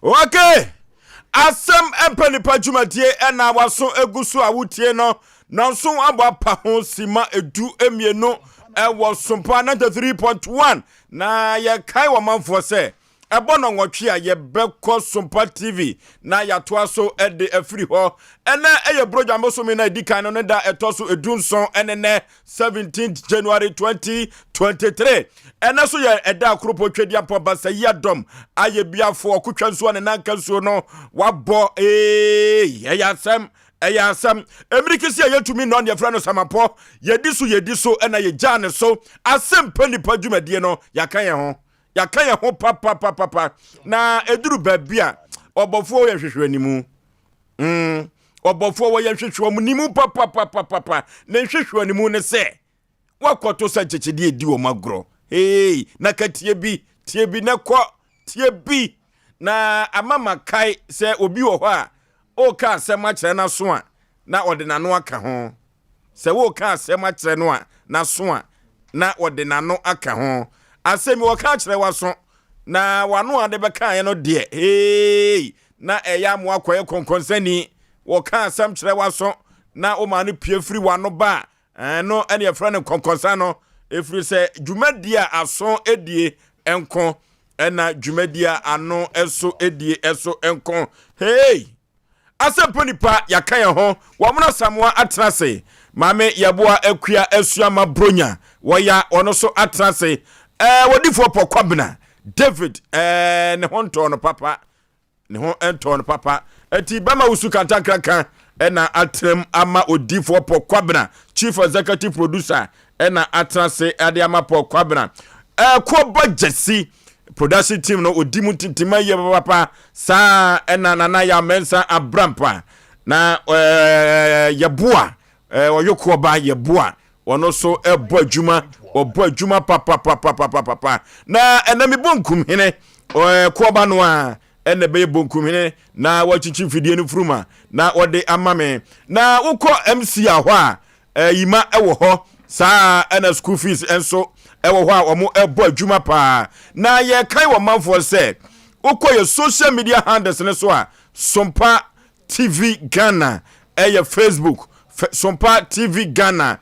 Okay. Asem Mpe Nipa dwumadie na waso egusu awutie no nonso abapa ho sima edu emienu wo Sompa 93.1 na ye kai wa manfo se ebo no nwotwe a ye beko Sompa TV na ya to aso ede afiri ho ene eye program so me na edikan no da etoso edunson ene 17th January 2023 ene so ye eda akropo twedi apoba se yadom aye biafo okutwa nso ne nanka nso no wabo Asem Emirikisi yetumi no ne frano samapo yediso ena ye jane so Asem Mpe Nipa dwumadie no yakan ye ho papa na eduru babia obofo ye hwehwe animu obofo wo ye hwehwe mu nimu papa na hwehwe animu ne se wakoto sa chechede edi wo magro na katie bi ne ko tie bi na amama kai se obi wo ho a o ka asem akere na so a na odinano aka ho se wo ka asem akere no a na so a na odinano aka ho asem wo ka akere waso na wano ade beka ye no de na eya mo akoye konkonsani wo ka asem kere waso na o ma no pie firi wano ba no ene efra ne konkonsa no efiri se dwumadia aso edie enko ena dwumadia ano eso edie eso enko Asem Mpe Nipa yakan ye ho wamuna samwa atrase mame yaboa akua asuama bronya woya ono so atrase wodifo pokwabna David ne ho nto no papa eti bama usu kantakraka ena atrem ama odifo pokwabna chief executive producer ena atrase ade ama pokwabna ko bojesi production team no odimu tintima ye papa sa ena nana ya mensa abrampa na yeboa oyoko ba yeboa ono so ebo adwuma papa na ena mi bonkum hene ko ba no a ena be bonkum hene na wachichi fidie no fruma na ode amame na ukọ MC a ho a yima ewo ho sa ena school fees enso ewo ho a omo ebo adwuma pa na ye kai wo manfo se ukoye social media handles ne so a Sompa TV Ghana Facebook Sompa TV Ghana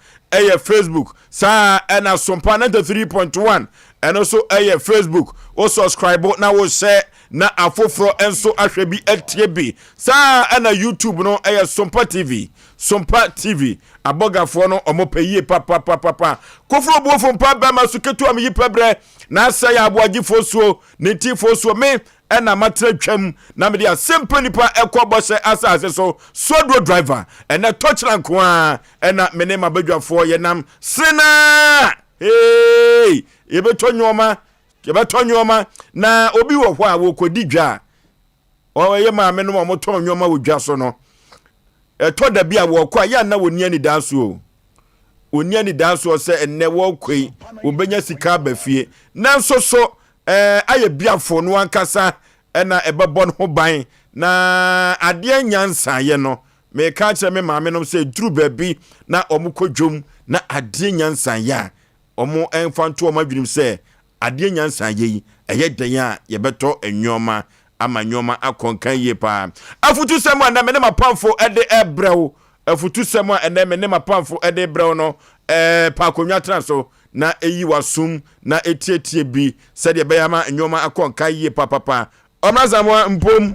Facebook sa ena Sompa 93.1 and also Facebook o subscribe na wo share na afoforo enso ahwebi etiebi sa ena YouTube no Sompa TV abogafo no omopeyi papa kofro buofo mpa ba masuketu am yipebre na say aboagifo suo netifo suo me ena matre twam na me dia Asem Mpe Nipa ekobose asase so sodro driver ena touchland ko a ena mene mabadwafo ye nam sena yebeto nyoma na obi wo ho a wo kodi dwa o ye ma me no mo to nyoma wo dwa so no eto da bia wo kwa ya na woni ani danso oniani danso se enne wo kwei obenya sika bafie nanso so aye biafo no ankasa na ebebo no ban na ade nyansa ye no me ka che me maame no se duru baabi na omukodwom na ade nyansa ya omo enfanto omadwirim se ade nyansa ye eye den a ye beto enwoma ama nyoma akonkan ye pa afutu semu na me ne mapamfo ede ebrew afutu semu na me ne mapamfo ede ebrew no pa konwa transo na eyi wasum na etietie bi se de beyama nyoma akonkan ye papa omrazamo mpom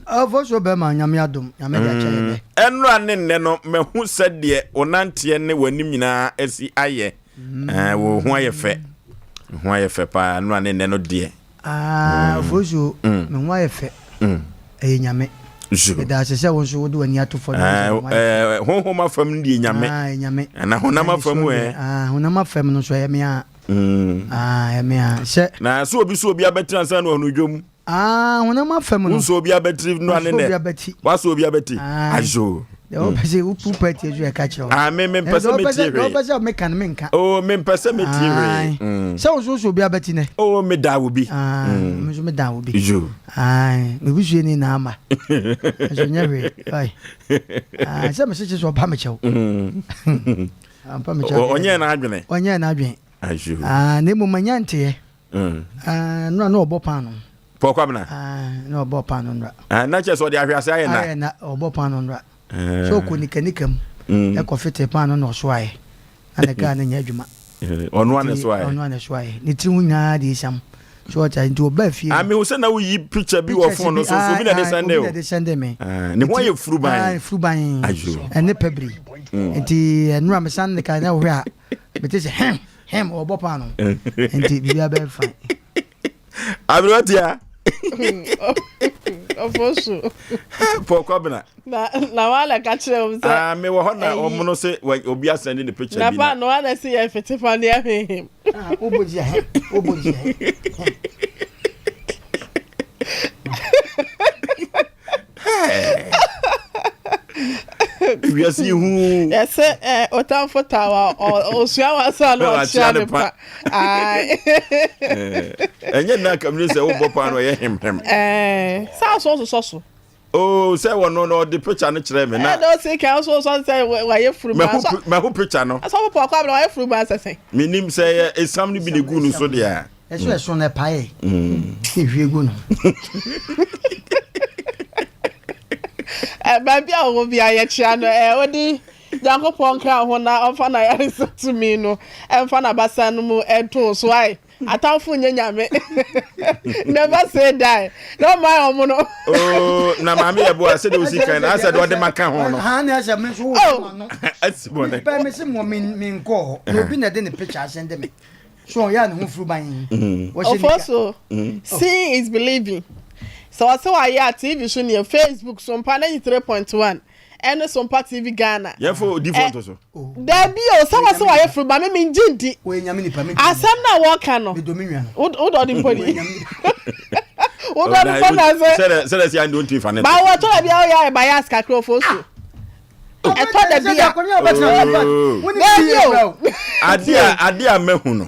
Oforisuo be ma nyame adom nyame da kyerebe enra ne no mehu se de onantie ne wanim nyina asi aye wo ho aye fe pa enra ne no de Oforisuo me ho aye fe nyame da se wonso wo de wani atofo honhom afam ndi nyame na honam afam honam afam no so ye me se na so obi abetransa no honodwom honam afam no so obi abetri no ane wa so obi abeti ajo o pese upu pati eju e ka kire me pese metire o pese me kan me nka me pese metire se wo so obi abeti ne me da wo bi me so me da wo bi jo me busu ni na ama so nyawe se me se so ba me chew ampa me chew onye na adwene ajo ne mo manyante no na obo pan no Pokwabna. No bo panonra. Na che so de ahwiase aye na. Na obo panonra. So ko nikanikam. E ko fete pan no so aye. Ana ga na nya adwuma. Onu ane so aye. Onu ane so aye. Ni ti hunya de sam. So ta nti oba fie. Me wo se na wo yi picture bi wo phone no so bi na de sende o. Bi na de sende me. Ni ho ye furuban. Furuban. Ene pebri. Nti enura me san de ka na wo hwe a. Me te se hem obo pan no. Nti bibia be fine. Abrotia. Oforisuo. Pokwabna. Na wala ka kire o se. Me wo ho na omo no se obi asende the picture bi. Na pa no wala se ye fete fa ne ahwehim. Oboji he. Oboji he. We see who. Yes, otan fotawa o suawa sa no achane pa. Ai. Enye na kamni se wo bopa no ye him. Sa so. Oh, say one no the picture no kire me na. I don't say can so say wa ye furu ba. Me ho picture no. Asa wo kwa wa ye furu ba sese. Minim say esam ni bi ne gu no so de a. Eso na pae. Hwie gu no. Baby a wo bia ye chia no odi Jankopon kra ho na omfa na yare so to me no emfa na basa no mu eto so ai atamfo nyanyame never say die no my omo no oh na mama ye bo ase de osi kan na ase de ode maka ho no ha na ase me so no asimo ne pe me se mo min ko obi na de ne picture send me so ya ne ho furu ban Oforisuo seeing is believing. So I saw a TV show near Facebook, Sompa 93.1, and Sompa TV Ghana. Yeah, for different also. There be some so I from Mammy Minjinti. Asem na walk no. What the pony? What the fun as say say I don't think fan. But what to be all by ask a crow for so. I thought that be adia mehu no.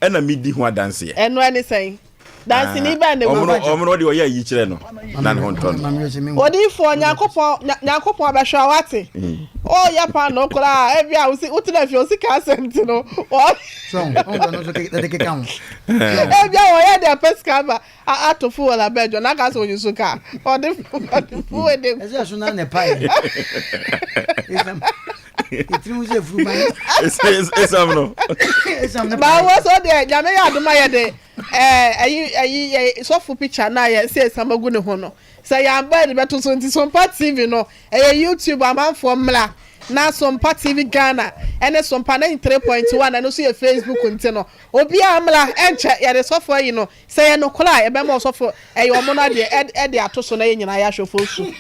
E na midi ho adanse e. And when say dancing even the omo de oya yi kire no na ne ho nton odi fo nyakopon abehwa wate o ya pa no kura e bia uti na fi o sika sent no so on no so de ke kan e bia o ya de pesca ba atofu wala bejo na ka so yusu ka odi fu e de ese so na ne pai itri uze fru ba esam no ba wo so de jame ya aduma ye de ayi so fu picture na ye say samagu ne ho no say ya bed beto so nti Sompa TV no YouTube amanfo mla na Sompa TV Ghana ene Sompa 93.1 na no so ye Facebook nti no obi amla enche ye de so for yi no say no kola e be mo so for omo na de e de ato so na ye nyina ya hwefo su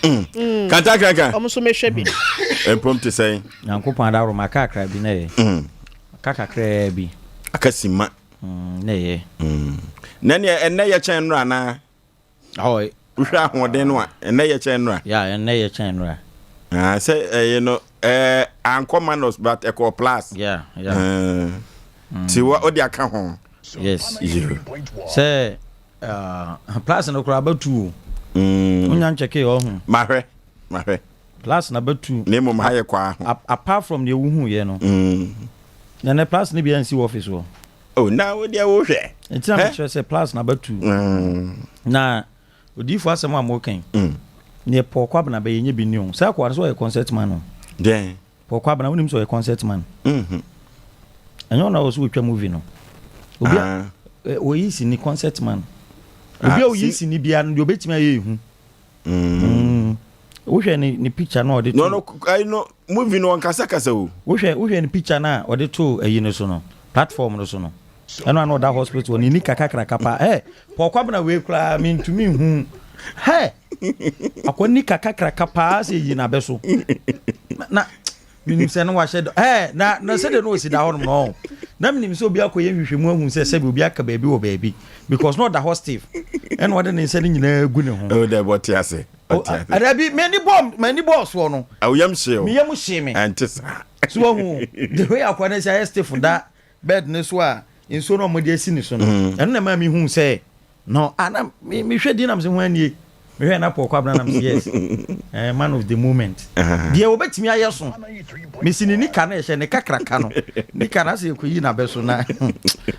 kaka omo so mehwe bi prompt say Nyankopon da ro makakra bi na ye kakakra bi akasima na ye nani enne ye chen nra na oi hwa hoden no a enne ye chen nra ya enne ye chen nra say you know uncommon but equal plus yeah ti wa odi aka ho yes say plus no kura batu unya ncheke yo hu mahwe plus na batu nemo mahaye kwa apart from the wu ye no na ne plus ni bi ansi office wo oh na wo dia wo hwe it's not sure say plus na batu na odifo asem amoken ne pokwa na be yenye bi ni o say kwa so ye concert man no den pokwa na wonim so ye concert man enyo na wo so twa movie no obi o yisi ni concert man obi o yisi ni bia no obetimi aye hu wo hwe ni picture na ode no I know movie no kasa wo hwe ni picture na ode to ayi no so no platform no so no eno na oda hospital ni kakakra kapa pokwa na we kura me ntumi hu akoni kakakra kapa se yi na beso na minim se no wa hye na se de no si da ho no na minim se obi akoye hwehwemu ahu se obi aka baabi wo baabi because not the hostive eno wode ne se nyina gu ne ho oh the body ase arabi many boss wo no awuyam hye me yam hye me antisa so hu the way akwana se Steve da bed ne so a inso no mo de asi ni so no eno na ma mi hu se no ana mi hwedi na mse hu anie We hear na po kwa bra yes. Man of the moment. Dia obetimi ayeso. Mesini ni ka na ye ne kakraka no. Ni ka na se ko yi na beso na.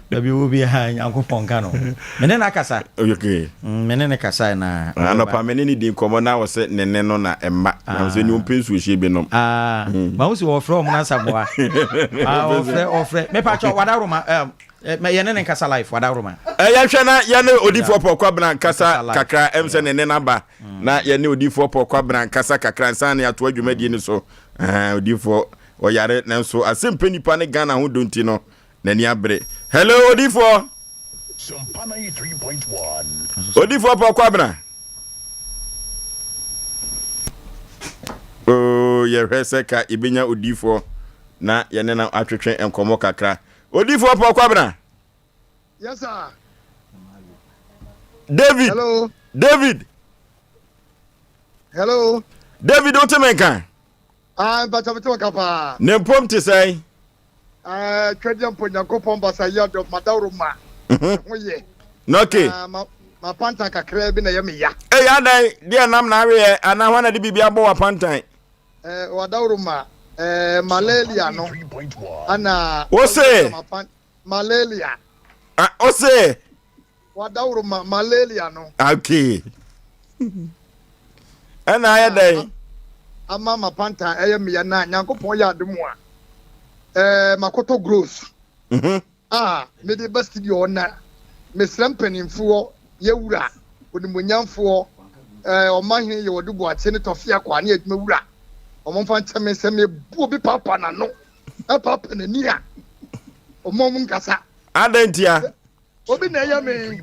Da bi obi ha Nyankopon ka no. Mene na kasa. Okay. Mene ne kasa na. Ano pa mene ni din komo na wo se nene no na emma. Na se ni ompensu hye bi no. Ma wo se wo from na samoa. Ofre. Me pa cho wadaroma me yene ne kasa life wadaroma. Ya hwe na yene odifo pokwa bran kasa kakra emse nene na ba. Na yene odifo pokwa bran kasa kakra nsan na ato adwumadi ni so. Odifo oyare nanso Asem Mpe Nipa ne Ghana ho donti no nani abre. Hello odifo. Sompa 93.1. Odifo pokwa bran. Oh, ye hweseka ibenya odifo na yene na atwetwe enkomo kakra. Odifo pokwa bran. Yes, sir. David. Hello. David. Hello. David Otemenka. But I'm talking about. Nempom te say. Trading point Yankopon Basaya of Madaruma. Oye. Okay. My panta kakra bi na yemi ya. Eh ya dai dia nam na we ana wana de bibia bo wapantan. Wadaruma malaria no. Ana O say malaria. O say Wadaruma malaria no. Okay. Ana ya dai ama mapanta yemi ya na Yankopon ya ademu a. Makoto gross. Me de best studio na. Me srampanimfo yewura onimunyamfo omahene ye wodubo ache ne tofia kwa na adwuma wura omomfa ntame seme bu obi papa na no papa na ni a omom nkasa adantia obi na yame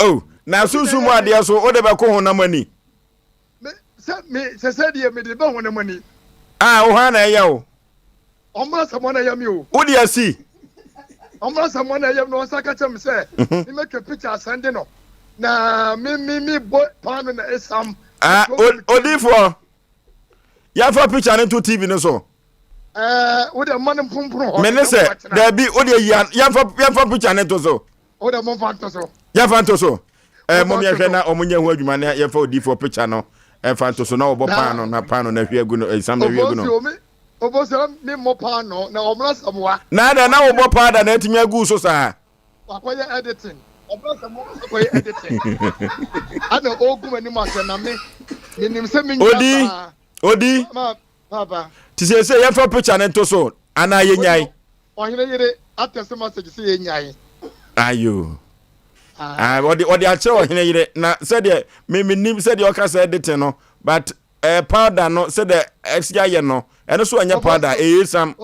oh na sunsumu ade so o de be ko honamani me se die me de be honamani o ha na ya o omra samona yame o o de asi omra samona yame no saka chem se ni make a picture send no na me boy pan na esam odifo ya fa picture ne to TV no so wo de man mpumpuro me ne se da bi o de ya fa picture ne to so o de mon fa to so ya fa to so mom ya hwe na omunya hu adwuma na ya fa odifo picture no fa to so na obo pan no na pan no na hwe agu no esam na hwe agu no obo se me mo pan no na omra samwa na da na obo pan da na etimi agu so sa akoye editing obo se mo akoye editing ana ogum ani ma se na me nim se me odi baba ti se ya fa picture ne to so ana ye nyai ohine yire atese message se ye nyai ayo odi ache ohine yire na se de me nim se de o ka se editing no but powder no se de extra ye no eno so anya powder sam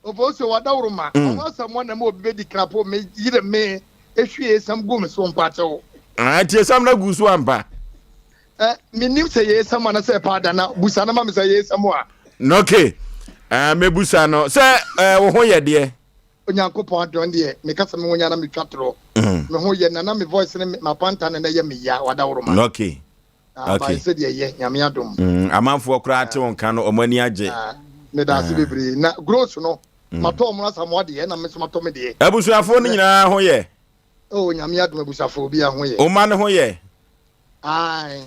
obo so wadawruma o samo na mo be di krapo me yire me ehwie sam gum so mpacho tie sam na gu so ampa minim se ye sam na se powder na busa na ma me se ye sam a okay me busa no se wo ho ye de Onyankopon adon de me kasa me wonya na me twatro me ho ye na me voice ne ma panta na ye me ya wadawruma okay okay se de ye nyame adom amanfo kra ate won kan no omani age me da se bebre na gross no mato omra samo de na me so mato me de abusuafo no nyina ho ye o nyame adom abusuafo bi a ho ye o man ho ye ai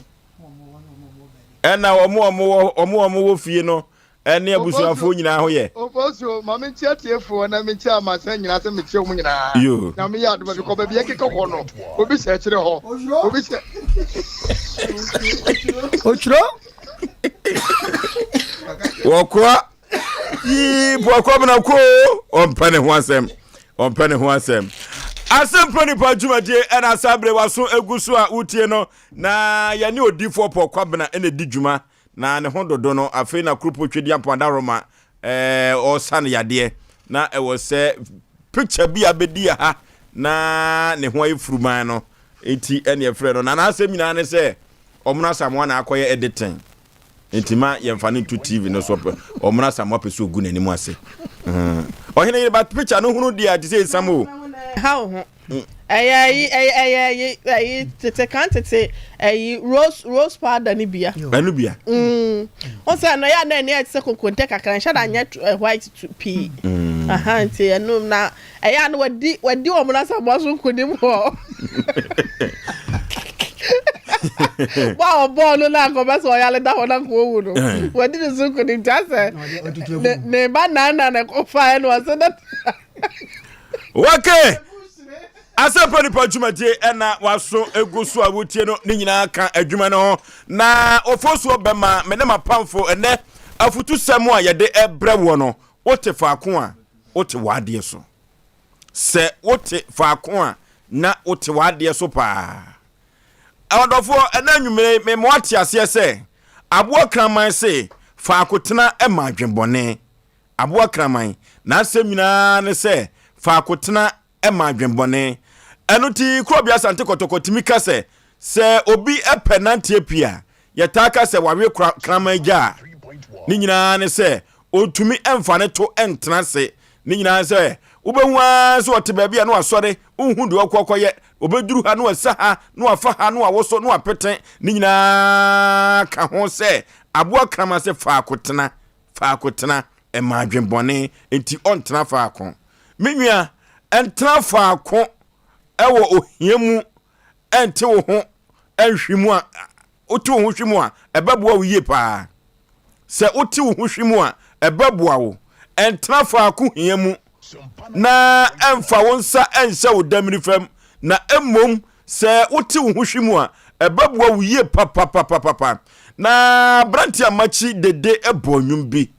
ena omo wo fie no ene abusuafo nyina ho ye ofosuo ma me tiatiefo na me tia ma san nyina se me tie mu nyina na me ya adom bi ko ba bi ekeke ho no obi se kire ho obi se ochro wokwa yi bokwa bana ko ompane ho asem Asem Mpe Nipa dwumadie ena sabre waso eguso a utie no na ya ne odifo pokwa bana ene di dwuma na ne ho dodo no afei na krupo twedi ampada roma o san yade na e wo se picture bi abedi ha na ne ho afuruman no enti ene efre no na na asem nyina ne se omuna samwa na akoye editing intima yemfane to TV no so omuna samwa peso ogu nani mu ase ohene yire bat picture no hunu dia dise samo how tete kan tete rose powder ni bia anu bia o say no ya na ne tse kokonte kakran sha da nya white to pea aha nti anu na ya no wadi omuna samwa so konim ho Wow, ball na go best o yale da wona ko wu no. We did so ko ni jase. Ne ba na ko fa no so that. Okay. Asem Mpe Nipa dwumadie ena waso egusu awotie no ni nyina ka adwuma no na Oforisuo bema me ne mapamfo ene afutu semu a yede ebre wo no wote faako a wote wade so se wote faako a na wote wade so pa awodofo ena nwumere me moate ase se abo kraman se faako tena e ma adwenbone abo kraman na asem nyina ne se faako tena e ma adwenbone enuti krobia sante kotokotimi kase se obi epenante apia yetaka se wawe kraman ja ni nyina ne se otumi emfane to entena se ni nyina se ubehua so ote baabi a no asore unhu de okokoye obeduru ha no asa ha no afa ha no awoso no apeten ni nyina ka ho se aboa krama se faakotena e ma adwenbone enti ontena faako menua entena faako ewo ohiemu ente wo ho enhwemu a otu wo hwemu a ebeboa wo yie pa se oti wo hwemu a ebeboa wo entena faako hiemu na emfa wo nsa enhye wo damiri fam na emmom se oti wo hwemu a ebeboa wo yie pa na branti amachi dede ebonwum bi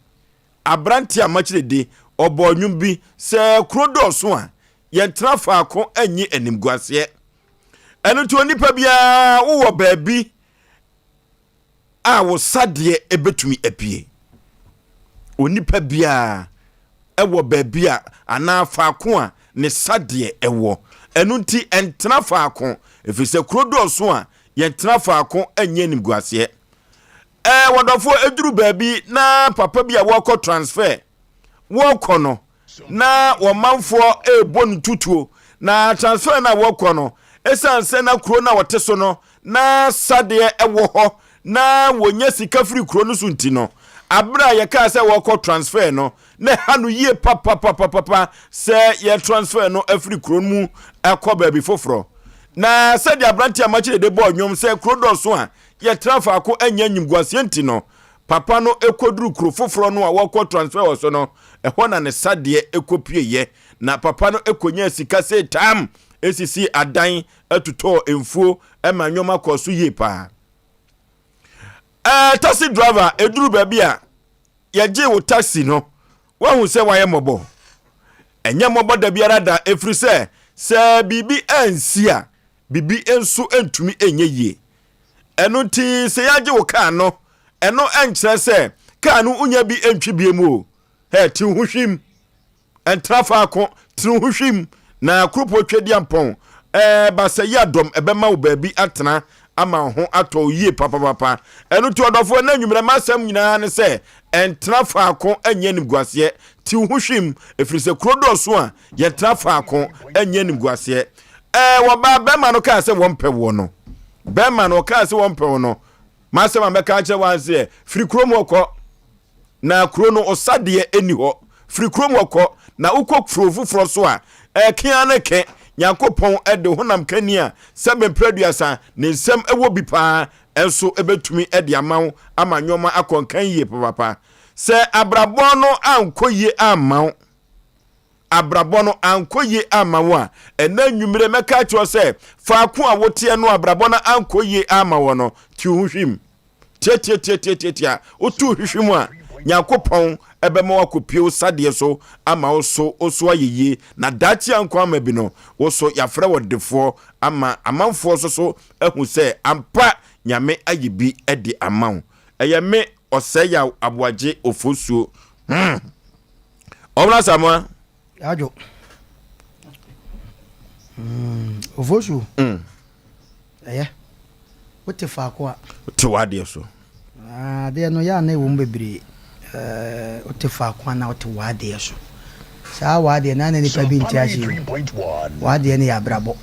abranti amachi dede obonwum bi se krodo so a yentra faako anyi animguase eno to nipa bia wo baabi a wo sade ebetumi apie onipa bia ewo baabi a ana faako a ne sade ewo eno nti entra faako efise krodo so a yentra faako anyi animguase wonderful eduru baabi na papa bia wo ko transfer wo kono na womanfo ebonu tutuo na transfer na wokono esanse na kuro na woteso no na sade ewo ho na wonya sika free kuro no sunti no abra ye ka se woko transfer no na hanu yie papa se ye transfer no free kuro mu ekoba bi foforo na sade abranti amachi de bo nwom se kuro do so a ye transfer ko anya nyimguase nti no papa no ekoduru kuro foforo no a woko transfer wo so no ehɔ na ne sade ekopie ye na papa no ekonya sika se tam esisi adan atuto emfuo ema nwoma koso ye pa taxi driver eduru baabi a ye wo taxi no wa hu se waye mobo enye mobo da biara da efri se bibi ansia bibi enso entumi enye ye eno ti se yaje wo kaa no eno enkyere se kaa no unya bi entwi biemu o ti huhwim entra faako ti huhwim na krupo twedi ampon ba se yadom ebema wo baabi atena ama ho ato yie papa eno ti odofo na nwumre masam nyina ne se entra faako anya nimguase ti huhwim efrise krodo so a ye tra faako anya nimguase wo ba bema no ka se wompe wo no bema no ka se wompe wo no masam ambeka che wanse firi kromo okọ na kuro no osade eni ho firi krom woko na ukọ furofufuro so a kia ne ke Nyankopon ede honam kani a sebe praduasa ne nsem ewo bi pa enso ebetumi ede amawo ama nyoma akonkan yie papa se abrabono ankoye amawo abrabono ankoye amawo a ena nwumire meka cho se faako a wote no abrabono ankoye amawo no ti huhwim tie otu hwehwim a Nyankopon ebema wakopie sade so ama oso ayeye na dachi anko ama bi no woso yafre wodefo ama amanfo so ehu se ampa nyame ayibi ede amaw eyeme oseya aboaje Oforisuo omra samwa ajo Oforisuo wote faako a te wade so de no ya na ewo bebre wote faako na wote wade so sa wade na na nipa bi ntiaje wade ne ya brabo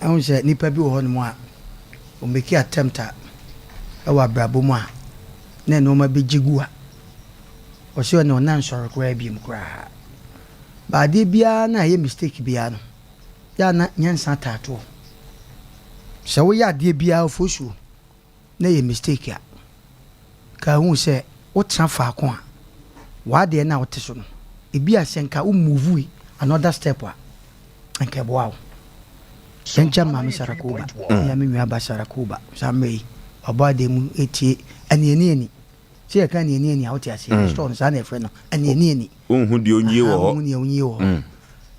anse nipa bi wo ho no mu a o meki attempt a wa brabo mu a na no ma bi jigua o se no na nsoro kra bi mu kra ba de bia na ye mistake bia no ya na nyansa tato sɛ woyɛ adeɛ biara Oforisuo na yɛ mistake a ka hu sɛ wotena faako a wadeɛ na wote so no ebi asɛnka wo move another step a anka boa wo yɛnkyɛ maame Sarakoba ya me nua ba Sarakoba samei ɔbɔ mu etie aniani sɛ yɛka aniani a wote ase store no saa na ɛfrɛ no aniani unhu de onye wo ho unhu de onye wo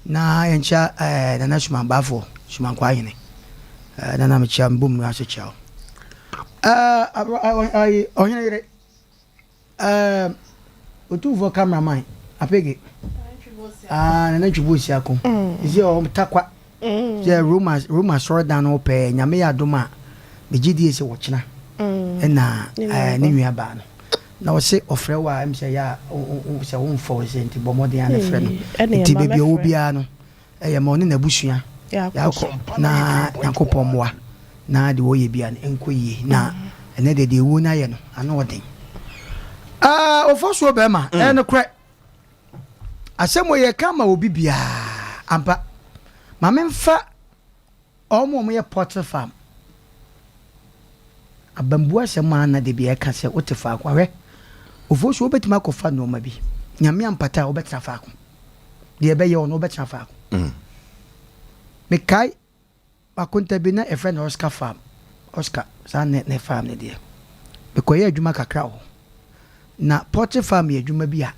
na yɛnkyɛ nana Suman bafo Suman kwahene nana me chia mbom no ase chia ɔhene yere otumfo cameraman apege nana twubo siako isi o takwa je Roma sore dan no pe nyame ya doma begidi ese wo kina na ne nua ba no na wo se ofre wa am se ya o se won fo se nti bomode ya ne fre no nti bebi o bia no eye ma oni na busua yakọ na yakopọ moa na de wo ye bia enko yie na ene de ewu na ye no ana odin Oforisuo be ma ene kre asemo ye kama obi bia ampa ma memfa omo ye poultry farm abambua sema na de bia ka se wotefa akwa Oforisuo betima kofa no ma bi nyame ampata obetra fa akwa de be ye ono obetra fa akwa me kai akonta bi na efre na Oscar farm Oscar sa ne farm ne de be koye adwuma kakra ho na poultry farm ye adwuma bi a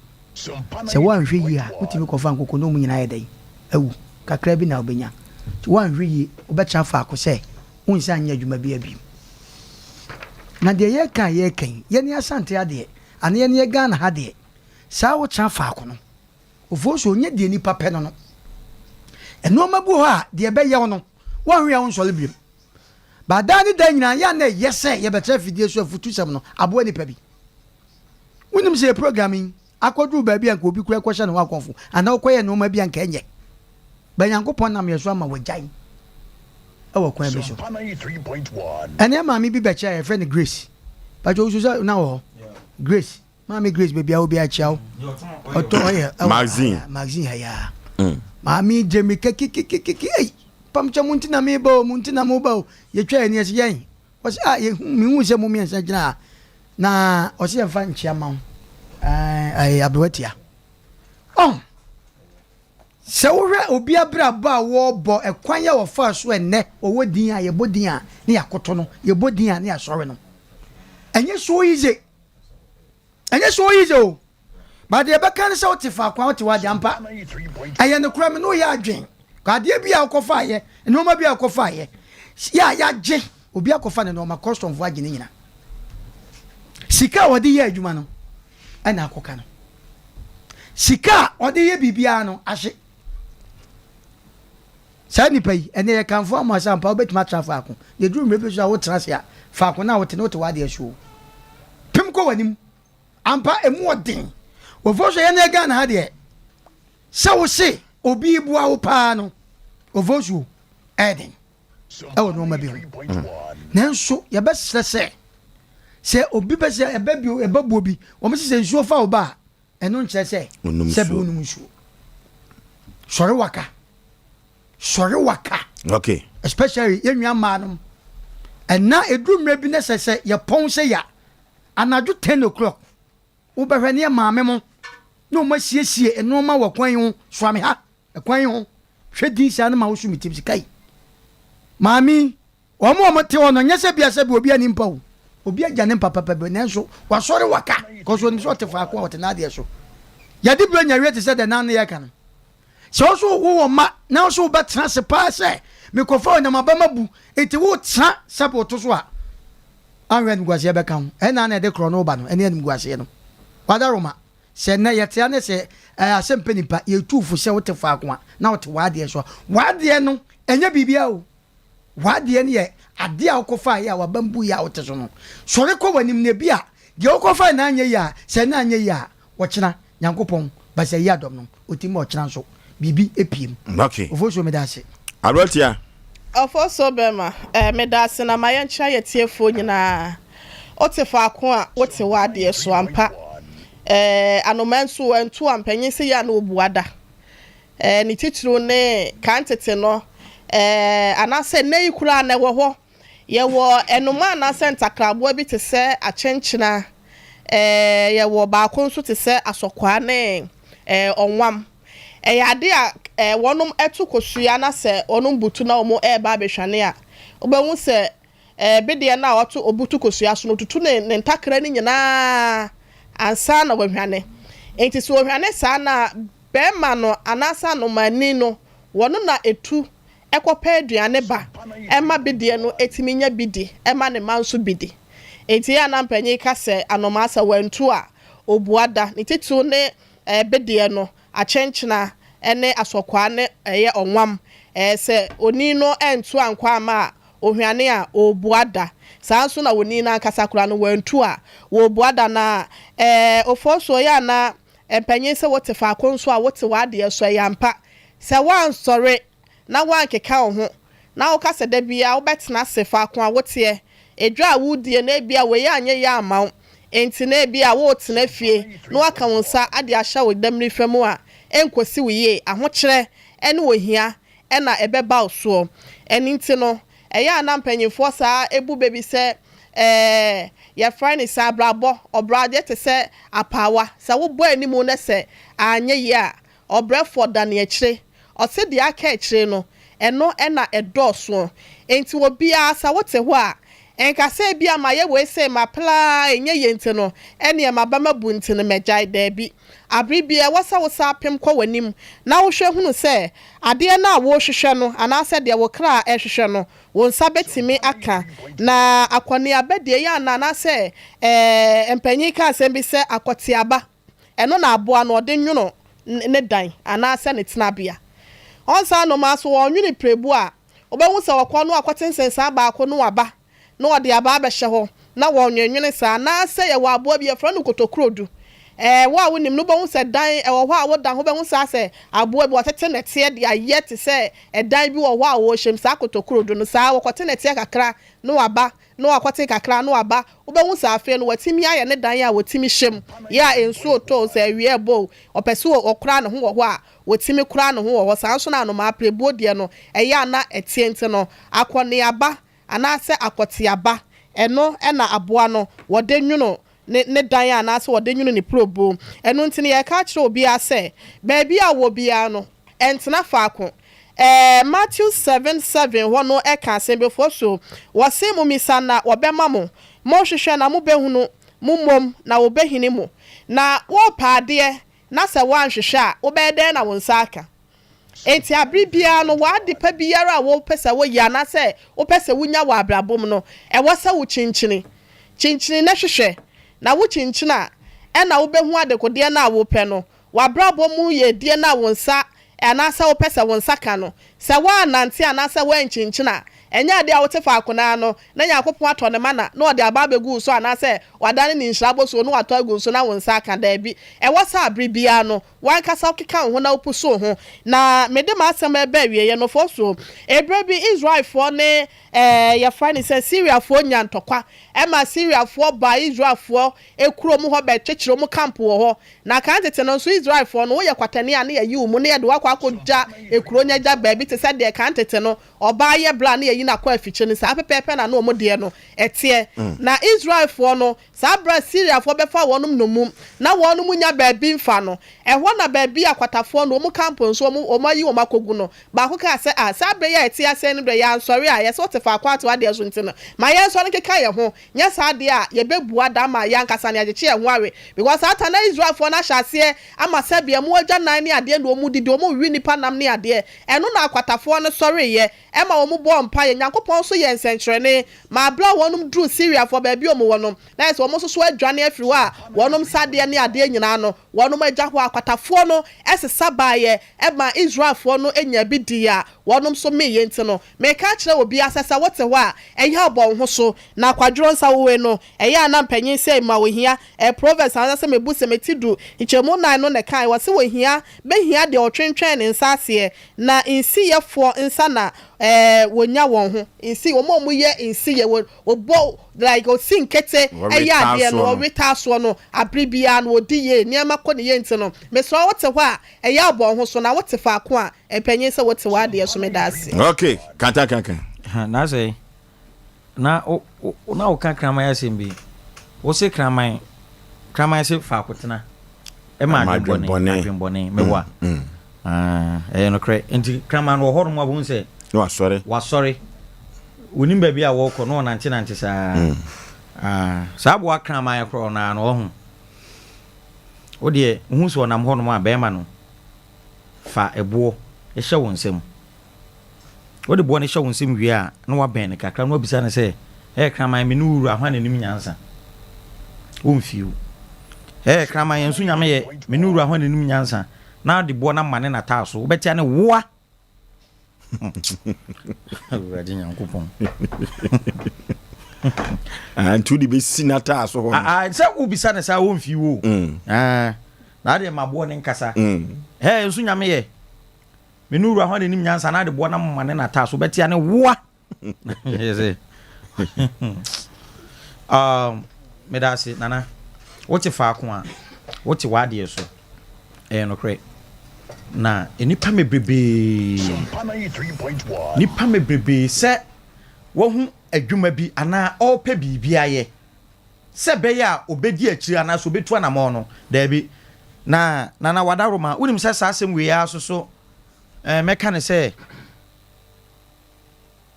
se wan hwe yi a utimi kofa nkoko no mu nyina ye den awu kakra bi na obenya wan hwe yi obetra fa akwa se unsa anya adwuma bi abi na de ye kan ye ni asante ade ane ye ne Ghana ha de sa wo tra fa akwa no Oforisuo nye de nipa pe no eno mabu ho a de be ye wo no wan hwe ya won sole biem ba da ni da nyina ya na yese ye betra fidie so afutu sem no abo nipa bi wonim se programming akodu ba bi anka obi kura kwhye no akonfo ana okoye no ma bi anka enye ba Nyankopon nam yeso ama wagyan ewo kwan bi so ene maami bi be cha friend Grace ba jo so na wo Grace maami Grace be bia obi a chiao oto oye magazine ya maami jemi kekekekeke pamcha muntina me ba muntina mo ba ye twa ene ase yen o se ye mi hu se mo mi ensa gina na o se fa nchia ma abrotia se wo hwe obi abrabo a wo bo ekwan ya wo fa so enne owo din a ye bodin a ne yakoto no ye bodin a ne asore no enye so yize o ba de be kan se o te fa kwa o te wa jampa aye ne kura me no ya adwen ka de bia akofa ye no ma bia akofa ye ya je obi akofa ne no ma custom vo agene nyina sika wodi ye adwuma no ana akoka no sika wodi ye bibia no ahye sa nipa yi ene ye kanfo amasa mpa obetima trafa ako ye drum rebe so a wo trase a fa ako na wo te no te wade ahwo pim ko wanim ampa emu odin Oforisuo ye na Ghana ha de sa wo se obi bua wo pa no Oforisuo eden ewo no ma bi nanso ye be sese se obi be se ebe bi ebabu obi o me se nsuo fa wo ba eno nche se se bi onum nsuo sori waka okay especially ye nwa manum ena edumre bi na sese ye pon se ya anaju 10 o'clock wo be hwe ne maame mo no ma siesie eno ma wakwan ho swame ha ekwan ho hwe din sia na ma wo sumi tim sikai maami o mo te wono nya se bia se bi obi ani mpa wo obi agya ne papa papa nanso wasori waka ko so ni so te fa ko te na de so ya di bro nya we te se de nan ye kan so so wo ma na so be transfer se me ko fa na mabama bu eti wo tra support so a anwen guase be kan e na de kro no ba no ene anim guase no wadaroma se na ye te ane se Asem Mpe Nipa ye tufu se wo te fa ko na wo te wade so wade no enya bibia o wade ne ye ade a okofa ya wabambu ya wote so no sori ko wanim ne bia de okofa na anya ya se na anya ya wo kina Nyankopon ba se ya dom no otimi o kina so bibi epiem okay Oforisuo medase Arotia Oforisuo bema medase na mayencha ye tiefo nyina otefa ako a wote wade so ampa anomanso entu ampanyin se ya na obuada ni titiro ne kantete no anase nei kura na wo ho yewo enoma na senta krabo bi te se achenchina yewo ba ko nso te se asokwa ne onwam ade a wonum etu kosua na se onum butu na omo ba behwane a obehu se bede na otu obutu kosua so no tutu ne ntakra ni nyina ansa na wahwane enti so wahwane sa na bema no anasa no mani no wono na etu ekopa aduane ba ema bede no etiminya bidi ema ne manso bidi enti ya na mpanyi ka se anomasa wantu a obuada ne titu ne bede no achenchina ene asokwa ne eye onwam se oni no entu ankwa ma ohwane a obuada sanso na woni na nkasa kura no wantu a obuada na Oforisuo ya na mpanyi se wote fa konso a wote wade so yampa se wan sore na wan keka ho na wo kase da bia wo betena sefa ko a wote edwa wudie na bia we ya anye ya amaw enti na bia wo tena fie na waka wonsa ade ahya wo damri famu a enkosi wiye ahokyere ene wohia ena ebeba oso eni nti no eya na mpanyimfo saa ebu bebi se ya friend sa brabo obrade te se apawa sa wo bo animu na se anye ya obrefo da ne akire ose de aka akire no eno ena edoso enti wo bia sa wote ho a enka se bia ma ye we se ma pla enye yente no ene ma ba mabu nti no megai da bi abribia wasa wosa pem kwa wanim na wo hwe hunu se ade na wo hwehwe no anase de wo kra ehwehwe no won sabetimi aka na akwane abede ya na anase empanyi ka asem bi se akotiaba eno na aboa no de nwuno ne dan anase ne tenabia onsa no maso wo nwuni prebu a obehu se wakwa no akotensensa ba akọ no aba na ode aba abehye ho na wo nwenwene sa na se ye wa aboa bi e fra no kotokrodu wa wonim no behu se dan wo ho a wo dan ho behu sa se aboa bi watete nete de ayete se dan bi wo ho a wo hyem sa kotokrodu no sa wo kote nete kakra no aba no akote kakra no aba wo behu sa afi no watimi aye ne dan a watimi hyem ya ensuo to se wie bo opese okra no ho wo ho a watimi kra no ho wo sa nso na no ma prebu de no eya na etiente no akone aba anase akote aba eno na aboa no wode nwuno ne dan ya na se wode nwuno ni probo eno ntini ye ka kire obi ase baabi a wo bia no entena faako Matthew 7:7 wono eka sembe foso wose mu misana wobema mo hwehwe na mo behunu mumom na wo behini mo na wo paade na se wan hwehwe a wo bede na wo nsaka enti abribia no wade pa biara wo pesa wo ya na se wo pesa wunya wa abrabom no wo se wo chinchini na hwehwe na wo chinchina na wo behu adekode na wo pe no wa abrabom ye die na wo nsa anasa wo pesa wo nsaka no se wa nante anasa wa nchinchina enya ade a wo tefa akona no na yakopon ato ne mana na ode aba begu so anasa wadane ni nhyirabo so no ato agu so na wo nsaka da bi wo sa abribia no wan kasa okeka ho na opuso ho na mede ma asem ebe wiye no foso ebre bi Israel fo ne ya fani se Syria fo nya ntokwa ema Syria fo ba Israel fo ekuro mu ho be twekiro mu camp wo ho na kan tete no so Israel fo no wo ye kwatane a na ye yiwu mu na ye de wakwa akoja ekuro nya ja ba bi te se de kan tete no oba ye bla na ye na kwa afiche ni sa pepepe na no de no etie na Israel fo no sa bra Syria fo be fa wonum no mum na wonum nya ba bi mfa no ehwo na ba bi akwatafo no mu camp nso mu mayi wo makogu no ba ko ka se sa bra ya etie ase no de ya sorry a ye so tefa akwatu ade so ntino ma ye so no keka ye ho nya sa ade a ye bebua da ma ya nkasa ne ajeche ye ho awe because ata na Israel fo na hyase ama sabia mu agya nan ne ade no mu didi mu wi nipa nam ne ade eno na akwatafo no sorry ye e ma wo mu bo mpa ye nyankopon so ye nsenkyerene ma bra wonum dru Syria fo ba bi o mu wonom na so wo so adwane afiri wa wonum sade ne ade nyina no wonum agya ho akwatafo no esesa baye e ma Israel fo no enya bi dia wonum so me ye ntino me ka kire obi asesa wote ho a eya obon ho so na kwadro nsa wowe no eya na mpanyin sei ma wo hia Proverbs anasa mebu semetidu ichemu nan no ne kan wo se wo hia be hia de otwentwen ne nsa ase na insi yefo nsa na wonya won ho insi wo mo ye insi ye wo obo like o sinkete eya de no weta so no abribia no odi ye niam akọ ne ye ntino me so wote ho a eya obon ho so na wote fa ako a mpanyin se wote wa de so me da ase okay kanta na say na o ka kraman asem bi wo se kraman se fa akotena e ma adwenbone mewa no kre enti kraman wo horum abun se no wasori wonim ba bi a wo ko no nante saa saa bo kraman akro na no ho wo de hu so nam honom a be ma no fa ebo e hye wo nsem wo de bo ne hye wo nsem wie a na wa ben ne kakra no bisa ne se kraman me no wuru ahwane nim nyansa wo mfiu kraman yensu nyame ye me no wuru ahwane nim nyansa na de bo na mane na taa so wo betia ne woa Wadi nyankopon antu di be sinata so ho se ubisa ne sa wo mfi wo na de mabo ne nkasa nsu nyame ye me nuru ahwa ne nim nyansa na de bo na mane na ta so betia ne woa yese me da se nana wote fa ko a wote wade so no kre na enipa mebrebe nipa mebrebe se wo hu adwuma bi ana ope bibia ye se be ya obedi akiri ana so betu anamo no da bi na wadaroma unim se sasem we ya so meka ne se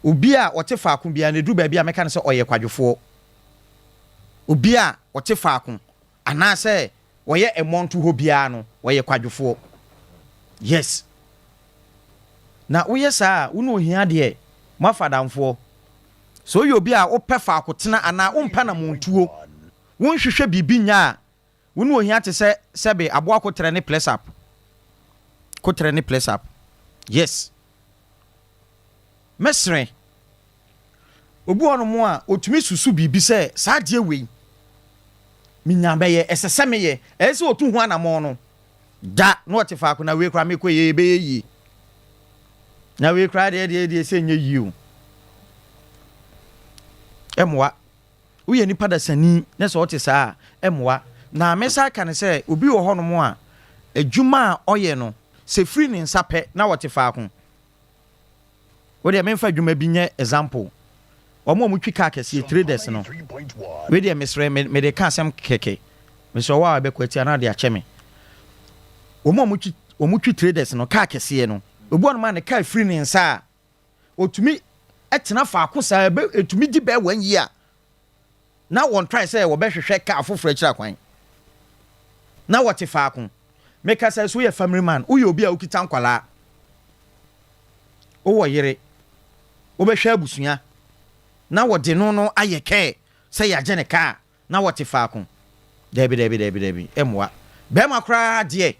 obi a wote faako bia ne du ba bia meka ne se oye kwadwofo obi a wote faako ana se oye emontu ho bia no oye kwadwofo yes na woyɛ saa wo no ohia de mafadamfo so yo bi a wo pɛ fa akotena ana wo mpa na montuo wo nhwehwɛ bibi nya a wo no ohia te sɛbe abo akotre ne place up kotre ne place up yes mesre obu ono mo a otumi susu bibi sɛ saa de wei minya bɛyɛ ɛsɛsɛ meyɛ ɛsɛ otu ho anamo no da no te fa ko na we kra me ko ye be yi na we kra de se nye yi o emwa wo ye nipa da sani na so te saa emwa na mesa ka ne se obi wo hono mo a adwuma a oye no se free ne nsape na wo te fa ko wo de memfa adwuma bi nye example omo mu twika kese traders no we de mesre me de ka asem keke me so wa be kwati na de ache me omo twi traders no ka kese no obu on ma ne ka free ne nsa otumi etena fa akosa be etumi di be 1 year na won try say wo be hwehwe ka afoforo akira kwan na wo te fa akon make say so ye family man wo ye obi a okita nkwala wo wo yere wo be hwe abusua na wo de no aye ke say ya gene ka na wo te fa akon debi emwa be makra de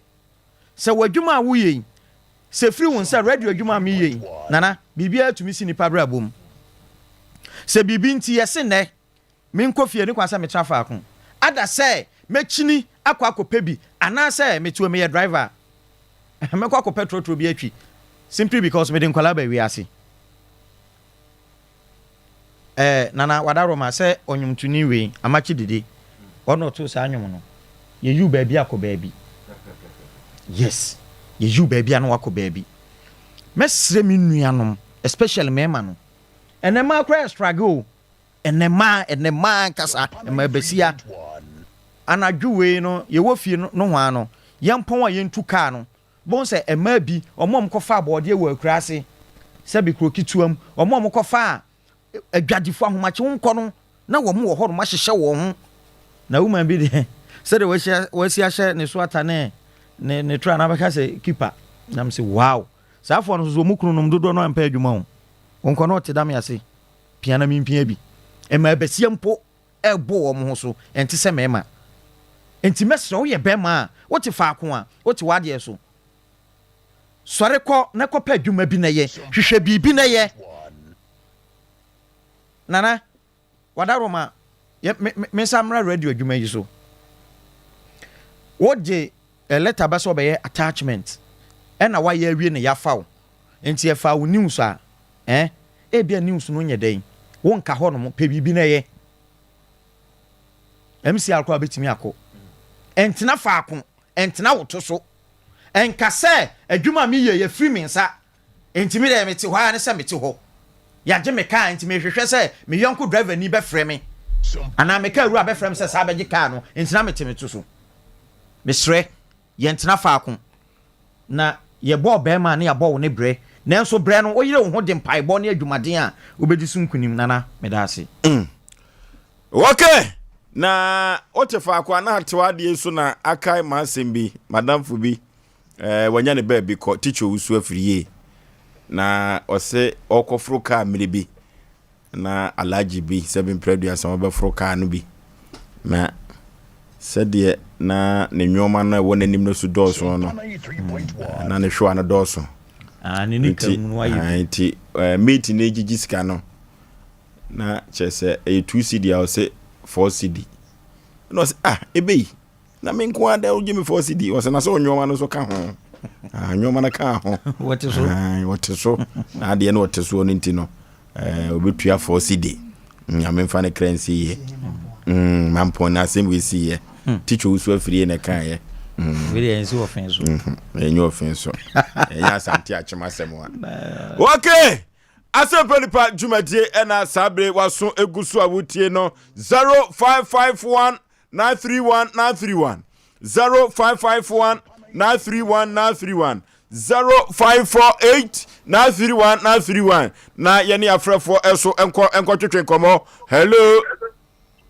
se wadwuma wo ye se free won se radio adwuma mi ye nana bibia tumi si nipa bra bom se bibi nti yese ne me nkofie ni kwasa me trafa akon ada se mechini akwa bi ana se metuo me ye driver me kwa petrol bi atwi simply because me de nkwala ba wi ase nana wadaroma se onyumtuni we amachi dide ono to sa anyum no ye yu ba bi akoba bi yes ye yu ba bi anu akoba bi mesre mi nuanom especially mema no enema kra struggle enema kasa ema besia anadwuwe no ye wo fie no ho ano yempon a yentu ka no bon se ema bi omom kofa abode wo akurase se bi krokituam omom kofa adwadifo ahomache wonko no na wo mo wo horo ma hyehye wo ho na woman bi de se de wasi ahye ne so atane ne tra na baka se keeper nam se wow safo no so mukunu nom dodo no ampa adwuma ho wonko no te dam yase piana mi mpia bi ema besia mpo ebo wo mo so enti se mema enti mesro wo ye bema wo te fa ako a wo te wade so sore ko na ko pa adwuma bi na ye hwehwe bibi na ye nana wadaroma me samra radio adwuma yi so wo je letter ba so be attachment ena wa ye awie ne yafaw enti e fa wo news a e bia news no nye den wo nka ho no pe bibi na ye MC alko betimi akọ entina fa akọ entina woto so enka se adwuma mi ye free me nsa enti mi de meti ho ya ne se meti ho ya je me car nti me hwehwe se me yonko driver ni be frɛ me ana me car ru abe frɛ me se sa be gye car no nti na me teme to so me srɛ ye ntena faako na ye bɔ be ma na ya bɔ wo ne bre nanso bre no oyire wo ho de mpai bɔ ne adwumaden a obedi so nkunim nana me da ase okay na otefaako ana hatewa de so na akai masem bi madam fu bi wanya ne ba bi ko teacher usu afiriye na ose okofro ka mmiri bi na alaji bi 7 predia sama ba fro ka no bi na sede na ne nwoma na wona nim no su dɔɔso no na ne hwa no dɔɔso ne ni kam no ayi nti meet ne gigi sika no na chese 2 cd a ose 4 cd no se ebei na me nko ada o gimi 4 cd o se na so nwoma no so ka ho nwoma na ka ho wote so na ade no wote so no nti no obetua 4 cd nyame mfa ne currency ye mampo na Asem we see ye teacher usu afiri na kan ye very enso offense enyo offense enya santi achema semwa okay Asem Mpe Nipa Jumadie ena sabre waso egusu awutie no 0551 931 931 0551 931 931 0548 931 931 na yeni afrefo eso enko twetwe komo hello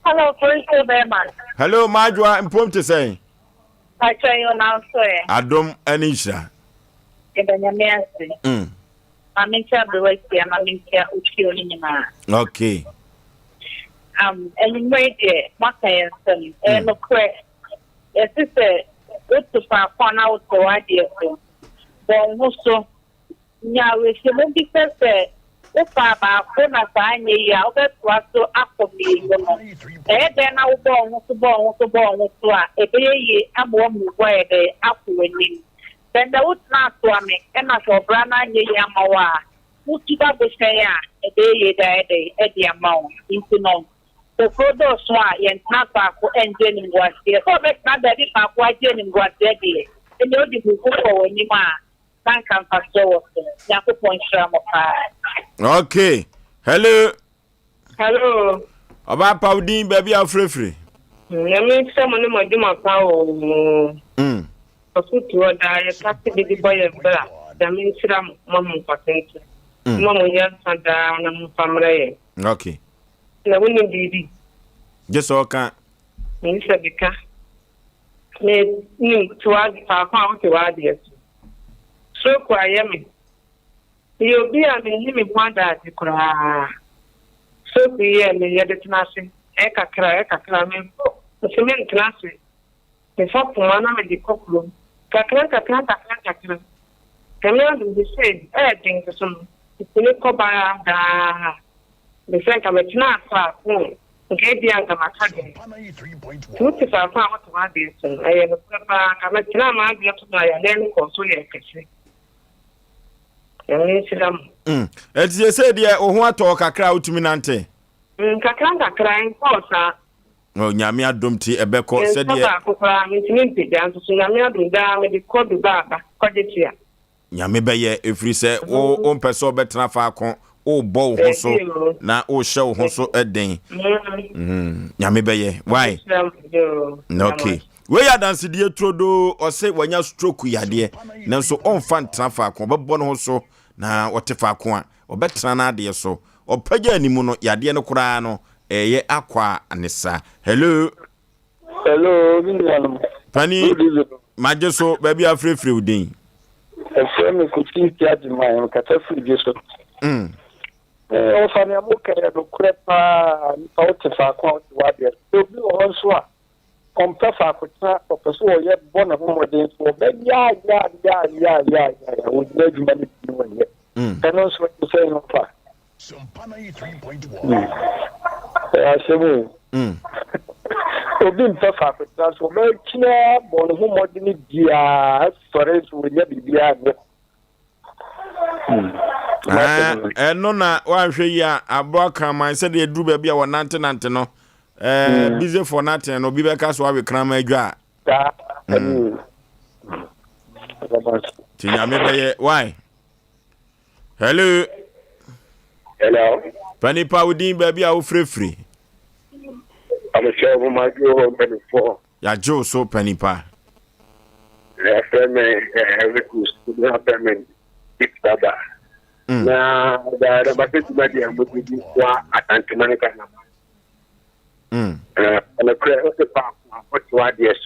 Oforisuo Bearman. Hello, Majwa, important say. I try you now, sir. Adom Anisha. I'm in trouble, I'm in care of killing. Okay. And you made it, Maka and no crack. Yes, it's good to find one out for idea. But also, yeah, we should be said. Papa, when I find ye, I'll get what to after me. Then I'll go to a day. I'm one where they after winning. Then the wood not to me, and I saw Brana ye Yamawa. Who keep up with say a day at the amount into no. The photo swan and not back for engine was here. So that's not that if I quite getting what they did. And you're the people when you are. Okay. Hello. Hello. About Powding baby Afrefree. Let me summon my demon power. A foot to a diet, the boy of Bella. The minister, Mamma Patent. Mamma, yes, and down family. Okay. The winning baby. Just all can. Mr. Bika. Need to add our power to add yes. So quiet. You'll be a minimum one that you cry. So be a million nothing. Eka cramming. The cement classy. The fuck one of the cockroom. Cacranca. Come on, the same. Everything to some. It's a little by the Frank of it not far. Okay, the Uncle Macadam. 2 pounds to add this. I have a papa. I'm a drama. You have to buy a name for so you can see. Eti ye say dia o ho ato kakra utumi nante. Kakra crying for O nyame adom ti ebeko se dia. Kakra ntimi peda nso nyame adom da me de kodu baba kojetia. Nyame beye efiri se o mpeso betena fa akon o bo ho so na o hye ho so eden. Nyame beye why? Okay. We ya dance die trodo o se wanya stroke yade nanso on fan trafa akon bebo no ho so na wotefa akon a obetena na ade so opagya animu no yade no kura no eye akwa anisa. Hello William pani maje so baby afrefre udin efrem ko tintia di mai kata frige so o fa ne mo kere do krepa ni pa wotefa akon wa de so bi o so a kompa fa akota opeso o ye bona mo modern so be ya o de djuma ni wonye kano so say no fa Sompa 93.1 Asem obi mpa fa akota so be kina bon ho modern dia storage wo nya bibia no na wa hwe ya aboka man se de duru ba bia wonante nante no busy for nothing no bi be ka so awe krama adwa ti nyame be why hello Hello. Panipa udin baby a wo frefri. I'm sure we might go before. Ya jo so panipa. Yeah, every course to have payment. It's baba. Na the bucket body and would be at Antimanica. And a credit of the park, what you are, yes.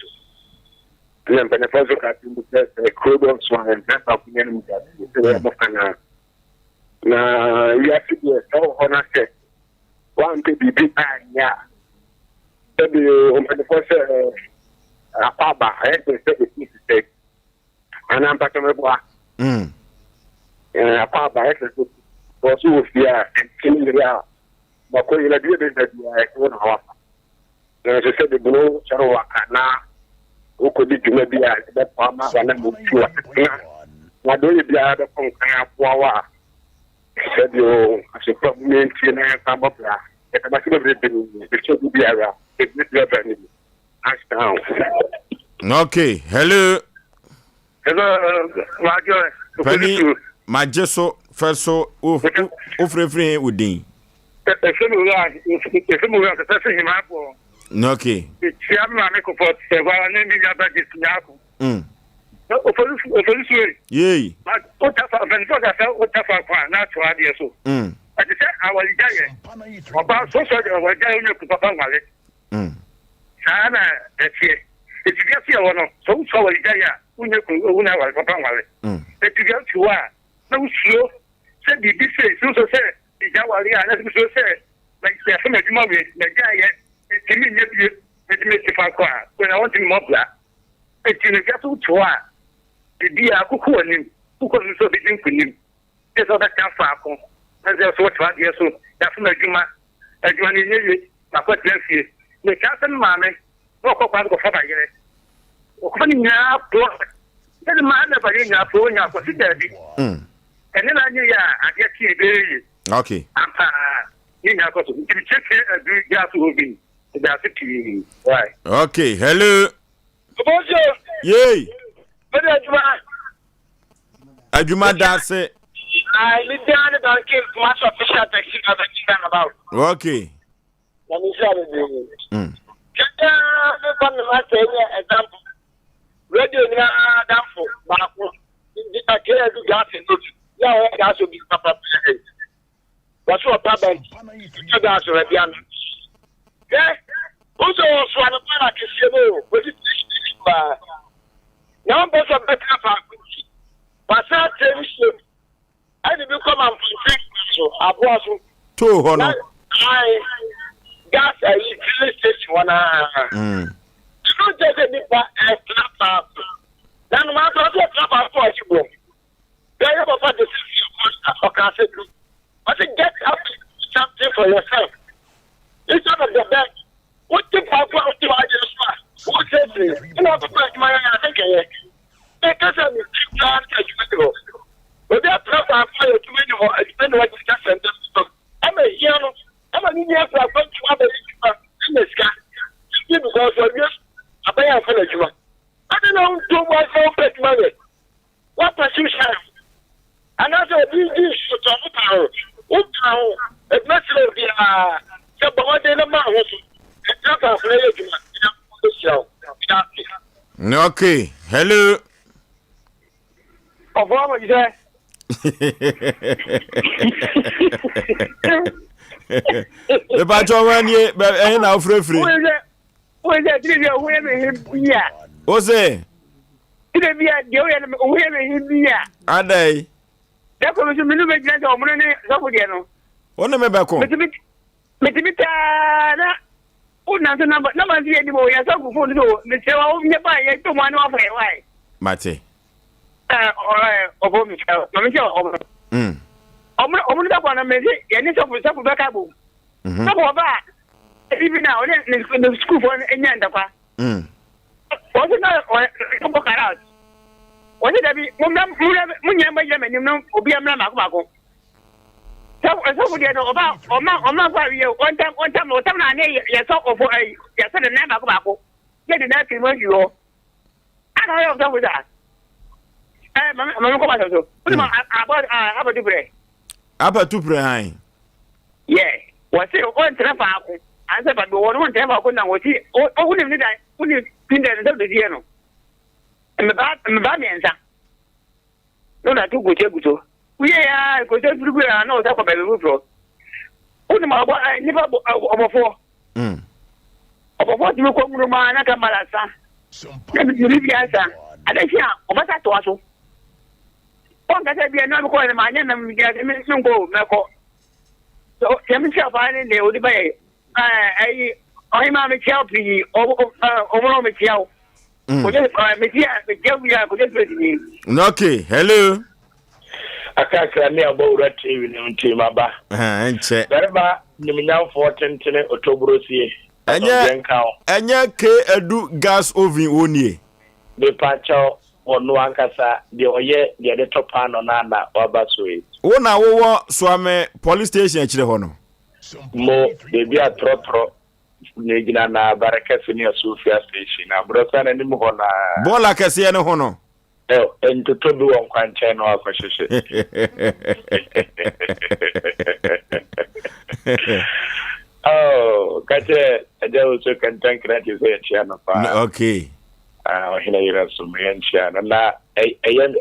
Then Benefoso got the crude swan and back up the enemy. Now, you have to be a so honest. One to be big, yeah. Benefoso, a papa, I had to say the mistake. And I'm back on my block. A papa, I had to pursue fear and killing the air. But when you agree that you are 1 hour, as I said, the blue Charawaka. Who could be maybe that farmer and then move to a why do you be out of Power? Said you, as a problem, and come up there. It must have been the should be around. It's your venue. Ask down. Okay, hello. Hello, Roger. Penny, my jesso, first so, free udin. If you move out the person in my pool. Okay. Yay. When I want to mob that, it's in a castle to the dear who knew, who couldn't so begin to him. There's other camp, and there's what I hear so. That's my Juma, as you are my what left you. The castle, mammy, no papa go for my year. Opening now, then the man never in your phone, your consider. And then I knew, I get you. Okay. You know, to check a big gas will be. Right. Okay, hello. Bonjour. Yay. But Ajuma Dase. I live down at the King Mass official taxi about. Okay. Let me show you. Example. Radio down for Baku. I can't do gas in Lucy. Yeah, gas will be papa. What's your problem? Gas will be on. Yeah. Also, one of my kids, what is this? Now, both of the car, but I tell you, I didn't come and think so. I was 2 honor. I got a utility station one. You don't take a nipper and clap up. Then, my daughter clap up for you. They have a part of the city of but to get up something for yourself. It's not of the best. What the fuck was the idea? What is it? You know, the first man I think because I'm trying to go. But they're proper fire to many more. I spend what you just sent them. I'm a young, I'm a new for a bunch of other in the sky. Because of this, I pay a fellow you. I don't know too much for fake money. What does you have? Another this should talk about. What now? It must be somebody in the mouth. Okay, hello. What is that? The patron one year, but I now free. What is that? Women here. What's it? It'll be a women here. Are they? That was a minute of money. One of my back home. Number anymore. Yes, I'm going to do. Mr. I don't want to offer why. Mate. Over Michelle. I'm not one of me. And it's over some back up. Some of that. Even now, in the school for any end of her. Was it not out? Was it a bit? Munyama, you know, will be a man of Bago. Somebody about or not one time, or time, yes, over a yes, and a name of Bago. Get it that when you are. I don't know with that. I'm going to go about how about you pray? Apa tu pray. Yeah. What's it on Trapaco? I said, but the one on Trapaco now was it? Oh, wouldn't it? Wouldn't it the Diano? And the bad answer. No, I took good. We are because everywhere I know that about the roof. Only my boy, I never before. Of what you come to my Nakamalasa. Let me leave the answer. I don't hear about that also. One that I be another calling my name and get a minute go, Mako. So, Kamisha finding the old bay. I'm a Chelsea over Michelle. Okay, hello. I can't cry me about that TV in Timaba. And check. Wherever you now 14 October. Anya ke edu gas oven oni. The pacho or no ankasa the oye the top pan on nana or basway. Wona wo swame police station chire hono. Mo de bia trotro negina na baraka senior Sofia station na brosa na nimu hona. Bola kese ne hono. Ento to do on kwanche no akwahwehwe. Oh, kache ajawo so kantan krati so ya na fa. Okay. Hina yira so me nchia na ayen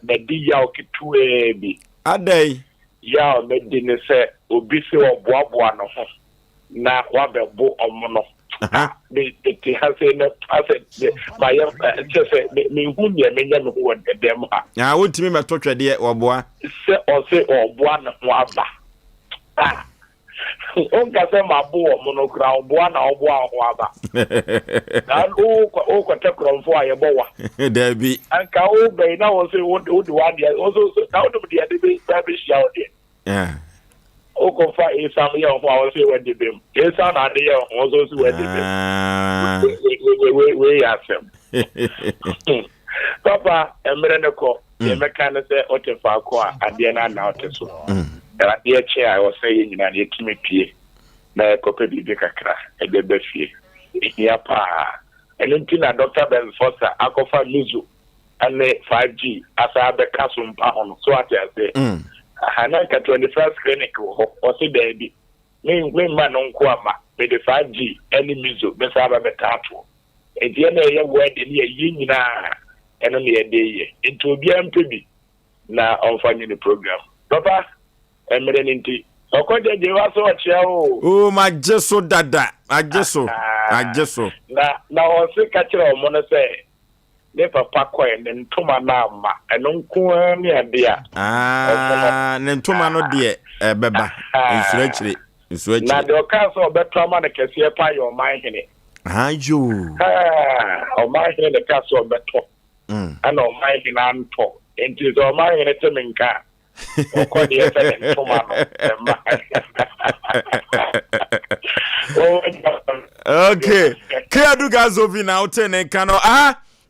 na di ya okitue bi. Adai. Ya me di ne se obi se oboaboa no ho. Na wa bebo omo no. The has a my just me who near me no wo dem ha. Ya wontimi metotwe de oboa. Se o se oboa no ho aba. Onka se mabu monokra oboa na oboa ho aba. Na o ko tekromfo ayebowa. Dabi. Anka o be na o se wo di wa dia o so na o de be shia o de. Yeah. O ko fa Asem ye ho a o se we de bem. Asem na de ye ho so se we de bem. We Asem. Papa emre ne ko e meka ne se o te fa ko a ade na o te so. Era de che I was saying nyina de kimi pie. Na ko pe bi kakra e de be fie. Ya pa. Enti na Dr. Ben Foster akofa mizu ane 5G asa be Sompa hono so ati ase. Hanaka 21st clinic ho o se baby. Me ma no nko ama me the 5G any mizu be sa ba betato. Enti na ye word ni ye nyina eno na ye de ye. Enti obi ampebi na onfanyi ni program. Papa emre ninti okoje je wa so chia o. Oh majeso dada, majeso. Na o se ka kire o mo no se ne papa ko e ntoma na ama eno nko ani ade a. Ne ntoma no de beba. Nsura chire. Na de o ka so beto ama na kese pa yo man hene. Ayo. O man hene ka so beto. Ana o man hene anto. Enti so o man hene temenka. Okay. Kreadu gazovi na otene kano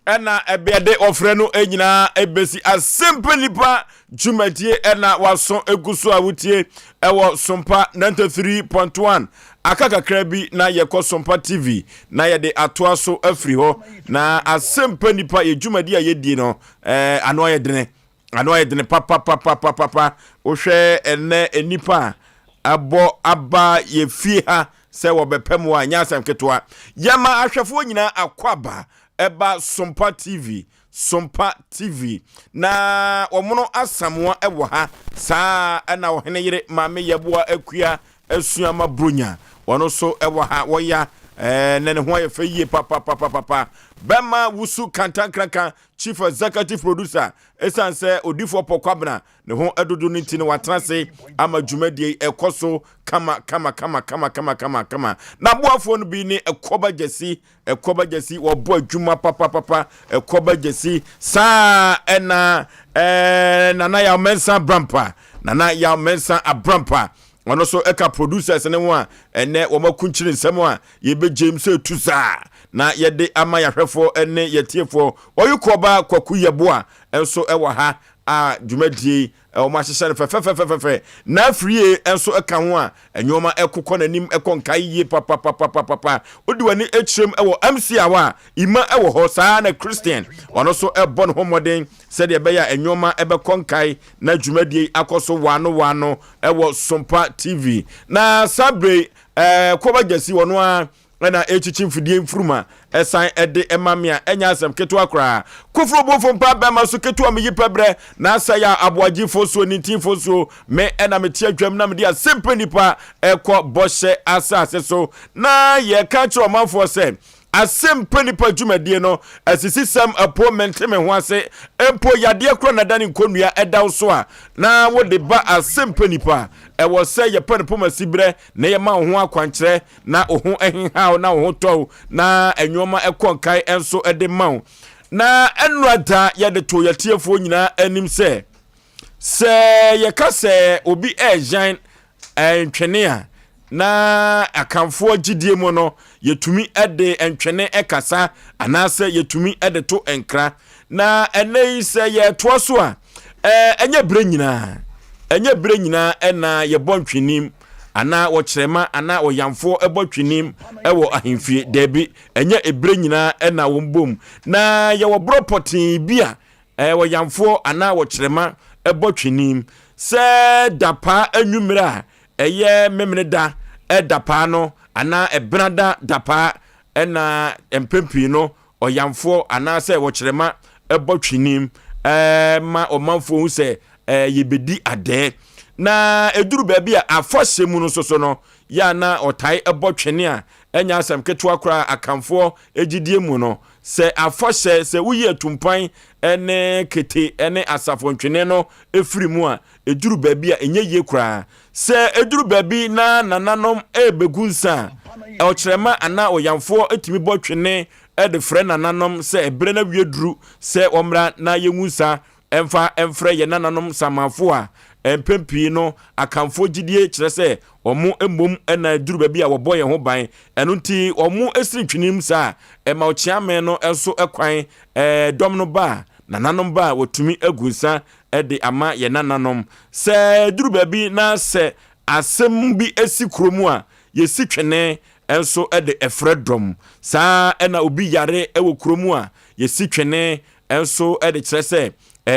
ena ebede ofre no enyina ebesi Asem Mpe Nipa dwumadie ena waso eguso awutie ewo Sompa 93.1 akaka krabi na yekọ Sompa TV na yede atoa so afri ho na Asem Mpe Nipa ye dwumadie yedie no ano ayedene papa ohwe ene enipa abo aba ye fie ha se wo bepem wa nya asem ketwa yama ahwefo nyina akwaba eba Sompa TV na omono asamwa ewo ha saa na ohene yire mame yeboa akua asuama bronya wono so ewo ha woya nene ho ye fe yie papa bema wusu kantankraka chief executive producer esanse odifo pokwabna ne ho edodo nti ne watrase ama dwumadie ekoso kama na boafo no bi ni ekoba jesi wo bo adwuma papa ekoba jesi sa ena nana ya mensa abrampa ono so eka producers ne ho a ene wo makunchiri nsem a ye be James etusa na yede ama yahwefo ene yetiefo oyukoba kwaku yeboa enso ewa ha a dwumadie o ma hyehyɛ fefefefefe na afrie enso eka ho a enyoma ekokɔ nanim ekonkai yie papa odi wani echrem ewo MC awa ima ewo ho saa na Christian ono so ebo no homoden said ye beya enyoma ebekonkai na dwumadie akoso wano ewo Sompa TV na sabre koba gesi wono a na echichi mfidie mfuruma esan ede emamia enya asem keto akra kofro bofo mpa ba maso keto am yipabre na asaya aboaji foso ni tin foso me ena meti adwam na mede Asem Mpe Nipa ekọ boshe asase so na ye ka kiro manfo se Asem Mpe Nipa dwumadie no asisi sam apo menteme ho ase empo yade akro na dani nkonua edaw so a na wo de ba Asem Mpe Nipa ewo se ye pen poma sibre na ye ma ho akwankyere na oho ehinhaw na oho tow na enwoma ekonkai enso ede maw na enrada ye de to yetiefo nyina anim se ye ka se obi ejan entwene a na akamfo gidie mu no yetumi ede entwene ekasa anase yetumi ede to enkra na enei se ye to so a enye bre nyina ena ye bontwenim ana wo kyerema ana wo yamfo ebotwenim ewo ahemfie debi enye ebre nyina ena wo mbom na ye wo bropotin bia wo yamfo ana wo kyerema ebotwenim se dapa anwumra eye memneda edapa no ana ebrada dapa ena empempi no oyamfo ana se wo kyerema ebotwenim ma omanfo hu se yebedi ade na eduru baabi a afɔhyɛ mu no soso no ya na otai ebotwene a enya asem keto akra akamfo egidie mu no se afɔhyɛ se wuyi atumpan ene kete ene asafontwene no efiri mu a eduru baabi a enye ye kra se eduru baabi na nananom ebegunsa okyerema ana oyamfo etimi botwene ede frɛ nananom se ebre na wieduru se omra na yengusa emfre ye nananom samafo a empempi no akamfo gidie kyerɛ sɛ ɔmo embom na duru baabi a wɔbɔ ye ho ban ɛno nti ɔmo esiri twinim sa ɛma ɔkyeame no enso ekwan dɔm no ba nananom ba wɔtumi agunsa de ama ye nananom sɛ duru baabi na sɛ asɛm bi esi kromu a yesi twene enso de efrɛ dɔm saa ɛna obi yare ɛwɔ kromu a yesi twene enso de kyerɛ sɛ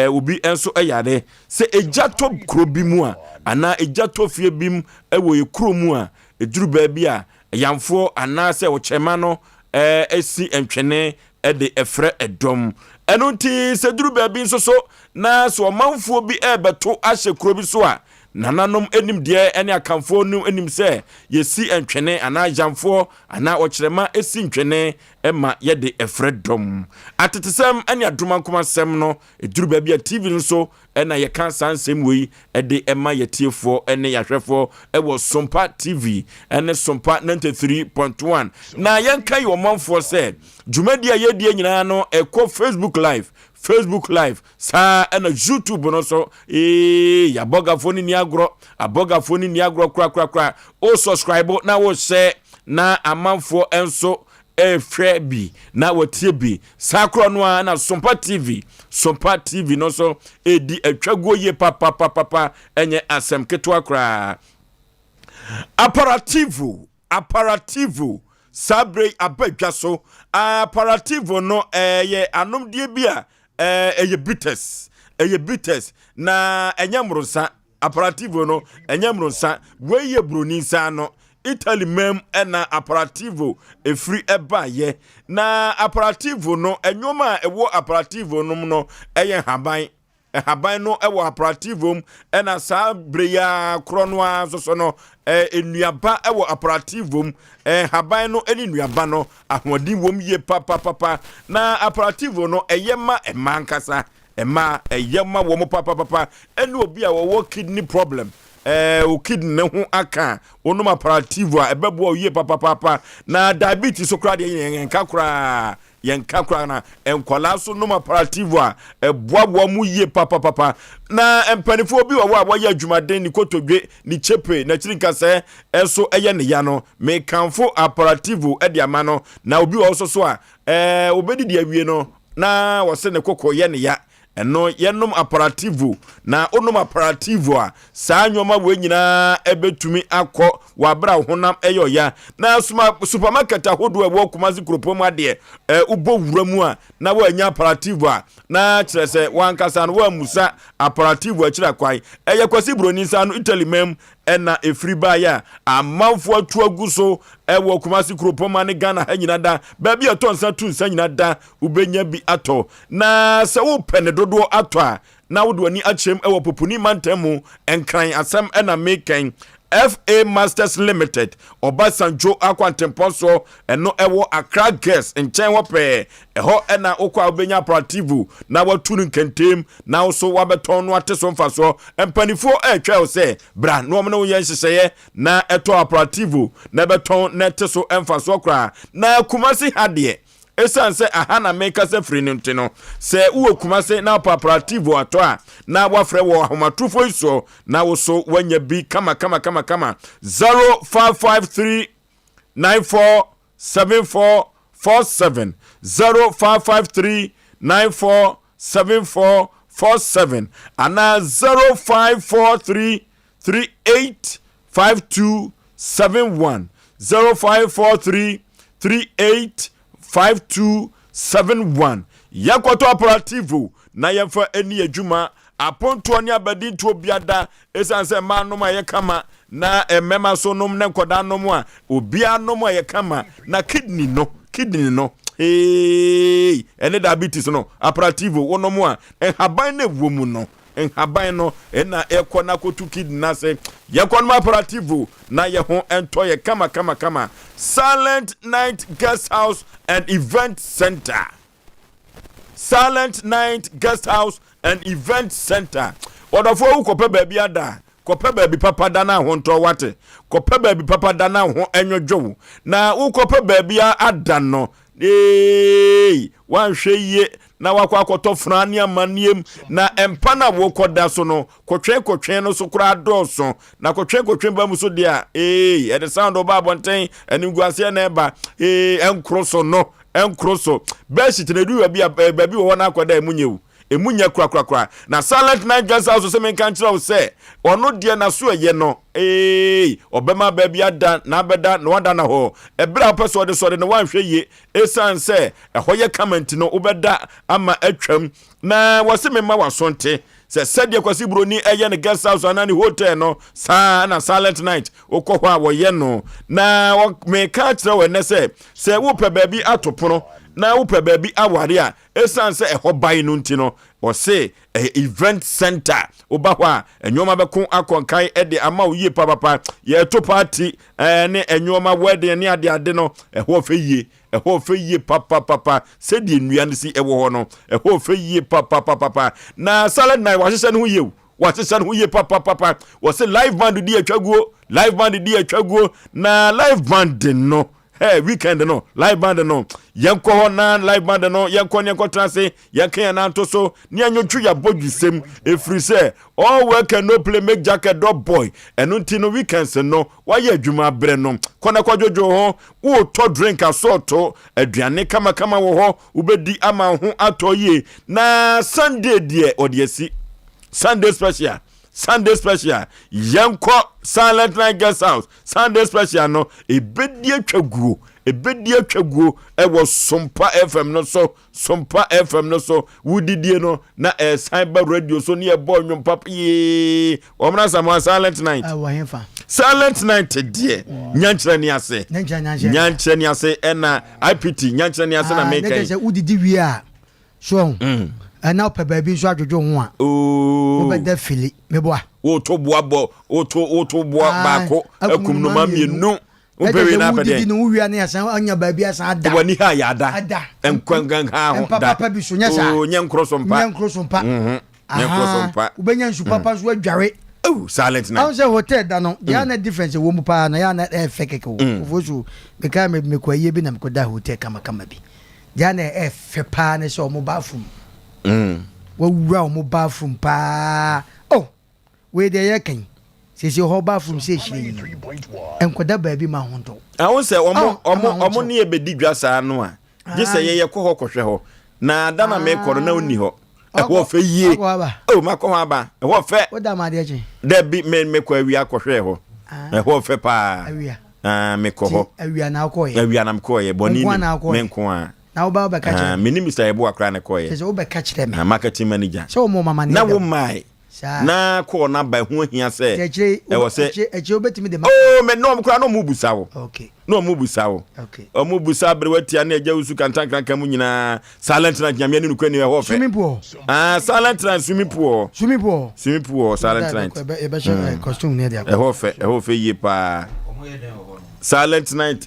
obi enso yare se ejato krobi mu a ana ejato fie bim ewo ekromu a eduru baabi a yamfo ana se wo chema no esi entwene de efre edom eno nti se duru baabi nso so na so manfo bi ebeto ahye krobi so a nananom enim de ene akamfo no enim se yesi entwene ana jamfo ana okyerema esi ntwene ema yede efre dom atetesem ene adoma nkoma sem no eduru baabi a TV nso ena ye kan sansem wei ede ema yetiefo ene yahwefo ewo Sompa TV ene Sompa 93.1 na yenka yo manfo se dwumadi a yedie nyina no ekọ Facebook live sa ena YouTube no so ya boga phone ni agro kra o subscribe na wo share na amanfo enso efre bi na wotie bi sakro no na Sompa TV no so edi atwago ye papa enye asem keto akra apparativo sabre abadwa so apparativo no ye anomdie bi a eye bitters na enyamrosa apparativo no enyamrosa weye broninsa no Italy mem ena apparativo efri ebaye na apparativo no enyoma ewo apparativo no eye haban no ewo apparativo ena sa breya kronoa so no enuaba ewo apparativo haban no eni nuaba no ahodi wom ye papa na apparativo no eyema emankasa ema eyema wom papa eni obi a wo kidney problem o kidney ho aka onum apparativo a ebebo oye papa na diabetes so kra de yenka kra na enkola so num apparativo a eboabo mu ye papa na empanifo bi wo a ya adwumaden ni kotodwe ni chepe na chirinka se enso eye ne ya no me kanfo apparativo e de ama no na obi wo so a obedi de awie no na wo se ne kokko ye ne ya eno yenom aperitivo na onom aperitivo a saa nyoma we nyina ebetumi akọ wabra honam eyo ya na supermarket ahodo e wo Kumasi Kuropom ade ubo wuramu a na wa nya aperitivo a na kire se wankasa no wa musa aperitivo a kire kwai eye Kwasi Broni sa no Italy mem ena efriba ya amanfo atu aguso ewo Kumasi Kuropom ane Ghana ha nyina da ba bi atonsa tu nsa nyina da ubenya bi ato na se wo pene dodo ato a na wo do ani achem ewo popuni mantemu enkran asem ena meken FA Masters Limited Obasanjo Akwantemposo eno ewo Accra Guest nchen wope eho ena okwa obenya aperitivo na watu nkentem na also wabeton no ateso mfaso empanifo etwa se bra no omne wo yenhyehyeye na eto aperitivo na beton na teso mfaso kra na Kumasi hade esan se ahana meka se free ntino se uwe Kumasi na aperitivo ato a na wafre wo ahomatufo iso na wo so wanya bi kama 0553 947447 0553 947447 ana 0543 385271 0543 385271 yakwato aperitivo na yemfa eni adwuma aponto ne abadi to biada esanse manom aye kama na emema so nom ne nkoda nom a obia nom aye kama na kidney no ene diabetes no aperitivo wonom a enhaban na womu no enhaban no ena ekona kotu kidney na se yekonom aperitivo na ye ho ento ye kama Silent Night Guest House and Event Center. Silent Night Guest House and Event Center. Odofo ukope baby ada. Kope baby papa dana ho nto wate. Kope baby papa dana ho enwodwo. Na ukope baby ada no. Wanhwe ye na wakwa akoto frani amaniem na empana wo koda so no kotwe no so kura doso na kotwe ba muso dia e the sound of babonten eniguase na eba enkroso no enkroso beshi tenedu baby wo na akoda emunyewu emunya kura na Silent Night Guest House so men kan kira wo se ono de na so ye no obema baby ada na beda na wada na ho ebra peso de so de na wanhwe ye esan se ehoye comment no obeda ama atwam na wose memma wasonte se sede Kwasi Broni eye ne Guest House anani hotel no sa na Silent Night okwo a wo ye no na me ka kira wo ne se wo pe baby atopono na upe baby aware a esan se ehoban no ntino o se event center obahwa enyoma beko akonkan ede ama oye papa ye to party ne enyoma wedding ne ade no eho fe yie papa se die nua ne si ewo ho no eho fe yie papa na Silent Night wahye ne ho yewu wahye ne ho yie papa wo se live band di atwaguo na live band no weekend no live band no yanko ho na live band no yanko transe yankan na to so ni anyotwu ya bodusem efri se all work and no play make jacket dog boy enu nti no weekends no waye adwuma bre no kona kwajojo ho wo to drink asoto aduane kama wo ho ubedi ama ho atoye na Sunday die odiesi Sunday special yanko Silent Night Guest House Sunday special no ebedi atwaguo ewo Sompa FM no so wudidie no na cyber radio so ne ebo nwom papa ye omna sama Silent Night Silent Night die nyankyere ni ase ena IPT nyankyere ni ase na make ne say wudidi wi a so ana pe baby so adwojo ho a o be da fili meboa o to boa baako akum no ma mienu o pe we na pede no wi na asan anya baby asan ada wani ha ya ada enkwangan ha ho da papa bi so nya sa nyankroso mpa ubenya nsu papa so adware Silent Night. I was a hotel dano. Ya na difference wo mupa na ya na fake ko. Ofosu me ka me kwa ye bi na me ko da hotel kama bi. Ya na pa na so mo bathroom. Wo wura mo bathroom pa. Oh. We dey yakin. Sisi ho bathroom se hiri. Enkoda ba bi ma honto. I won say omo ne e bedi dwasa no a. Je say ye ko ho kohwe ho. Na da na me koro na oni ho. ɛhɔ fɛ yie o makɔ hɔ aba ɛhɔ fɛ woda ma de akyi da bi me kɔ awia kɔhwɛ hɔ ɛhɔ fɛ paa awia me kɔ hɔ awia na akɔ ye awia na me kɔ ye bɔni me nko a na wo ba ka kyerɛ me ni Mr. Ebo akra ne kɔ ye sɛ wo ba ka kyerɛ me marketing manager sɛ wo mo mama ne na wo mai na kɔ na ba ho hia sɛ ɛwɔ sɛ ɛkyerɛ obetimi de ma oh me no kra no mu busa wo okay no mu busa wo okay o mu busa bre watia na agya usu kantan kankan mu nyina silent night nyame ne nukwa ni ɛhɔ fɛ swimming pool silent night swimming pool silent night e ba share costume ne dia ɛhɔ fɛ yie pa silent night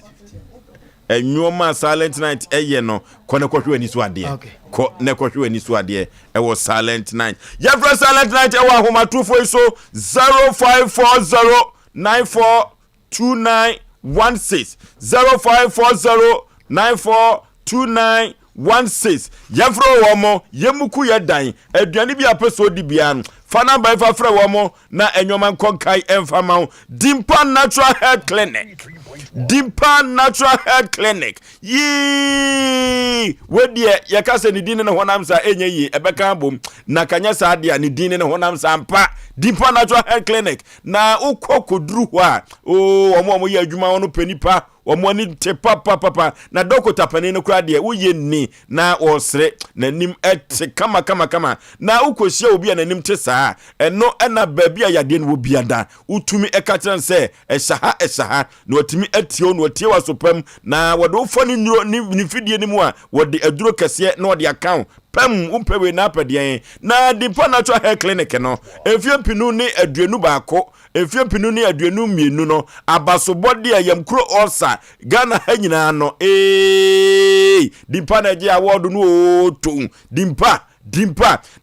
enwoma silent night eye no kɔ ne kɔhwe ani so ade kɔ ne kɔhwe ani so ade ɛwɔ silent night ya fra silent night ɛwɔ ahomatrofo so 0540942916 0540942916 ya fra wo mo yemuku ye dan aduane bi apeso di bia no fana ba fa fra wo mo na enwoma nkonkai emfama Dimpa Natural Health Clinic Dimpa Natural Health Clinic yi wedie yakase ni dine ne honam sa enye yi ebeka bom na kanya sa ade ni dine ne honam sa mpa Dimpa Natural Health Clinic na ukokoduru ho a omo ye adwuma wono penipa omo ni te papa na dokota pani no kra de woye ni na osre na nim ete kama na ukohia obi na nim te saa eno na baabi a yade no biada utumi ekatran se esaha na otimi atio na otie wasopam na wode ufo ni nyuro ni fidie ni mu a wode aduro kese na wode account pam umpewe na apede na Dimpa Natural Health Clinic no efiempinu ni aduanu baako efiempinu ni aduanu mienu no abasobode ayamkuro olsa Ghana ha nyina no Dimpa na je award no to Dimpa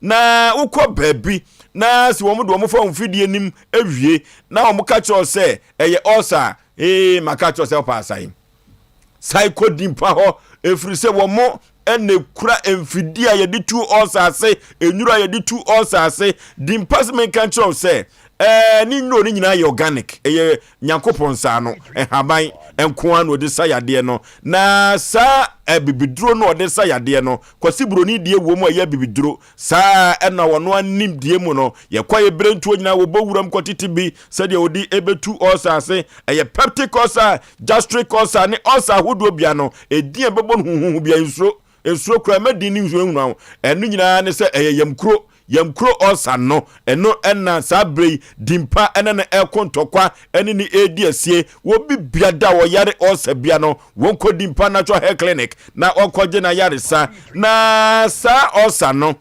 na ukọ baabi na si wo mo do mo fa mfidie nim awie na wo mo ka cho se eye olsa maka cho se pa sai psycho Dimpa ho efrise wo mo ene kura emfidi a yedi tu osase enuru a yedi tu osase Dimpa se men kan cho se ni no ni nyina ye organic eye nyankopon sa no haban enko an odi sayade no na sa bibiduro no odi sayade no kwasi broni die wo mu eye bibiduro sa na wono anim die mu no ye kwaye brentu nyina wo bowuram kwatiti bi sade odi ebetu osase eye peptic ulcer gastric ulcer ni ulcer hodo bia no edin bebo huhu bia nsuro kra medini nsu ehunu enu nyina ne se eye yamkro ulcer no eno na sabre Dimpa ena na ekontokwa eni ni edi asie wo bibiada wo yare ulcer bia no wonko Dimpa Natural Health Clinic na okoje na yare sa na sa ulcer no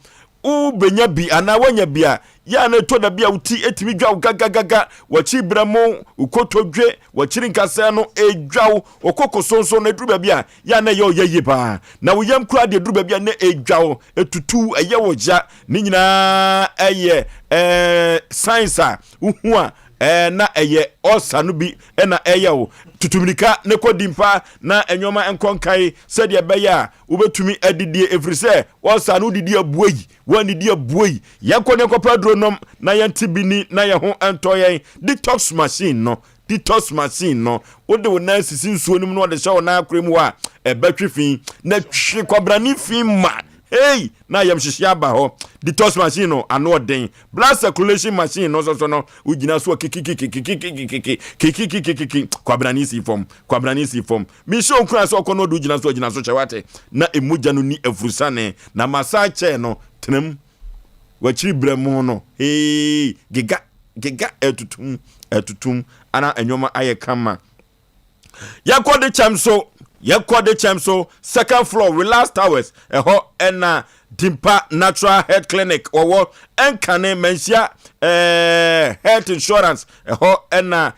u benya bi ana wanya bia ya na to da bia uti etimi dwa gagaga wachi bramo ukotodwe wachiri nkase no edwa okoko sonso na duru bia ya na ye yeye pa na wo yam kura de duru bia na edwa etutu eye woja ni nyina eye science a uhu a na eye osanu bi na eye o tutumrika ne ko Dimpa na enwoma enkonkai said ye beya ubetumi adidie efrise osanu didie abuoyi wani die abuoyi yakone ko padronom na yantibini na ye ho entoyen detox machine no ode wo na sisi nsuo nim no ode hye wo na akremu a ebetwefin na twi kwabrani fin ma hey na yam hihia ba ho detox machine no ano den blood circulation machine no so no ugina so kiki kwabrani si form mi show nkura so kono do ugina so chewate na emuja no ni afurusane na masache no tnem wachiri bremu no hey giga etutum ana enwoma ayekama yakode chamso second floor relax towers eho ena Dimpa Natural Health Clinic owo enkane mensia health insurance eho ena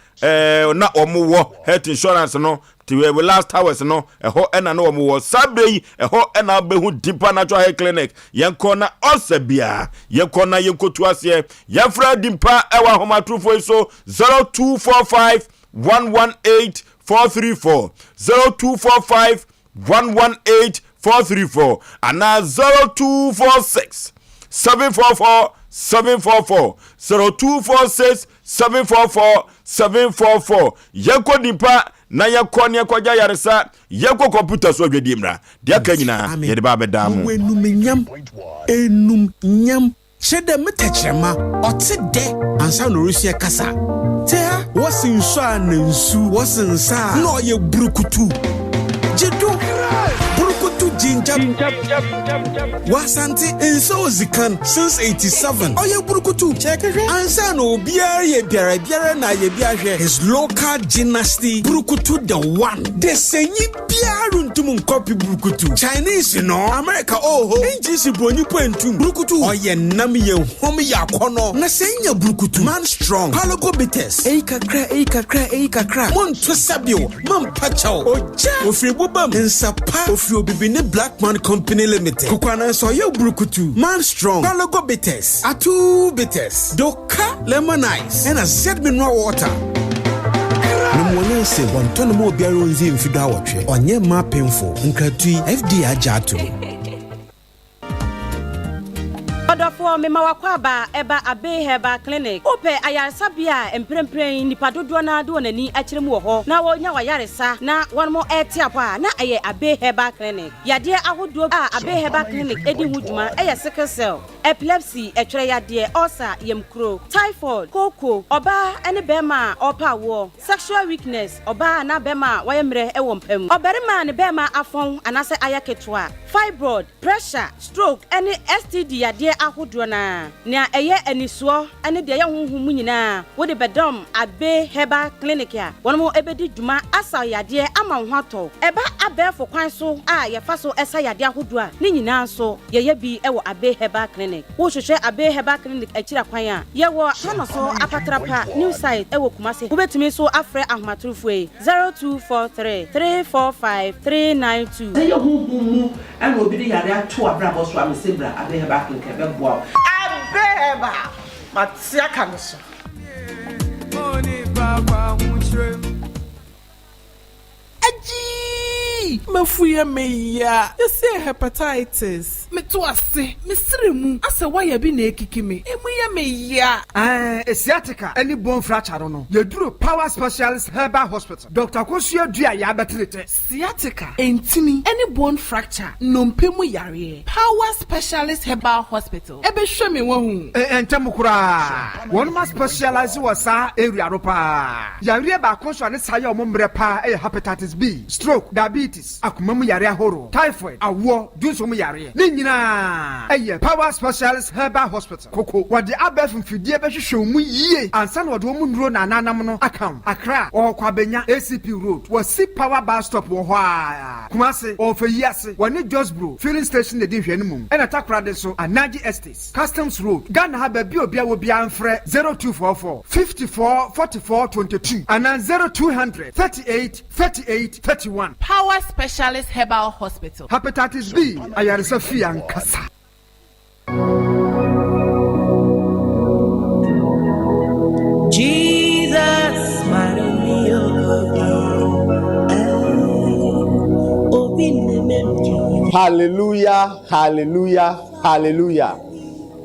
na omuwo health insurance no tiwe relax towers no eho ena no omuwo sabrei eho ena behu Dimpa Natural Health Clinic yenko na osebia yenko na yenkotu ase yefra Dimpa ewa homatrufo so 0245 118 434 0245 118 434 and now 0246 744 0246 744 744 Yeko Dimpa na yɛkɔ ne yɛkɔgya yaresa yɛkɔ computer so adwadi mmra deɛ aka nyinaa yɛde ba bɛda mu enum nyam hyɛdɛ metɛkyerɛma ɔte dɛ ansa no rusia kasa tea wɔsen nso a nansu wɔsen nsa na ɔyɛ burukutu gyedo burukutu jinjab wasante nsa ozikan since 87 ɔyɛ burukutu ansa no obiara yɛ biara na yɛ biahwɛ his local dynasty burukutu the one de senyi biara runtum nkɔpi burukutu Chinese no America NGC broni poentum burukutu ɔyɛ nam yɛ hom yɛ akɔnɔ na senya burukutu man strong palogo bitters ei kakra monto sabio man pachaw oja ofiri bobam nsapa ofiri obibine Black Man Company Limited kukwana so ye burukutu man strong palogo bitters atu bitters doka lemon ice and a Z mineral water. Numwone se wontono mo biara onzi mfido awotwe onye ma painful nkratui FDA ajato Odofo mema wakwaba eba Abe Herbal Clinic ope ayaresabia emprempren nipa dodo na do nani akire mu ho na wonya wayaresa na wonmo etiapa na eye Abe Herbal Clinic yade ahodo a Abe Herbal Clinic edi huduma eye sickle cell epilepsy etwere yade ulcer yemkro typhoid koko oba ene bema opa wo sexual weakness oba na bema wayemre ewo mpam oberima ne bema afon anase ayaketwa fibroid pressure stroke ene STD yade ahodo na eye aniso ene de ye honhom nyina wo de bedom Abe Herbal Clinic a wonmo ebedi dwuma asa yade ama hwato eba abefo kwan so a ye fa so esa yade ahodo a ne nyina so ye bi ewo Abe Herbal Clinic wo hwehwe Abe Herbal Clinic akira kwan a ye wo tono so apatrapa new site ewo Kumase wo betumi so afre ahomatrofo 0243 345 392 ye honhom ene obi de yade ato abrabo so amesebra Abe Herbal Clinic bebo Abe Herbal matia kaniso Aji mafuya meya yesi hepatitis metuase misiremu asa waya bi na ekikime emuya meya sciatica any bone fracture no yeduru Power Specialist Herbal Hospital Dr. Kosua Dua ya betrete sciatica entini any bone fracture nompemu yare Power Specialist Herbal Hospital ebe hweme wahu entem kura one ma specialize wasa area ropa yare ba konso ne saye omombre pa hepatitis B stroke diabetes akumamu yare ahoro typhoid awo dunso mu yare ni nyina Power Specialist Herbal Hospital koko wode abef mfidie be hwehwe mu yie ansa na wode mu nduro na nanam no akam Accra or kwabenya ACP Road wasi Power Bus Stop wo ho a Kumase ofeyiase woni Josbro filling station de hwene mu ena takra de so Anaji Estate Customs Road Ghana ha ba bi obia wo bia mfre 0244 54 44 22 and 0200 38 38 31 Power Specialist Herbal Hospital hepatitis B ayaresa fi ankasa Jesus Hallelujah, hallelujah, hallelujah.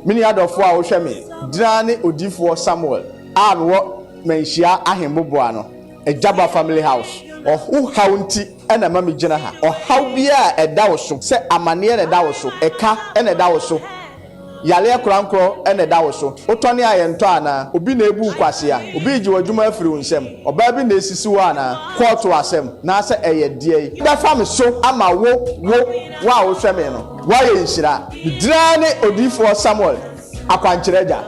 Mini adofo a wo hwe me drane odifo Samuel a no menhia ahemboboa no Ejaba family house ohu haunti ena mami gina ha ohaw bia eda wo so se amane eda wo so eka ena eda wo so yale krankro ena eda wo so otone ayento ana obi na ebu kwase a obi ji wadwuma afiri nsem oba bi na esisi wo ana court asem na se eye die da fam so ama wo wa wo hwe me no wa ye nhira drane odifo Samuel akwankyerega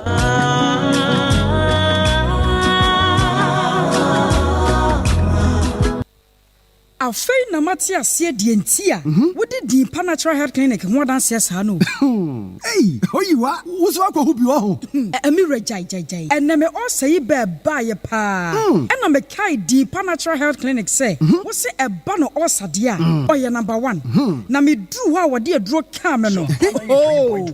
afei na mate asie die ntia wodi di Natural Health Clinic ho danse sa no ei oyiwa wuso akwahu bi wa ho emi rejai enne me osei be ba ye pa ena me kai di Natural Health Clinic say wo se eba no osade a oye number 1 na me dru ho a wode aduro ka me no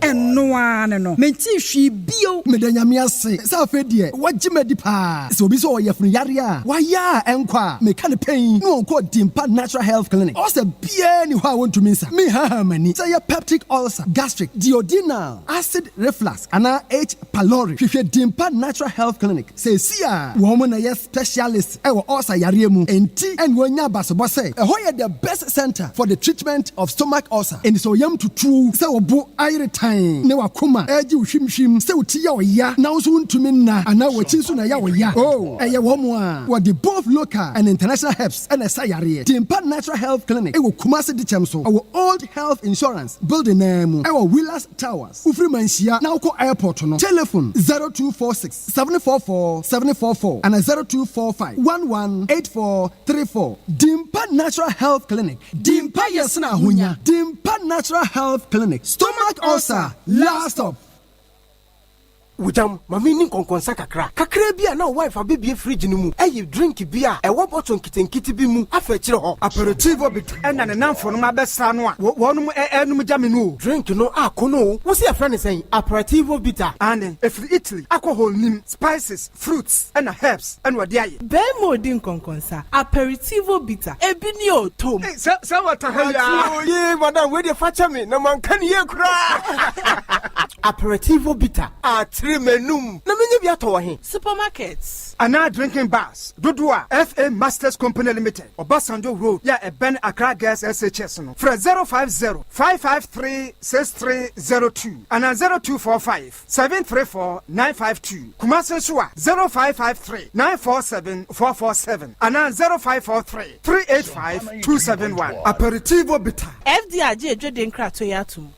enno ane no me ti hwi bio me danyame ase sa afa die wagye medi pa se obi so oye funu yare a waya enkwa me ka ne pen no onko di Natural Health Clinic. Also, bien ni wa want to minsa. Me ha mani. Say peptic ulcer, gastric, DOD, duodenal acid reflux ana H pylori hwehwɛ Dimpa Natural Health Clinic say sia woman na yes specialist ewo ulcer yare mu enti en wonya basobɔ sɛ ɛhɔ yɛ the best center for the treatment of stomach ulcer and so yam tutu sɛ obo ayre tan ne wakoma ɛgye hwimhwim sɛ uti ya oya na nso ntumi na ana wachi nso na ya oya oh ɛyɛ wɔ mu a wɔde both local and international herbs and ɛsa yare Dimpa Natural Health Clinic ewo Kumasi Dichem so our old health insurance building name ewo Willas Towers ufiri manhia na uko airport no telephone 0246 744 744 and 0245 118434 Dimpa Natural Health Clinic Dimpa yesna hunya Dimpa Natural Health Clinic stomach ulcer last up Wujam, mami ni konkonsa kakra bia na wife abibie fridge ni mu eyi drink bia ewo bottle nkitenkiti bi mu afechire ho aperitivo bit ena ne namfo no mabesa no a wonum enum jame no drink no akono wo se afra ne sen aperitivo bitter and efri Italy alcohol nim spices fruits and herbs and wade aye be mo din konkonsa aperitivo bitter ebi ni o tom se wata ha ye madam we dey facha me na man kan ye kura aperitivo bitter menum na menye bi ato he supermarkets ana drinking bars dodua FA Masters Company Limited Obasanjo Road ya Eben Accra Gas SHS no fra 050-553-6302 ana 0245-734-952 Kumasi Suwa 0553-947-447 ana 0543-385-271 aperitivo bitter FDAG edwede nkrato ya atum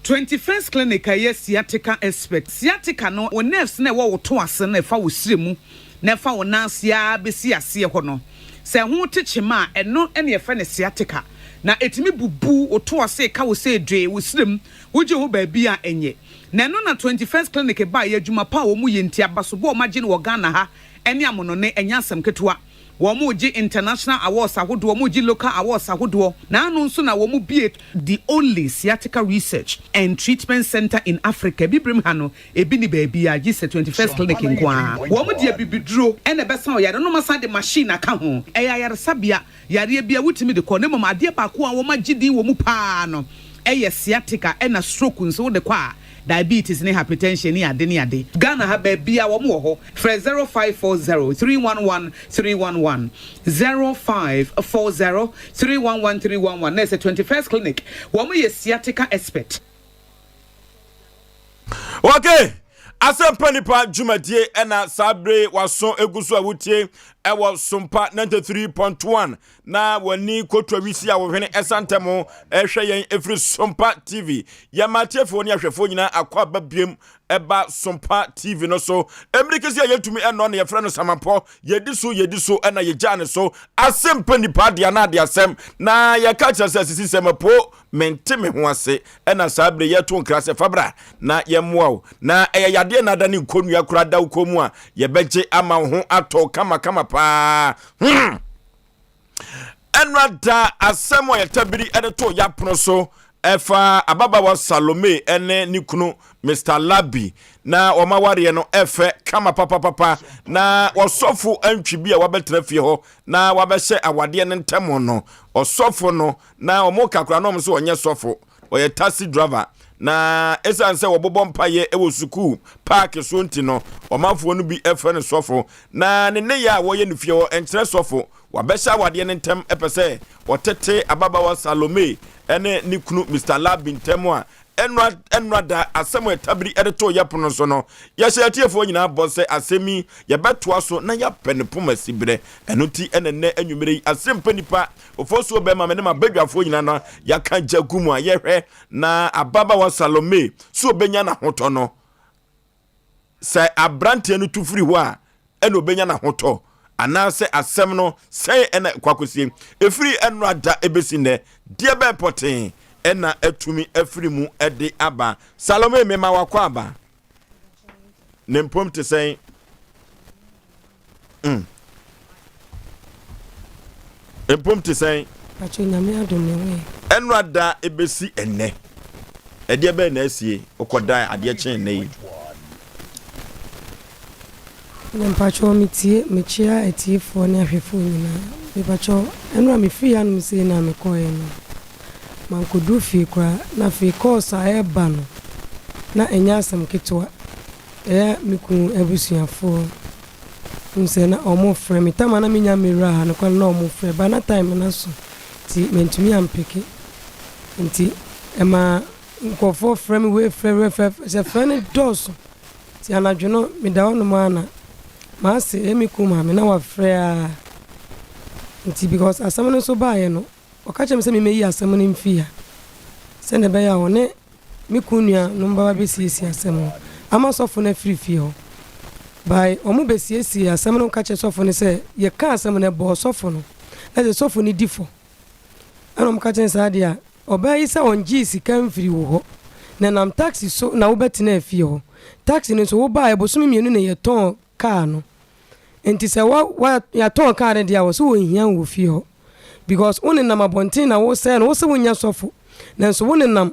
21st clinic aye sciatica expert sciatica no o nerves na wo to ase na fa wo siremu na fa wo nansia besi ase ho no se ho techema eno ene ye fa ne sciatica na etimi bubu o to ase ka wo se dwe wo sirem wo je ho ba bia enye na no na 21st clinic ba ye adwuma pa wo mu ye ntia basobo o magine wo Ghana ha ene amono ne enya asem ketewa Womuji international awards ahodo womuji local awards ahodo na anu nso na womu be the only sciatica research and treatment center in Africa bibrim ha no ebi ni baabi a gise 21st clinic nkwa womu de bibiduro ene besa o yare no masa de machine aka ho yare sabia yare bia wutimi de ko ne mama ade ba ko a wo magidi womu pa no sciatica ena stroke nso de kwa diabetes ni hypertension ni ade Ghana ha ba bia wo mo ho 0540-311-311 0540-311-311 na 21st clinic wo mo ye sciatica expert. Okay, Asem Mpe Nipa Jumadie ena sabre waso egusu awutie ewo Sompa 93.1 na wani kotwa wisi a wo hwene esantemo ehwe yen efri Sompa TV ya matiefo ni ahwefo nyina akwa babiem eba Sompa TV no so emrikisi yetumi eno na yefra no samapo yedi so ena yejane so Asem Mpe Nipa dia na dia asem na ya kacha sisi semapo menteme ho ase ena sabre yeto nkrase fabra na yemwo na yade na da ni konua kura da ukomu a yebeje ama ho ato kama pa enwada asemo yetabiri edeto yapono so efa ababa wa Salome ene nikunu Mr. Labi na omaware no efe kama papa na osofo antwibi a wabetra fie ho na wabehye awade ne ntemo no osofo no na omoka kura no mso onye sofo oye taxi driver na esanse wobobo mpaye ewo suku park so nti no omafo no bi efe ne sofo na ne ya wo ye ne fie ho enkyere sofo wabehye awade ne ntem epese wotete ababa wa Salome ene nikunu Mr. Labi ntemo a enwada asemo etabiri edeto yapono so no yahyeatiefo nyina bose asemi yebetoa so na yapenepoma sibre enuti enene anwumere Asem Mpe Nipa Oforisuo be ma me ne mabadwafo nyina no yaka jagumu a yehwe na ababa wa Salome so obenya na hoto no se abrante enu tufiri ho a ene obenya na hoto anase asem no se ene kwakosie efiri enwada ebesi ne die be poten ena etumi efrimu ede aba Salome mema wakwa aba nempom te sen empom te sen pacho nyame adomewe enwada ebesi enne ede be na asie okoda ade chen nei Pacho mitie mechia etifo ne ahwefo nyina me pacho enwa me fi anu se na me koye no mankodu fi kwa na fi course a eba no na enya asem ketewa miku ebusuafo nse na omo frɛ me tama na menya mera ha no kwa na omo frɛ ba na time na so ti mentumi ampeke nti ema nkofo frɛ me we frɛ se frɛ ne dos ti anadwono me da wono mana ma se emiku ma me na wa frɛ a nti because asem no so baaye no okachem se me meyi asem no mfia se ne be ya one miku nua no mba ba besiesi asem ama sofo na free ho by omu besiesi asem no kache sofo ne se ye ka asem ne bo sofo no na se sofo ni difo ana mu kache sa dia oba yi se onji sika mfiri wo ho na nam taxi so na wo betina afie ho taxi no so wo ba eboso mienu ne ye ton car no enti se wa ya ton car ne dia wo so wo hia wo fie ho because one nam abontin na wo se no wo se wonya sofo na so one nam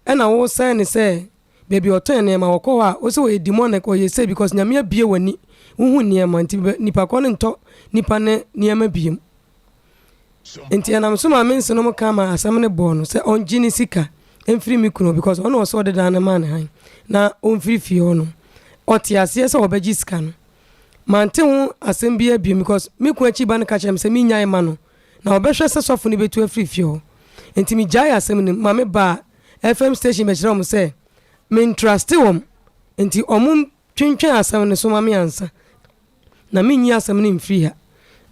ena wo se ne se baby oton ne ma wokọ a wo se wo demonic or ye say because nyame abie wani uhu niema nti nipa ko ne nto nipa ne niema biem enti anam so ma mense no kama asam ne bo no se onjini sika emfiri mikuno because ono so de dan man han na onfiri fie ono otiase se obaji sika no mante hu asem bia biem because miku achi ban ka chem se mi nyae ma no na obehwe se sofo ne betu afiri fie ho enti mi jai asem ne ma me ba FM station be kire om se me trust wom enti omum twentwen asem ne so ma me ansa na me nyi asem ne mfiri ha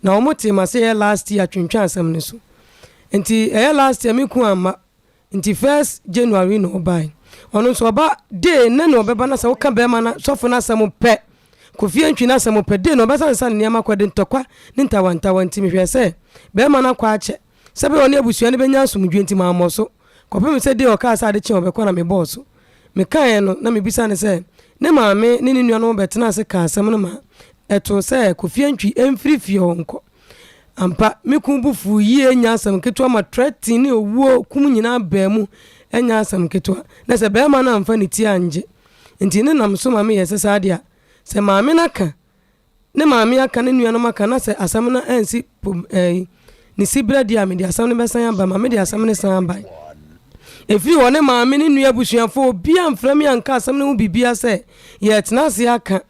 na omote ma se last year twentwen asem ne so enti last year me ku amma enti 1st January no buy ono so ba day na no beba na se wo ka be ma na sofo na asem pe kofie ntwi na asem pe day no be san ne ma kwade ntokwa ne ntawantawa enti me hwe se be ma na kwa ache se be oni abusua ne benya asomdwe enti ma amoso kopem se day o ka sa de che obekwa na me boss me kan no na me bisa ne se ne maame ne nua no betena se ka asem no ma eto se kofie ntwi emfiri fie ho nko ampa me ku bufu yie nya asem keto ma threatening ne owuo kum nyina ba mu enya asem keto na se be ma na amfa ne ti anje enti ne nam so maame yese sa dia se maame na ka ne maame aka ne nua no maka na se asem na ansi ni sibra dia me dia asem ne besan ba maame dia asem ne san ba efiri wone maame ne nua busuafo bia mframi anka asem ne hu bibia se ye tenase aka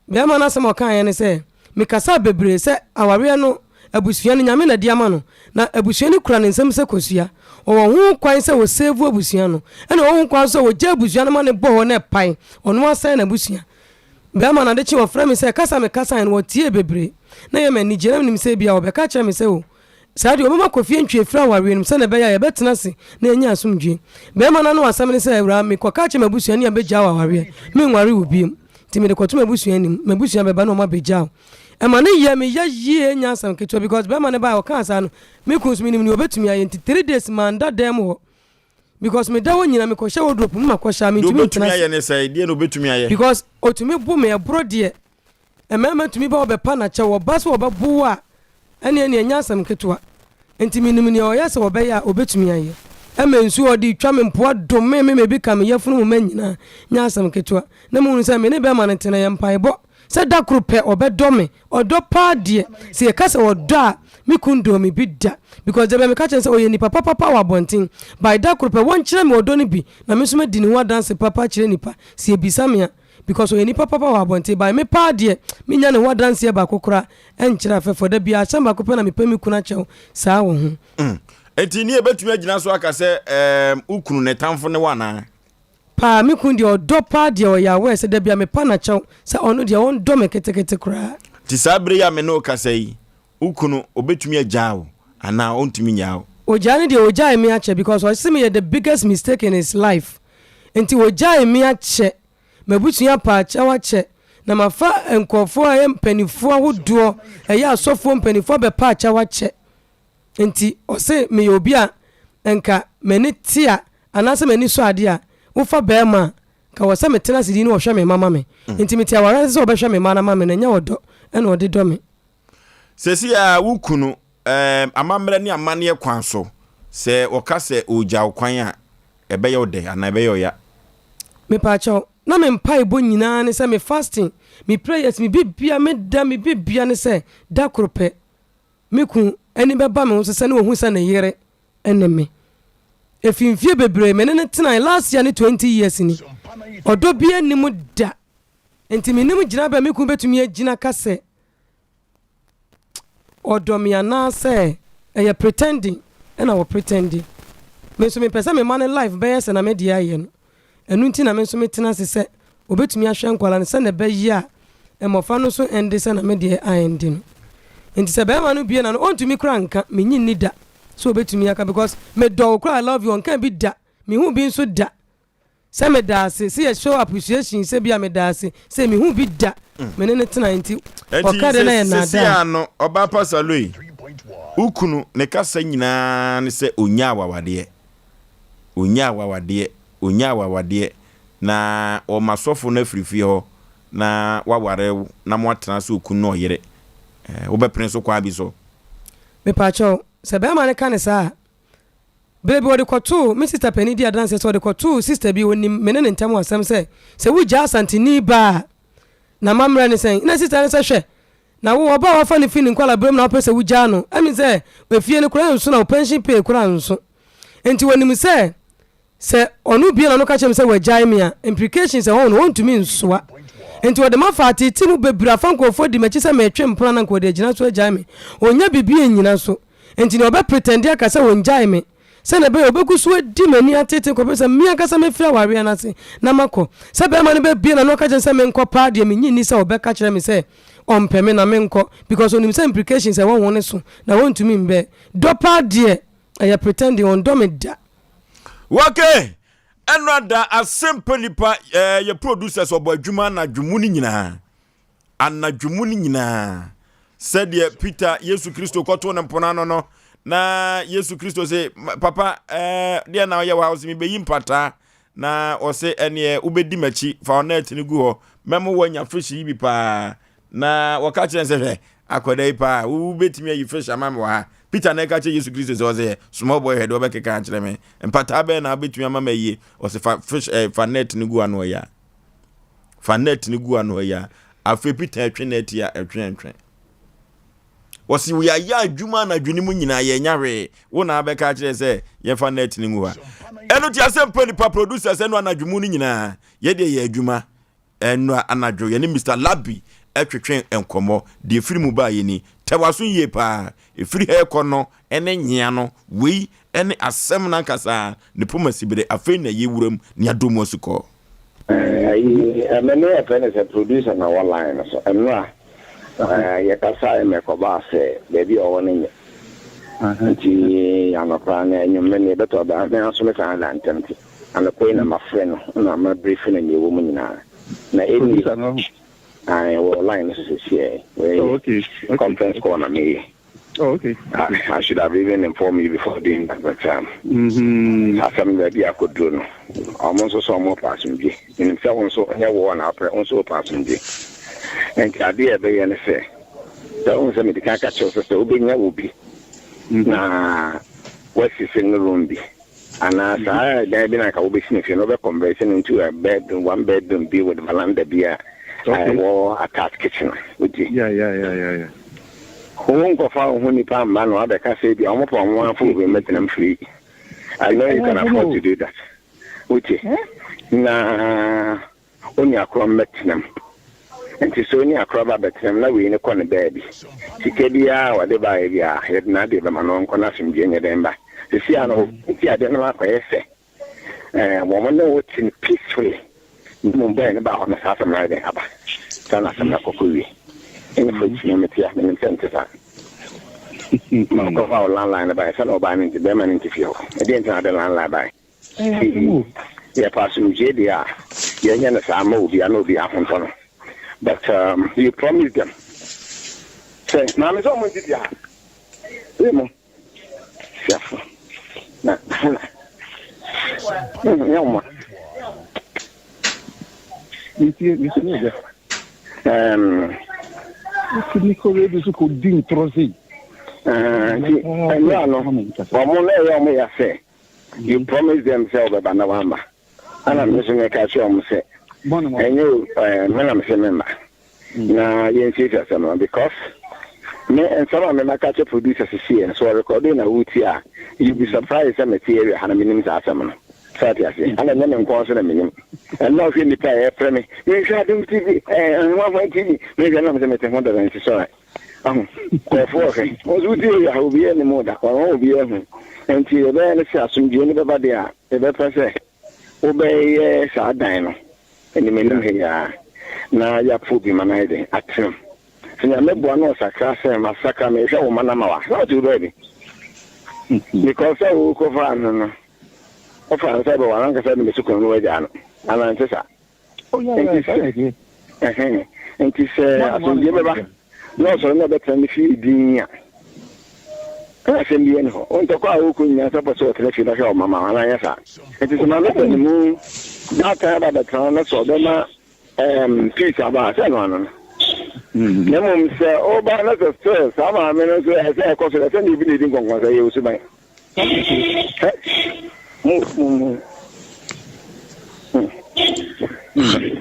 be ma na asem okan ye ne se me kasa bebre se aware no abusua ne nyame na dia ma no na abusua ne kura ne nsem se kosua o ho kwan se wo save abusua no ene o ho kwan se wo je abusua no ma ne bo ho na pai ono asan na abusua be ma na de chi wo frami se kasa me kasa ne wo tie bebre na ye ma ni jere nim se bia wo be ka kire me se o sadi obema kofie ntwe fra ware nim se na be ya ye betena se na enya asomdwe be ma na no asam ne se awura me kwaka che mabusua ne abegya ware me nware obiem ti me de koto mabusua nim mabusua be ba no ma begya e ma ne ye me ye enya asam keto because be ma ne ba o kan sa no me kunsumi nim ni obetumi aye nti 3 days man da dem ho because me da wonyina me ko hye wodrop mu ma ko hya me ntumi obetumi aye ne sai die no obetumi aye because otumi bu me ebro de e ma tumi ba obepa na che wo bas wo babu a ene enya asam keto enti minim ne oyese obeya obetumi aye emensu odi twa me mpo adome me bi ka me yefunu mu manyina nya asam keto na mu nse me ne be ma ne tena ye mpaebo se da krupe obedome odo pa de se kase odo a mi kundo mi bidda because de be me ka chen se oye ni papa wa bontin by da krupe won kire me odo ni bi na me so me di ni ho dance papa kire nipa se ebisa me because oye ni papa wa bontin by me pa de me nya ne ho dance ba kokora enkira fefo da bia chamba ko pe na me pa mi kuna chew saa wo hu enti ni ebetumi agina so aka se ukunu ne tamfo ne wana pa mi kun de odo pa de o ya we se da bia me pa na chew se ono de won do me ketekete kura ti sabre ya me no kasa yi ukunu obetumi agyawo ana ontumi nyaawo ojani de ojai me ache because o see me the biggest mistake in his life enti ojai me ache mabutua pa ache wa che na mafa enkofo a mpanifo ahodo eya asofo mpanifo be pa ache wa che enti o se me obi a enka mani tia anase mani so ade a wo fa be ma ka wo se metena sidi ni wo hwe me mama me enti metia wara se wo be hwe me mama me na nya wodo ene ode do me sesi a wukunu amamre ni amane kwan so se okase oja kwan a ebe ye ode ana ebe ye ya me pa cho na me mpa ibo nyina ne se me fasting me prayers me bibia me da me bibia ne se da krope me ku eni beba me so se ne wo hu se ne yere ene me efimfie bebre me ne tena last year ne 20 years ni odo bia nim da enti me nim gina ba me ku betumi agina kase odo me ana se e pretending and I was pretending me so me pesa me man life be yes na me dia ye no enu nti na me so me tena se obetumi ahwe nkwala ne se na be yi a emofa no so ende se na me dia ayendi no enti se be ma no bia na no ontumi kra nka me nyi ni da so betumi aka because me do kra I love you on kan bi da me hu bi so da se me da se se show appreciation se bia me da se me hu bi da me ne tena enti o ka de na ye na da se ano oba pasaloi ukunu ne kasa nyina ne se onya awawade na o masofo na frifie ho na waware na moatena se ukunu no yere wo be prince kwa bi so me pacho se be ma ne kan sa baby wo de koto me sister Penny dia dance so de koto sister bi woni me ne ntam asem se wo ja asantini ba na mamra ne sen na sister ne se hwe na wo oba wa fa ne fini kwala bram na opese wo ja no ami se efie ne kura nso na pension pay kura nso enti wonim se onu bia na no ka chem se wa jai me a implications e ho no ontumi nsoa enti wo de mafati ti mu bebra fa nkofo di machi se metwe mpona na nkode gina so jai me onya bibi enyina so enti ne oba pretend aka se won jai me se na be obeku so di mani atete ko pese mi aka se me fira ware na se na mako se be ma ne be bia na no ka chem se me nkopa de me nyini se obeka kire me se ompeme na menko because onim say implications e won won so na won to me mbe dopa de e pretending on domeda okay enrada Asem Mpe Nipa ye producers obo adwuma na dwumu ni nyina anadwumu ni nyina said ye Peter Yesu Kristo koto na mpona no na Yesu Kristo say papa dia na ye house mi be yimpata na o say ene ubedi machi fa onet ni gu ho memo wanya fish yi bi pa na waka kire nse akodai pa u betimi ayi fish amam wa Peter na ka kire Yesu Kristo so say small boy head oba keka kire me empata be na betimi amam ayi o say fish fa net ni gu anu ya fa net ni gu anu ya afi Peter atwe net ya atwe wasi we ya adwuma na dwunimu nyina ye nyawe wo na be ka kire say ye fa net ni gu ha eno ti Asem Mpe Nipa producers eno anadwumu ni nyina ye de ye adwuma eno anadwo ye ni Mr Labi etwetwen enkomo de firi mu ba ye ni tewaso ye pa efiri he kono ene nyia no wei ene asem na nkasa ne pomasibere afei na ye wuram ne adomo suko amene e pene se producer na online so enwa ye kasa me ko ba se baby o woni nye anti ya no plan enyume ne beto ba na so me kan la ntemti ana ko ina ma friend na ma brief na ye wo mu nyina na eni I will line this is here. Okay. Conference call on me. Oh, okay. I should have even informed you before doing that, but something that I could do. I'm also some more passenger. In fact, also one after also passenger. And the idea be any say. The only thing the can't catch us so being will be. Nah, what's the single room be? And as I been like I will be sniffing over conversion into a bedroom, one bedroom be with veranda beer. I war attached kitchen with you. Yeah. Who go for when you palm man or the cafe be almost on one food we met them free. I know you can afford to do that. With you. Nah, only a crumb met them. And to so near crab at them, now we in a corner baby. Cicada or the baby, I had not even an uncle nothing junior them back. You see, I know, I don't know what I say. Woman know what's in peacefully. Mumbai about on the half of my day. Sana sana kokui. In which you met here in center. Go our landline by son or by into them and interview. I didn't have the landline by. Yeah, passing JDR. Yeah, Samo, I know the Afghan. But you promised them. Say, Mamma is almost did ya. Limo. Chef. No. You promised themselves about November. And I'm missing a catch on say. And you, when I'm saying, now, you insist someone because Me and some of my catch producers here, so I recording a wood here. You'll be surprised at material and a minimum asam. And then I'm causing a minimum. And now in the player, Premium, you shall do TV and 1 TV. Maybe I'm going to wonder and sorry. Therefore, what would you have be any more that won't be ever until then it's some everybody are the better obey Sardino. And the minimum here. Now you're putting my idea at him. So I met one of Sacasa, Massacre, may show Manama. Not too ready. Because I will cover and offer and say, well, I'm going to go away down. And I'm just, oh, yeah, and he said, no, so never tell me she didn't. I said, on the car who couldn't answer for so to let you Mamma, and I said, it is another the moon, not about the town, so then, peace about anyone. Nemum say, oh, but not a stress. Some are men who have a course of any bleeding on what I used to buy.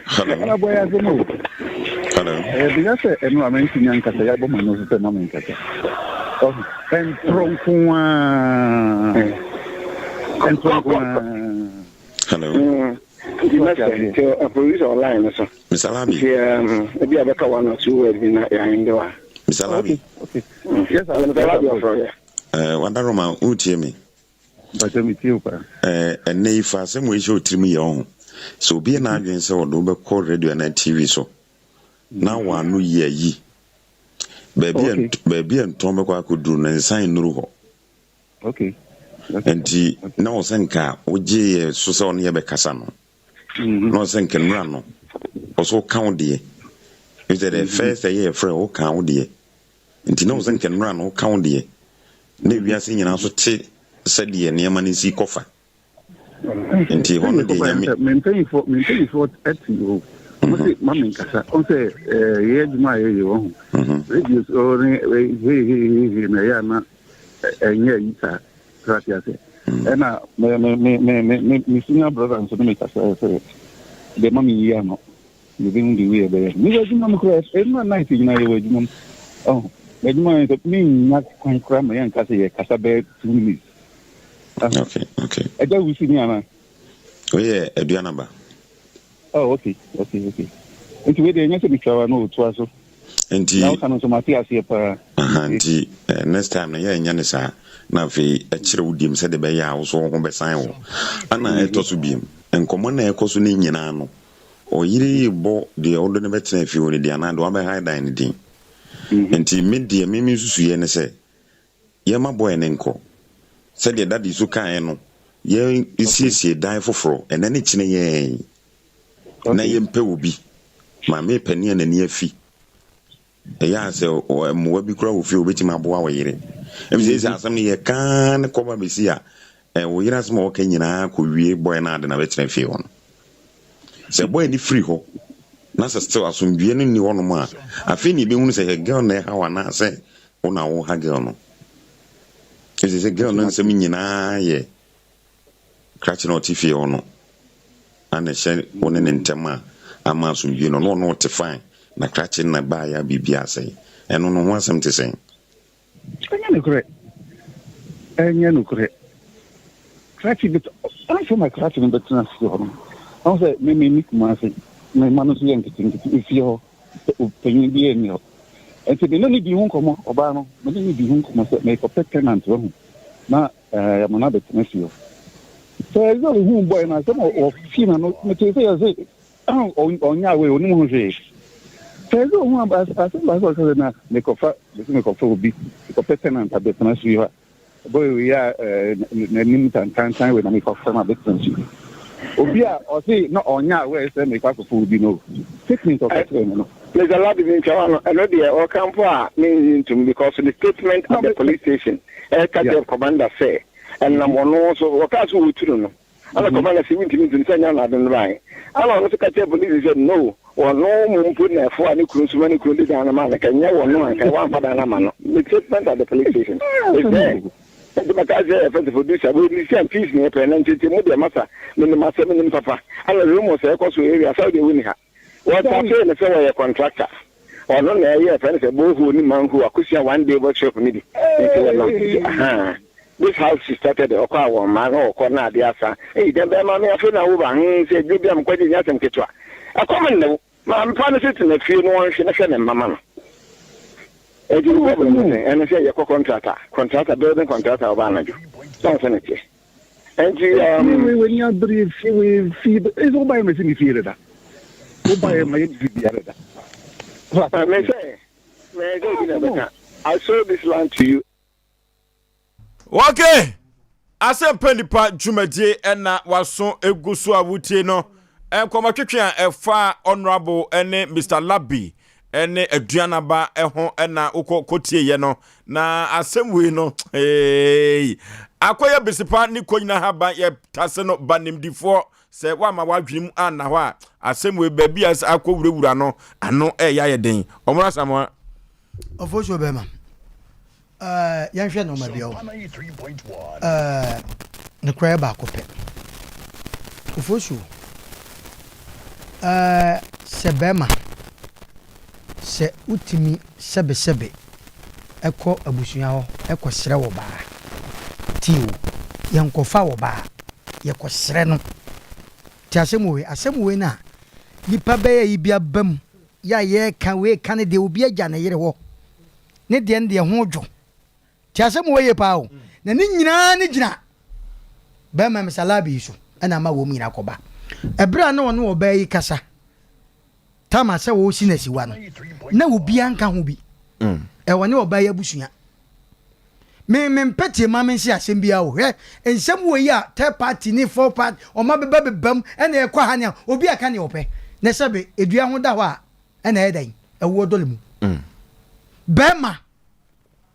Hello, boy, as a move. Hello. Because I mentioned young Catayabo, my nose is a moment. And from hello. A police online, sir. Miss Alabi. Maybe I better 1 or 2 words in the Miss Alabi. Yes, I'm going to Wanda Roma, who hear me? But let me tell you, and if some way show to me on. So be an audience or no call radio and TV so. Now one new year ye. Baby and Tomako could do and sign no. Okay. And he now senka, Oji, Susan Yabekasano. No senken run. Also count dear. Is that a first a year for all count dear? And he knows senken run or count dear. Maybe I sing and also said the near money see coffer. And he wanted to maintain for at you. Mammy Casa, on say, yes, my own. Reduce only Mayana and yeah, Gracias. And now, my senior brother and son make us the mommy Yano. You didn't do it there. Neither do not crash, and one night in my way. Oh, but mine that mean not quite cram and Casabe 2 minutes. Okay. I don't wish Yana. Oh, yeah, a Dianaba. Oh, okay. It's where the next picture I know it was. And now can also Matthias here. Next time, yeah, Yanisa. Na fe akire wudim se de be ya wo so ho be san wo ana etoso biem enkomo na ekoso ni nyina no oyiri bo de odo ne betena fi woni de na do be high dine din enti media memi susu ye ne se ye ma boy ne nko se de dadi su kan no ye isiesie dan foforo ene ne kine ye na ye mpe obi ma me pani na ni afi ya se mo wa bi kura wo fi obeti ma bo wa yire If some ye can cover Bessia, and we are small Kenyana could we boy and a veteran field. Say, boy, the free ho. Nasa still as soon be any one more. I think you be say a girl there, how I not say, oh, now, her girl. It is a girl, no, some ye. Catching out if you no. And the shell one in Tema, a mouse, you know, no, to find. Na catching na buyer BBA say, and no one something to say. No correct. No correct. Cracking it. I feel my cracking the transfer. I say, maybe my man's young if you're paying the annual. And so they don't need you come Obama, but they need you come make a pet tenant. Now, I'm another nephew. So I go home boy and I some of female material on your way, on your I don't know as I make of be a tenant at the Tanasua. Boy, we are time when I make of some business. Obia, or say, not on your way, then make up food, you know. 6 minutes of there's a lot of in China, and already or camp meaning to because of the statement of the police station, a commander say, and I'm one also, what else would you know? And the commander said, we didn't send out the line. I want to catch a police said, no. Or no, put there for any cruise when you could down a man. Can you know? I want for the man. The treatment at the police station is there. The Macaza, for the producer, will be sent peace near Penanty, Modia Massa, Minima 7 Papa, and the room was a cost area, so they win her. What I'm saying is a contractor. or no, yeah, friends, a boy who man who are one day workshop me. This house she started the Okawa man or Corna Diasa. Hey, then mammy, I feel over. He said, you be I'm quite in Yatam Kitwa. A common no, I'm promising to the few one she and mamma. And I say, you're contractor, building contractor of manager. Don't send it. And when you're brief, we feed, it's all by missing if you're that. Go buy my video. I sold this land to you. Okay. Asem Mpe Nipa dwumadie na waso eguso awutie no. Enkomatwetwe a efa honorable ene Mr. Labi ene aduanaba eho na ukotie ye no. Na asem we no. Akoya bisipa ni konyina haba ye tase no banimdifo se wa ma wadwim ana ho a asem we baby as akowurawura no ano ya ye den. Omra samwa. Oforisuo bema. Yanhwe no ma bio. Ne kwaya ba ko pe. Oforisuo. Se bema. Se utimi sebe eko abusunya ho eko sere wo ba. Tiwo yankofa wo ba. Yeko sere no. Ti asemuwe na nipa be yi bia bam ya ye kan we kan de obi agya na yere ho. Ne de nde ho dwo. Ti asemuwe ye pa o. Na ni nyina ni gina. Ba ma misalabi so ana ma wo mu nyina koba. Ebra na wono oba yi kasa. Tama se wo si na siwa no. Na obi anka ho bi. E woni oba yi abusunya. Me mpete ma men si asem bia wo hwe ensem wo yi a third party ni fourth party o ma beba bebam ena e kwa ha ne obi aka ne ope na sebe edua ho da ho a ena e dan e wo dolemu bema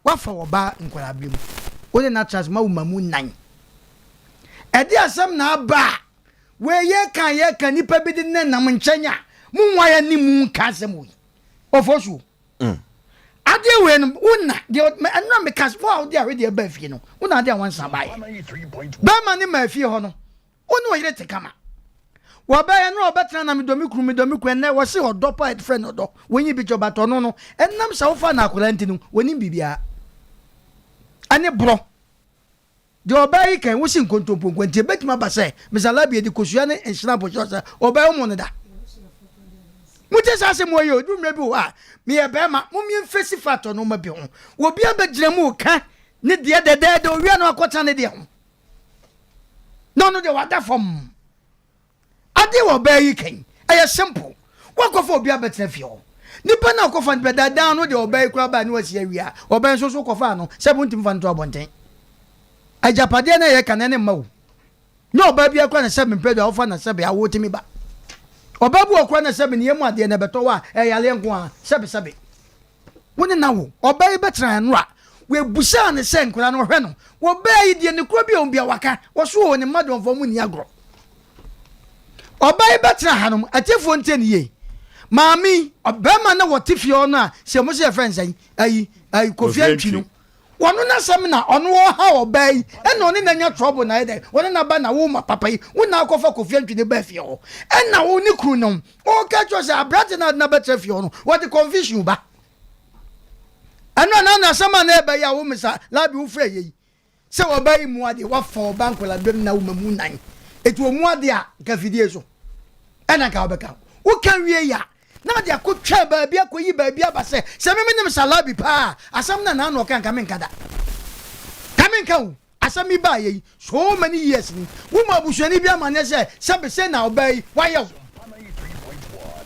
wafa wo ba nkwara blim wo ne na trans ma wo mamu nan e di asem na ba we ye kan nipa bi di ne nam nkyanya mu nwa ya ni mu ka asem wo Oforisuo ade we no una de na me kas for de ahwe de ba fie no una de wan san bae ba ma ne ma fie ho no onu oyire te kama wa ba ye no obetra na me domi kru na wo se odo pa friend odo wonyi bi joba to no enam sa wo fa na akolanti no woni bibia ane bro de oba yi kan wo sin kontompo kwante betima ba se misala bi de kosua ne enhina bo josa oba yo mo ne da mute sa se mo yo du mra bi wa me ye be ma mo mi mfesi fato no ma bi ho wo bia ba gire mu ka ne de de o wi no akota ne de ho no de wada fom ade wo ba yi kan aya simple wo ko fo bia betre fi ho nipa na ko fa be da down no de o ba yi kura ba ni wasi awia o ba nso so ko fa no 70 fa nto abonten ajapade na ye kan ne ma wo no ba bia kwa na 7 pedo o fa na 7 a wo timi ba obabu okwa na sebe ne mu ade na beto wa yale nko a sebe woni na wo obai betra no a we busa ne se nkura no hwe no wo bai de ne kuro bi on bia waka wo so wo ne madon fo mu ni agro obai betra hanom atefo nteni ye maami obama na wo tifio no a se mo se friends ayi kofi antwi no wono na sam na ono wo ha obai e no ne nanya trouble na ide wono na ba na wo ma papa yi wona akofa kofi antwi ne ba fie ho e na wo ni kru no o ka cho se abrate na betra fie ho no what the confusion ba ano na sama na ebe ya wo misa labi wo frɛ yi se obai mu ade wa fa bank la bem na wo mamu nan etu omu ade a ka fidie so e na ka obeka wo kan wie ya na de akotwa ba bia koyi ba bia ba se me nim salabi pa asam na no kan kamen kada kamen kan asam mi ba yi so many years ni wo ma busuani bia ma ne se be se na obai wayo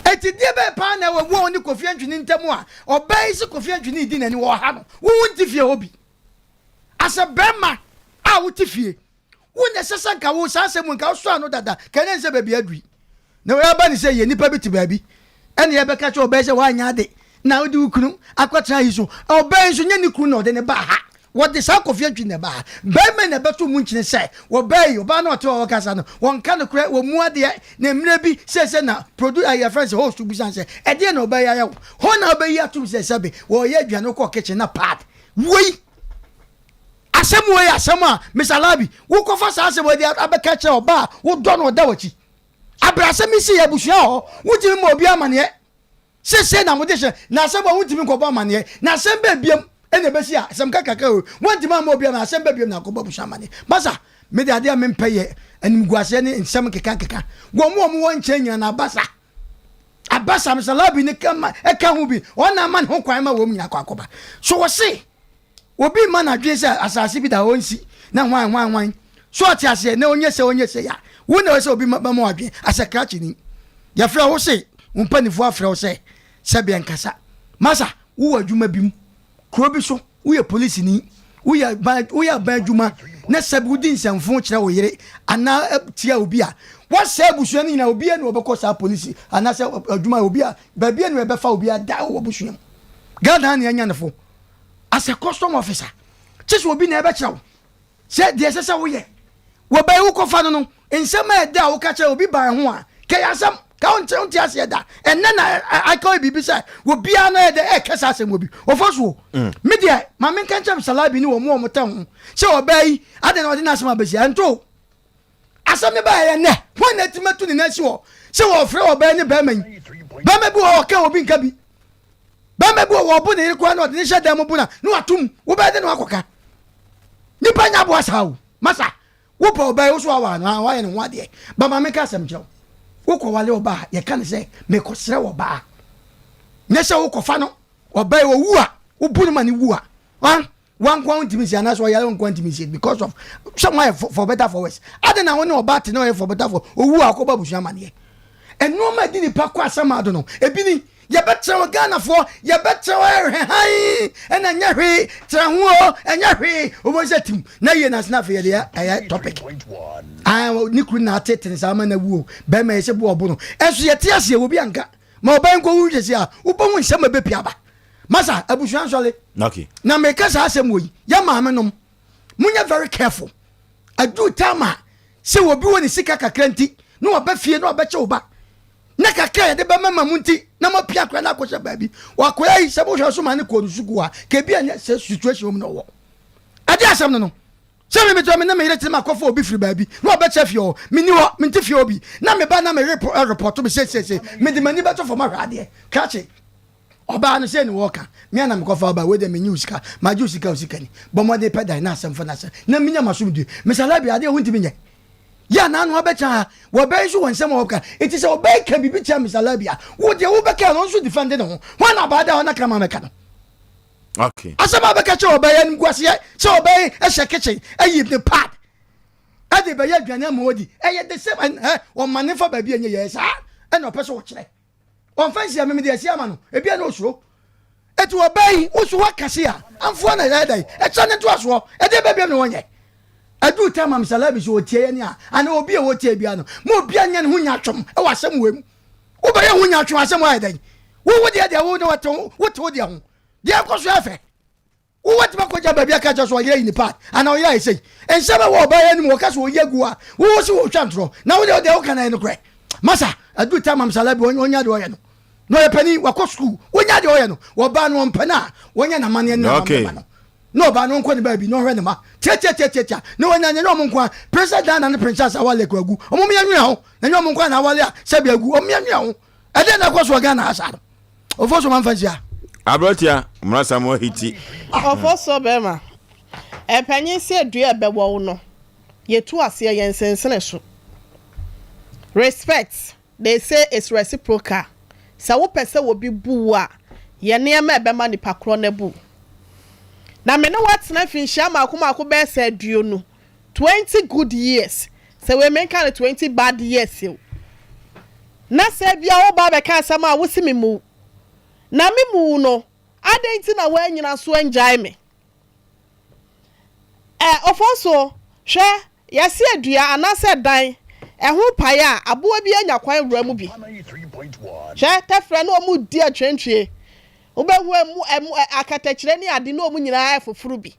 eti die be pa na wo ni kofi antwini ntemu a obai se kofi antwini di nani wo ha no wo nti fie obi asabema a wo ti fie wo ne sesa nka wo sa asemu nka so ano dada kene nse ba bia dui na wo aba ni se ye nipa bi ti ba bi ene ye be ka cho obai se wa nya de na wo di ukunu akwatra yi so obai so nya ni kunu no de ne ba ha what the sack of your ne ba me na beto mu nchine se wo bai oba na oto wo kasa no won ka no kre wo mu ade na mire bi se na produce your friends host to busan se e de na obai ya ho na obai atum se sebe wo ye aduane ko kitchen na part wei asema misalabi wo ko fa sa asem wo de abeka che oba wo do no da wachi abrase mi si ya busua ho wo ti mo obi amane se na mo de hye na asem wo ntimi ko ba mane na asem ba biem ene be sia asem kaka o wonti ma mo biem na asem ba biem na ko ba busha mane basa me de ade me mpeye anim guase ne nsem keka wo mo won kyenya na abasa msalabi ne kama eka hu bi ona man ho kwan ma wo mnya kwakoba so wo se obi man adwe se asase bi da onsi na hwan so ati ase na onye se ya wo na se obi ma mo adwe asakrachi ni ya fra wo se umpanifo afra wo se bia nkasa masa wo adwuma bim kro bi so wo ye police ni wo ya ba adwuma na sabudi nsamfo kire wo yere ana tia obi a what say busuani na obi na obekọ sa police ana say adwuma obi a ba bia na be fa obi a da wo busuam gada na anya nefo as a custom officer chese obi na be kirawo say de sese wo ye wo ba wo ko fa no nsema e da wo ka kire obi ba ho a ke yasam ka onti ase da enne na I call bibi say wo bia na de e kesa asem obi Oforisuo media ma men kan cham salabi ni wo mo tan say obai ade na ode na asem abesi anto asame ba ye ne won na timatu ni na si wo se wo frɛ oba ni ba man ba me bu o ka obi nka bi ba me bu wo bu ni ko na ode ni hye dem bu na no atum wo ba de no akoka ni pa nya bo asawo masa wo pa oba wo so wa na wa ye no wa de ba ma me ka asem kyerɛ wo ko wale oba ye kan se me ko srɛ oba ne se wo ko fa no oba wo wu a wo bu ni ma ni wu a one quantity and that's why I don't quantity because of somewhere for better for worse. I don't know no about no for better for who are koba bushamani. And no my didn't pack some I don't know. A bini ya better Ghana for ya better high and a nyari trahuo and nyari over set him. Now you're not snappy a topic. I will Nikrina tet and Samana woo, Bema is a bono. As you tears will be anka. My bank will just ya, Upon some bepiaba. Masa abushan sole okay na me kasa asem wo ya maame nom munya very careful adu tama se wo bi woni sika kakranti no oba fie no oba che oba na kakra ya de ba mama munti na mo pia kra na akosha baabi wa koya yi se bo hwe so ma ne ko nusuku a ke bia nya se situation mu no wo ade asem no se me to me na me yire tema akofo obi firi baabi no oba che fie o me ni wo me nti fie obi na me ba na me report me se me de mani ba to for ma hwade kache oba no say ni woka me na me kofa oba we de me nyusika ma jusika usikani bomo de pedal na asem fa na se na minya masumdu me salabi ade wonti me nye ya na no abecha wo be so wonsem woka it is oba ka bibi cha me salabi a wo de wo be ka no so defend no ho na ba da na kama me ka no okay asema be ka cha oba ya ngwase se oba e hye kitchen ayi the pad ade be ya dwane amodi eye the same o manefa ba bi enye ye sa e no pese wo kire on fancy am me de sia ma no e bia no osuro etu obai osu wakase a amfo na ya dai e cha ne to aso e de bebia me wonye adu tama msalabi so otie ni a ana obi e wotie bia no mo obi anya ne hunya twom e wasem wem wo ba ye hunya twom asem wa dai wo de wo no wato wo to de ho de akoso afa wo wati ba ko ja bebia ka cha so yire ni part ana o ya sei ensema wo obai ni mo ka so yegu a wo so wo twantro na wo de wo kana no kre masa adu tama msalabi onya de oye no no ye pani wako school wonya de oye no wo ba no mpana wonya na mane na mama no ba no nko ne ba bi no hwe ne ma tia no wonya ne no monko president na princess awale ko agu omo me anwia ho na nyo monko na awale a sabi agu omo me anwia ho e de na kwaso ga na asaro Oforisuo man fansia abrotia mrasa mo hiti Oforisuo be ma e panyin se adua be wo no ye tu ase ye nsensene so respect they say it's reciprocal. Sa wo pese wo bi bu a ye ne ma be ma nipa kro na bu na me no watena finhia makoma be se aduo no 20 good years se we men kan 20 bad years na se bia wo ba be kan sama wo si me mu na me mu no adenti na wo anyina so enjoy me Oforisuo hwe yesi adua anase dan ehu paya aboa bi anya kwan wura mu bi hwe tefre no mu di atwentwe obehu emu akatakire ni ade no mu nyina afofuru bi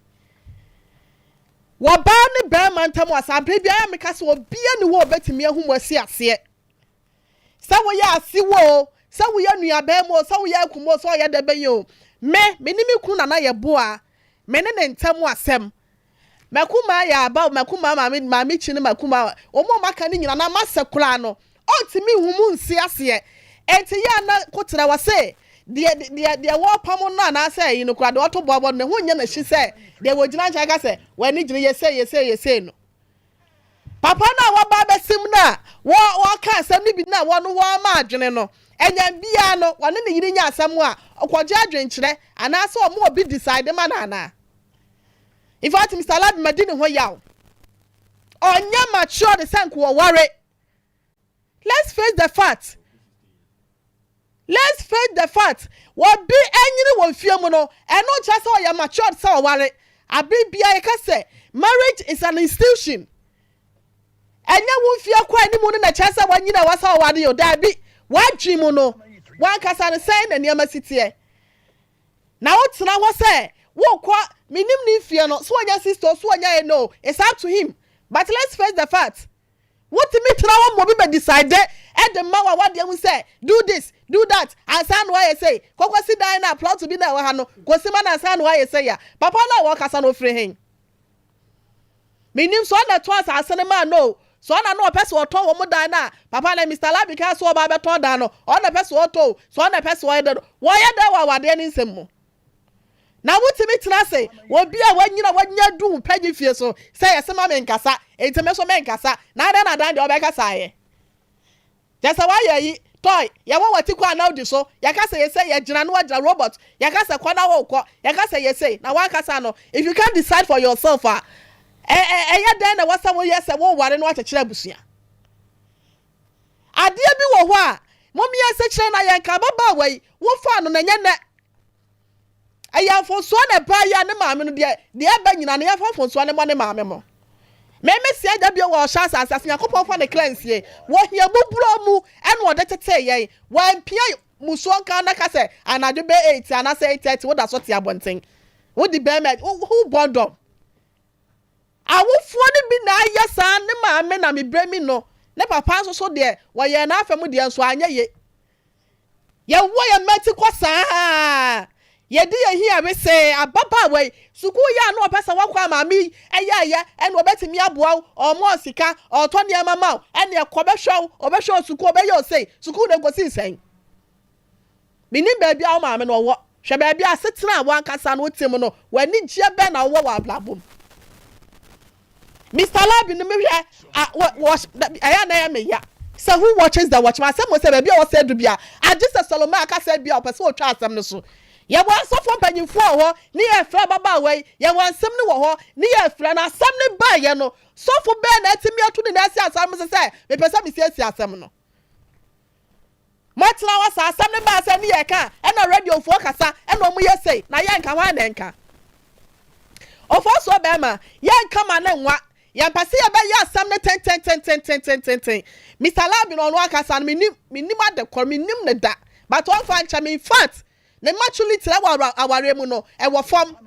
wo ba ne be mantam asampe bi aya meka se obi ani wo betimi ehu mwasi ase sa wo ya ase wo sa wo ya nua ba mo sa wo ya kumo so ya debe yo me ni mi ku na ye boa me ne ntam asem makuma ya ba makuma mami chine makuma omo maka ni nyina na masekula no ontimi humu nsi ase enti ya na kotena wase de wo pam no na say you no kura de oto bobo ne ho nya na hyi say de wo gina ncha ka say wani gina yese no papa na wa ba besim na wo ka asem ni bi na wo no wo ma adwene no enya bia no wane ne yiri nya asem a okwoje adwenkyere ana so mo obi decide ma na in fact Mr. Lad Madini ho yaw onya mature the sank wo worry. Let's face the fact. What be any one fear mono and not just how you mature so worry. I be I can say marriage is an institution. And you won't fear quite any moon in a chance when you know what's how you die. What dream mono? One can say and near my city. Now what's now what say? Walk what minimum fear not so your sister so I know it's up to him. But let's face the fact. What to me now mo be decide and the man what they will say do this do that and sound why I say kokwa sit down na plot to be na wa no go see man and sound why I say ya papa na work asa no free hin minim so na to asa asene man no so na no person oto wo mo dan na papa na Mr. Labi ka so ba beto dan no on na person oto so na person why da wa wade ni nsem mo na wutimi tena say wo bia wanyina wanya du pagi fie so say yesema me nkasa enteme so me nkasa na dan de obekasa ye jesa wa yi toy ya wo wati kwa na odi so ya ka say yesay ya gina no agina robot ya ka say kwa na wo kọ ya ka say yesay na wa kasa no if you can't decide for yourself ya den na wasa wo yesa wo ware no akekere busua ade bi wo ho a momi yesa kire na ya nka baba wai wo fa no na nya na aya fonso na ba ya ne maame no de ba nyina ne ya fonso ne mo ne maame mo meme sia da bi wo sha asase yakopon fa ne cleanse ye wo hia buburo mu ene wo de tete ye wan pia muso nka na ka se anadu be 8 ana se 8:30 wo da so te abonten wo di be me who bondom awofo ne bi na ayesa ne maame na me bremi no ne papa so de wo ye na afem de nso anya ye wo ye meti kwasa yedi ye hia we say ababa we suku ya no pesa wakwa mami eya ene obetimi aboa omo sika oto ne mama ene obehwo suku obeyo say suku de gosi sen minim ba bia o mama no wo hwe ba bia asetena wan kasa no tim no wani gie be na wo wa blabom Mr. Labi no me hwe aya na ya me ya. So who watches the watch? Asem mo say ba bia o say do bia agisa Solomon aka say bia o pese o twa asem no so ya wan so fo panyimfo ho ni e fra baba wai ya wan sem ni wo ho ni e fra na asem ni ba ye no so fo be na atimi atu ni na asi asem se me pesa me si asem no matla wa sa asem ni ba asem ni ye ka e na radio fo kasa e na omu ye sei na ye nka wa na nka Oforisuo be ma ye nka ma na nwa ya mpase ye be ye asem ni 10 Mr. Labi no aka sa me nim ade kor me nim ne da but one fan cha me in fact ne actually tira aware mu no e wo form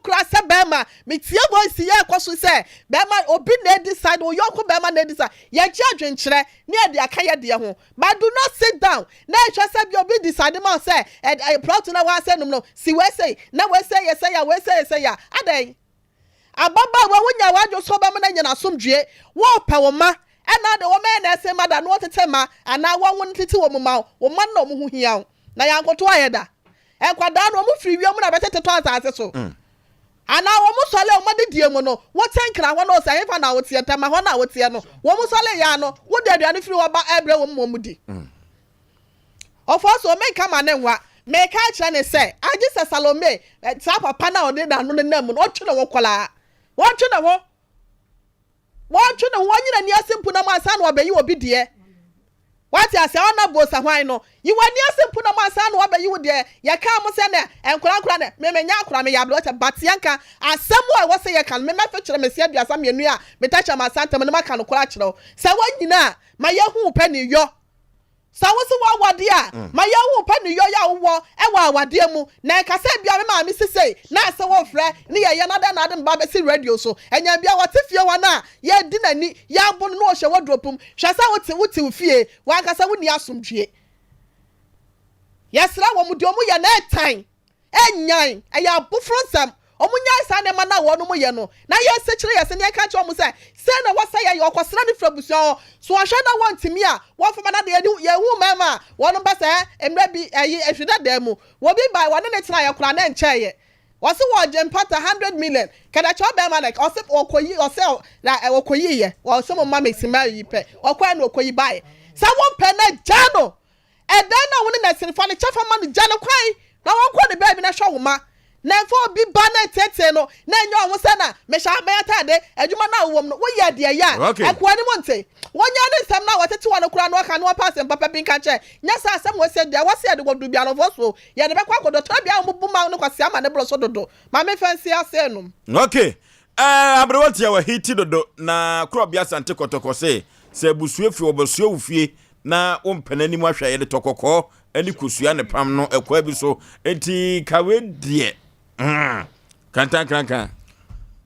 class bema me tie voice ye kwaso say bema obi na decide o yoko bema na decide ye gye adwenkyere ne e de aka ye de ho but do not sit down na e hwese bi obi decide ma say e plot na wa say no si we say na we say yes ya we say ya adan ababa wa wonya wa jo so bema na nya na somdwe wo pe wo ma ena de wo me na say mada no tetema ana wo won tete wo ma wo ma na wo hu hia na yankoto ayeda enkwada no mu firi wiam na betete to asase so ana wo mu sole o made die mu no wo tenkra ho no say fa na wo tie tema ho na wo tie no wo mu sole ya no wo de aduane firi wo ba ebre wo mu di Oforisuo me kama ne nwa me ka kire ne say agisa Salome sa papa na ode da no ne nam no otwe wo kola wo twe ne ho nyina ni asempu na ma asa no obeyi obi die what ya say ona bosa hwan no yi wani asempu na ma asa no obeyi wo die ya ka mo se ne enkura ne me menya akura me ya blo cha batianka asemu a wo se ye kan me ma fe kire me se aduasa me anu a me tacha ma santem ne ma kan kura kire se wanyina ma ye hu pe ni yo sa wo se wa wade a ma ye hu pe ni yo ya wo e wa wade mu na ka se bia me ma me sisei na se wo frɛ ne ye na da na de mba be si radio so enya bia wote fie wa na ye di nani ya bo no hye wodropum hwe sa wote fie wa ka sa woni asomdwe yesra wo mu de omu ye na etan enyan e ya bufronsam omunya sa ne ma na wo no mu ye no na ye se kire ye se ne ka che omu se say na wasa ya your kwasra ni frabuso so ahwe na want me a won fama na de ye hu mama won ba say emra bi ayi ehweda dem wo bi by won ne tena ya kura na nche ye wasi wo jempata 100 million kada cho be ma like ose okoyi ose la okoyi ye wo so mo ma mesima yi pe okwa na okoyi bai sa won pe na jano e dan na won na sinfa ne chafa ma no jano kwai na won kwa de baby na hwo ma na fo bi ba na tete no na enyo wo se na me sha me atade adwuma na wo no wo ye de ya akwa ni monte wonya ne sam na watete wo no kura no aka no pass papa bin ka che nya sa sam wo se de wo se de go du bia no so ye de be kwa kodo to bia mo bu ma no kwase ama ne bro so dodo ma me fancy ase no okay abrewati ya wa hiti dodo na kura bia sante kotoko se busue fi obusue ufie na ompana mu ahwa ye de tokoko ani kusua ne pam no ekwa bi so enti kawe die kanta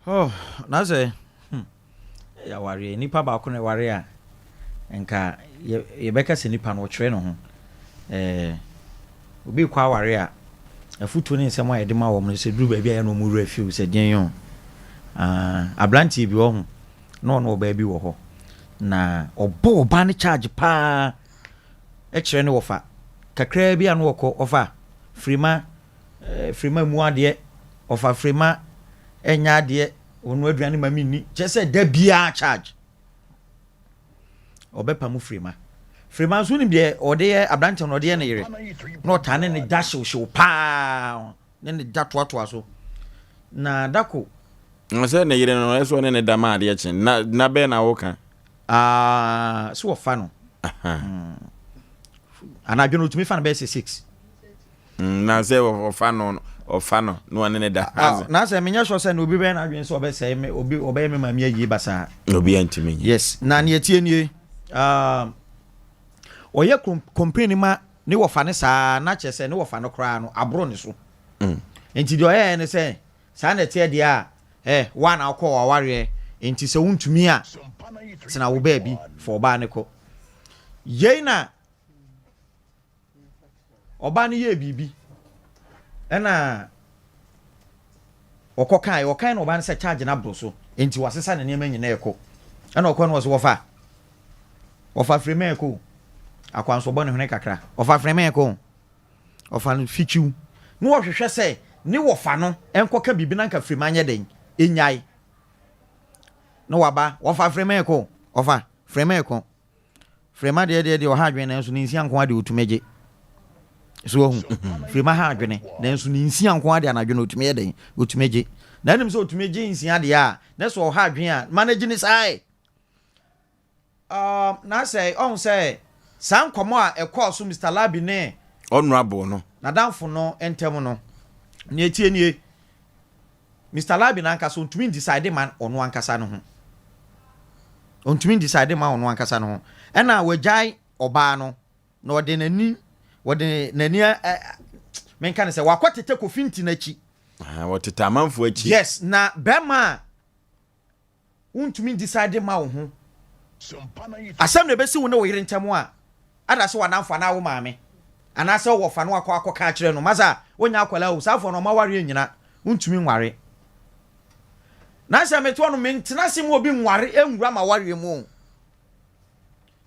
oh na say ya ware nipa ba ko ne ware a enka ye beka se nipa no kire no ho obi kwa ware a afutu ne nsem a ye de ma wo mo se duru ba bia ya no mu wura fiu se den yon abranti bi wo ho no ba bi wo ho na obo ba ne charge pa e kire ne wo fa kakra bi anu woko ofa frima mu ade ofa frima enya ade onu aduane mami ni chese da bia charge obepa mu frima so ni de ode abrante no de ne yire no tane ne dash wo pa ne datoato so na dako nse ne yire no eso ne dama ade chen na be na woka so ofa no ana adwono tumi fa na be 6 na se ofa no no ane ne da na se menya sho se na obi be na adwen so obe se me obi obe me ma me yi basa obi antimi yes na ne etie nie oye company ma ne wofa ne sa na chese ne wofa no kra no abro ne so enti de oye ne se sa na tie de a wa na akọ wa ware enti se wuntumi a se na wo ba bi for ba ne ko ye na oba ne ye bibi ena okokan na oba ne se charge na bro so enti wasesa ne niam nyina eko ena okọ no so wofa frame eko akwanso bo ne hene kakra ofa frame eko ofa no fichu no wohwehwe se ne wofa no enkoka bibi na nka frame anye den enyai no waba wofa frame eko ofa frame eko frame de o ha adwen na so ne nsia nko ade otumeje so hu frima ha adwene nanso ni nsia nko ade anadwene otumi eden otumeje na nim so otumeje nsia ade a na so ha adwen a manage ni sai na say on say san komo a ekọ so Mr Labi ne honorable no na danfo no entem no ne etie nie Mr Labi na anka so otumi decide man ono ankasa no ho ontumi decide man ono ankasa no ho ena wajai oba no na ode nani wode nani menka ne se wakotete kofinti na chi wotete amanfo achi yes na bema untumi decide ma wo ho asem ne besi wo ne wo yire ntemu a ada se wanamfa na wo maame ana se wo fa no akọ ka kire no maza wonya akwala wo safo no ma ware nyina untumi nware na se meto no mentena se mu obi nware enwura ma ware mu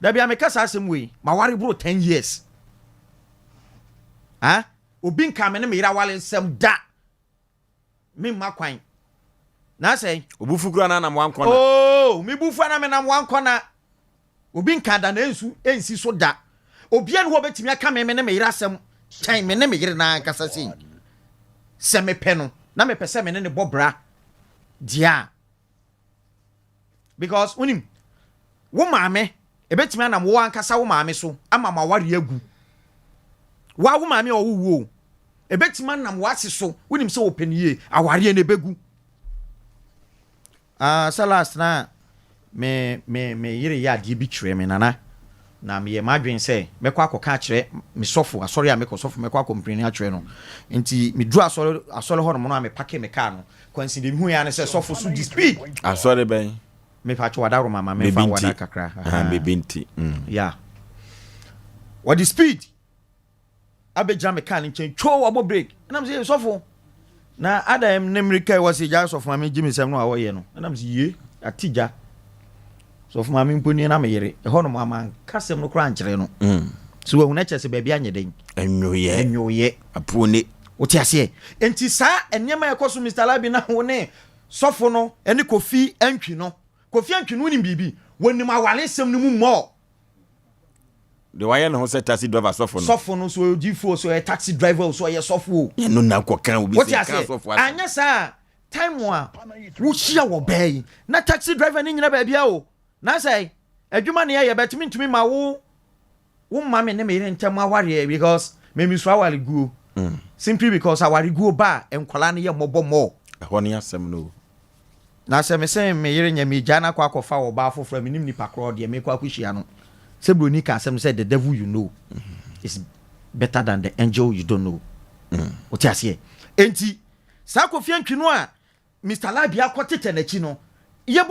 da bia me kasa asem we ma ware bro 10 years obi nka me ne me yira wale nsem da me makwan na say obufukura na nam wankona me bufu na me nam wankona obi nka da na ensi so da obi an ho betimi aka me ne me yira asem time me ne me yira na kasa sei se me pe no na me pese me ne bobra dia because unim wo maame ebetimi anam wo ankasa wo maame so ama ma ware agu wa wo maame owuwo ebetima nam wase so wonim se openie aware ne begu salas na me yire ya die bi kire me nana na me ye madwen se mekọ akoka kire me sofo asori a mekọ sofo mekọ akompreni a kire no nti me dru asori ho no me pake me car no kwansi de hu ya ne se sofo so di speed asori ben me pa chwa daro mama me fa wada kakra bebinti yeah what the speed abeja me kan nchen cho wo break na me say sofo na adam nemrika was ja sofo ma me jimi sem no awoye no na me say ye atija so for my impuni na me yere e ho no mama kasem no kra nkyere no so we hu na kyese baabi anyeden enyoye apone wote ase enti saa enema ekoso Mr. Labi na ho ne sofo no ene kofi antwi no ni bibi wonim awale sem no mu mo the wire no say taxi driver sofo no so G4 so a taxi driver so ye sofo ye no na kokan obi say kan sofo anya saa time wa wo hia wo bay na taxi driver ni nyina ba bia o na say adwuma ne ye betimi ntumi ma wo mama ne me ntem aware because me mi so aware guo simply because aware guo ba enkwala ne ye mobomo ho ne asem no na se me say me yere nya me jana kwa kofa wo ba afofra me nim nipa kro de me kwa kuhia no se broni ka asem say the devil you know is better than the angel you don't know oti ase enti sa kofia ntwino a Mr. Labi akotete na chi no ye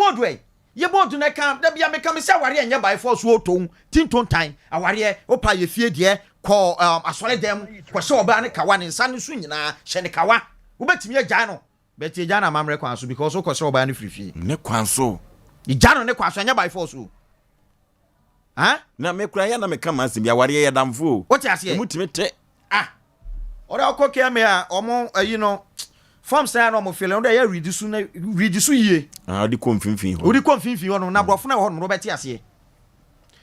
bodu na kam da bia me kam se aware enye by force wo ton tinton time aware opa ye fie de ko asole dem ko se oba ne kawa ne nsa ne su nyina hye ne kawa wo betimi agya no beti agya na mamre kwan so because wo ko se oba ne frifie ne kwan so igya no ne kwan so enye by force wo na me kura ya na me kama asem ya ware ye damfo wo ti ase mutimi te ora okoke me a omo ayi no form say no mo feel no dey read su yie odi konfinfin ho no na brofo na ho no beti ase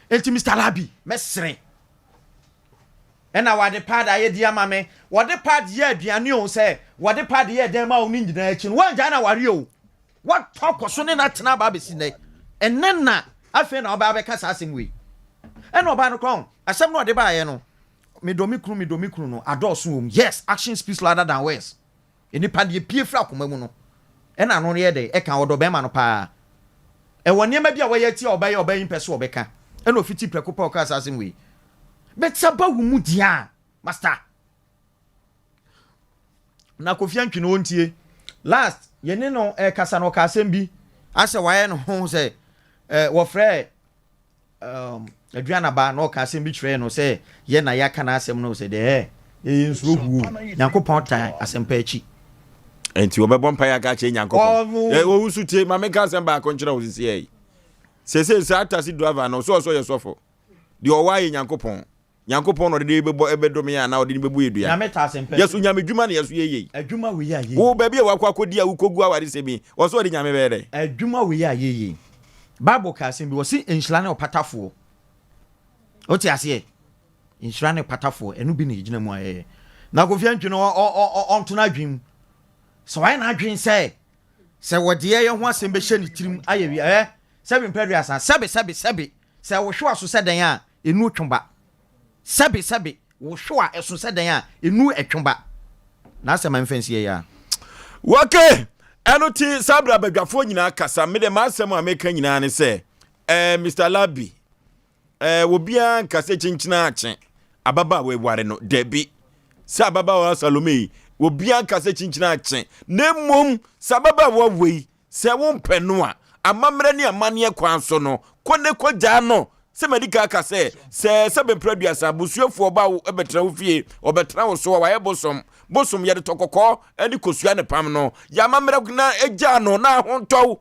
enti Mr. Labi mesre ena wade pad aye dia mame wade pad ye aduane o say wade pad ye dem ma o ni nyina achi no wanja na ware o what talk so ne na tena ba be sine enen na afi na oba be kasa asem we ena oba no kron asem no de ba ye no me domi kru no adoso om yes action speaks louder than words eni pad ye pie fra koma mu no ena no ye de e kan odo be ma no pa e woni ma bia wo ye ti oba yin pese obeka ena ofiti preko pa kasa asem we betsaba wu mu dia master na kofia ntwi no ontie last ye ne no kasa no kasem bi ase waye no ho se wo frɛ aduana ba no kasem bi twere no se ye na ya kana asem no se de nsuro hu Nyankopɔn ta asɛmpa achi enti obebɔ mpa ya ga che Nyankopɔn wo wusu tie ma me ka asem ba akonkyerɛ wo sisi ei se sa taxi driver no so ye sofo de o waye Nyankopɔn no de bebo ebedome ya na o de bebu edua na meta asɛmpa yesu nyame dwuma na yesu yeye adwuma we ya yeye wo ba bia wakɔ akodi a wukogu aware semi wo so de nyame bɛre adwuma we ya yeye Bible ka asɛm bi wo si enhyira ne opatafo o ti ase enhyira ne opatafo enu bi na yigina mu aye na kofia ntwe no onto na adwim so why na adwin sɛ wode ye ho asɛm be hye ne tirim aye wi sɛbi mpɛdu asa sɛbi sɛ wo hwe aso sɛ dan a enu twomba sɛbi wo hwe a ɛso sɛ dan a enu etwomba na asɛm amfansie ya okay eno ti sabra badwafo nyina kasa me de ma asɛm a meka nyina ne sɛ Mr. Labi wo bia nkase chinchina ache ababa we ware no debi sa ababa wa Salome wo bia nkase chinchina ache nemom sababa wa we se wo mpeno a amamre ne amane kwan so no kone koja no se medical kase se be producer busuefo ba wo ebetra wo fie obetra wo so wa ye bosom ye de tokoko eni kosua ne pam no ya amamre na eja no na hontow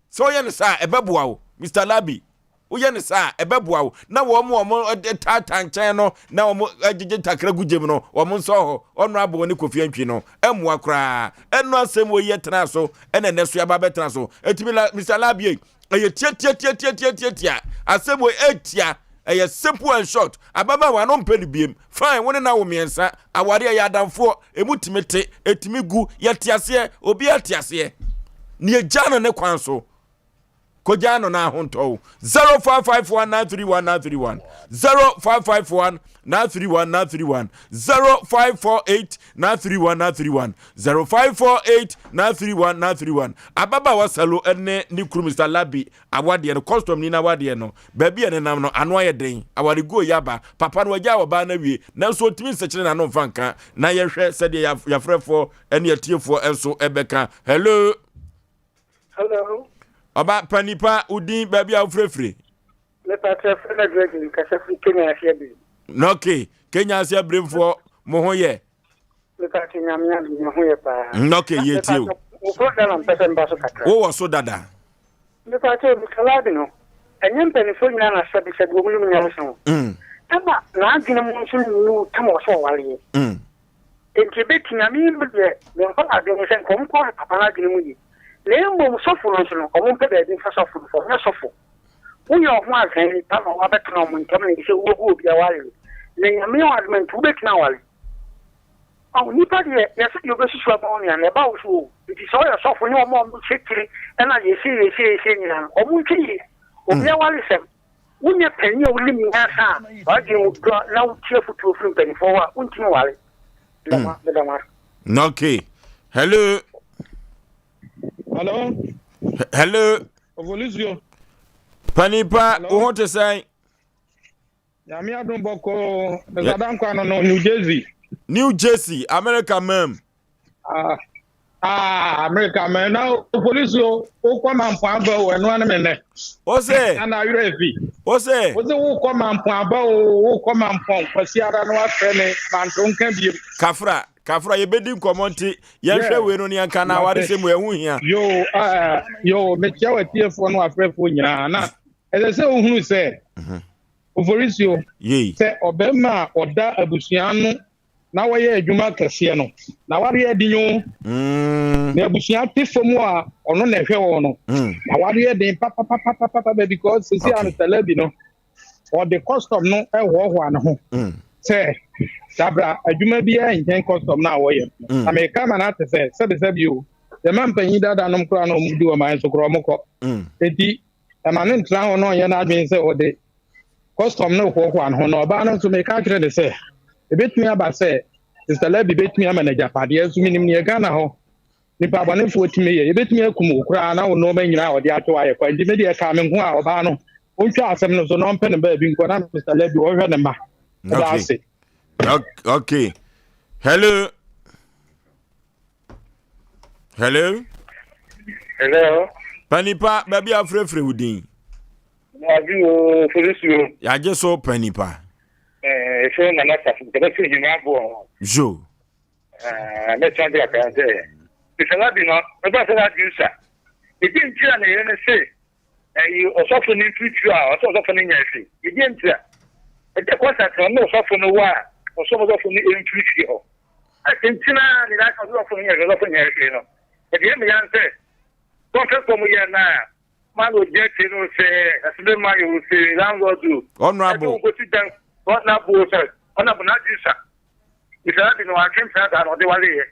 so ye ne sa ebeboa wo Mr. Labi uye ne sa ebeboa wo na wo mo tata nchen no na wo agege takra gugem no wo mo nso ho ono abo ne kofi antwi no emua kra eno asem wo ye tena so ene ne so ya ba betena so etimi Mr. Labi eye tie asem wo etia eye simple and short ababa wa no mpeni biem fine woni na wo miensa aware ya adamfo emutimete etimi gu ye tiase obi atiase ne ejano ne kwan so Kojano na honto 0551931931 0551931931 0548931931 0548931931 ababa wasalo ene ni kuru Mr. Labi awade no custom ni na awade no baby ene nam no ano aye den awade go yaba papa no wagya oba na wie na so timi sekire na no fanka na ye hwe sede ya frefo ene atiefo enso ebeka hello Oba Mpe Nipa udin baby a frefre. Le patre frena Greg kasa fi Kenya asiabe. Okay, Kenya asiabe mfo mo ho ye. Le patre nyamnya mo ho ye pa. Okay, ye ti o. Wo ko dala mpese mba so kakra. Wo so dada. Me pa to bi kala no. Enye mpanifo nyina na sabi sabi wo mu nyina so. Ama na adwene mu nso nu tamo so wale. Enti betina mi mbe me fa adwene se nkom ko papa na adwene mu yi. Le mbom sofo no so no omo pe be fa sofo fo nya sofo. Wo yo ho asan pa ma wa betena mo ntam ne se wo go obi awale. Le nyame o adment wo betena wale. Aw nipa de ya se yo be susu aba on ya na ba wo so. Iti so ya sofo ni omo mo chekiri e na ye se nyina. Omo nti obi awale sem. Unya penye ulim nyasa waje na utie futu ofun penifo wa untimi wale dama okay hello Oforisuo Panipa wo te sai ya mi adun boko bezadan kwa no New Jersey America mem America man now Oforisuo o kwa mampo aba wo eno ane mene o se ana yure fi o se wo kwa mampo aba wo kwa mampo kwasi ara no afene manto nka bi kafra ye bedi nkomonti ye hwe we no ne anka na ware se mu ehu hia yo me tia watiefo no afrefo nyina na ese se ohunu se Oforisuo se obema oda abusuanu na waye adwuma kese no na ware adinyo na abusuan tefomu a ono na hwe wo no na ware adin papa because sisi an telebi no or the custom no e ho an ho se sabra adwuma bia nchen custom na waye America man at se sebi o the man panyi dada no mkra no mudi o man so kro mko enti e man ntra ho no ye na adwen se o de custom no ho an ho no ba no so me ka kire de se ebetumi aba se Sister Lebi betumi manager pade asu minim ne Ghana ho nipa abanefo timi ye ebetumi akum okura na wo no ma nyina wo de ato aye kwa ndi me de ka me ho a oba no ontwa asem no so no mpe ne ba bi nko na Sister Lebi wo hwe ne ma okay hello Panipa baby afrefre wudin ya bi o Oforisuo ya je so Panipa so na na safu de se jina bo jo na chande ya kan se isala bi no e ba se na dinsa e bi ntira na ye ne se e osofu ni tutu a osofu ni nyafi e bi ntira e de kwasa kan no osofu no wa osofu ni entutu ho a tintina ni da kan osofu ni nyafi no e bi me yan se kontra komu ye na malo je tinu se asbe ma yo se landlord honorable what na both on a bonadisa. If I didn't know I can't tell that or the wale.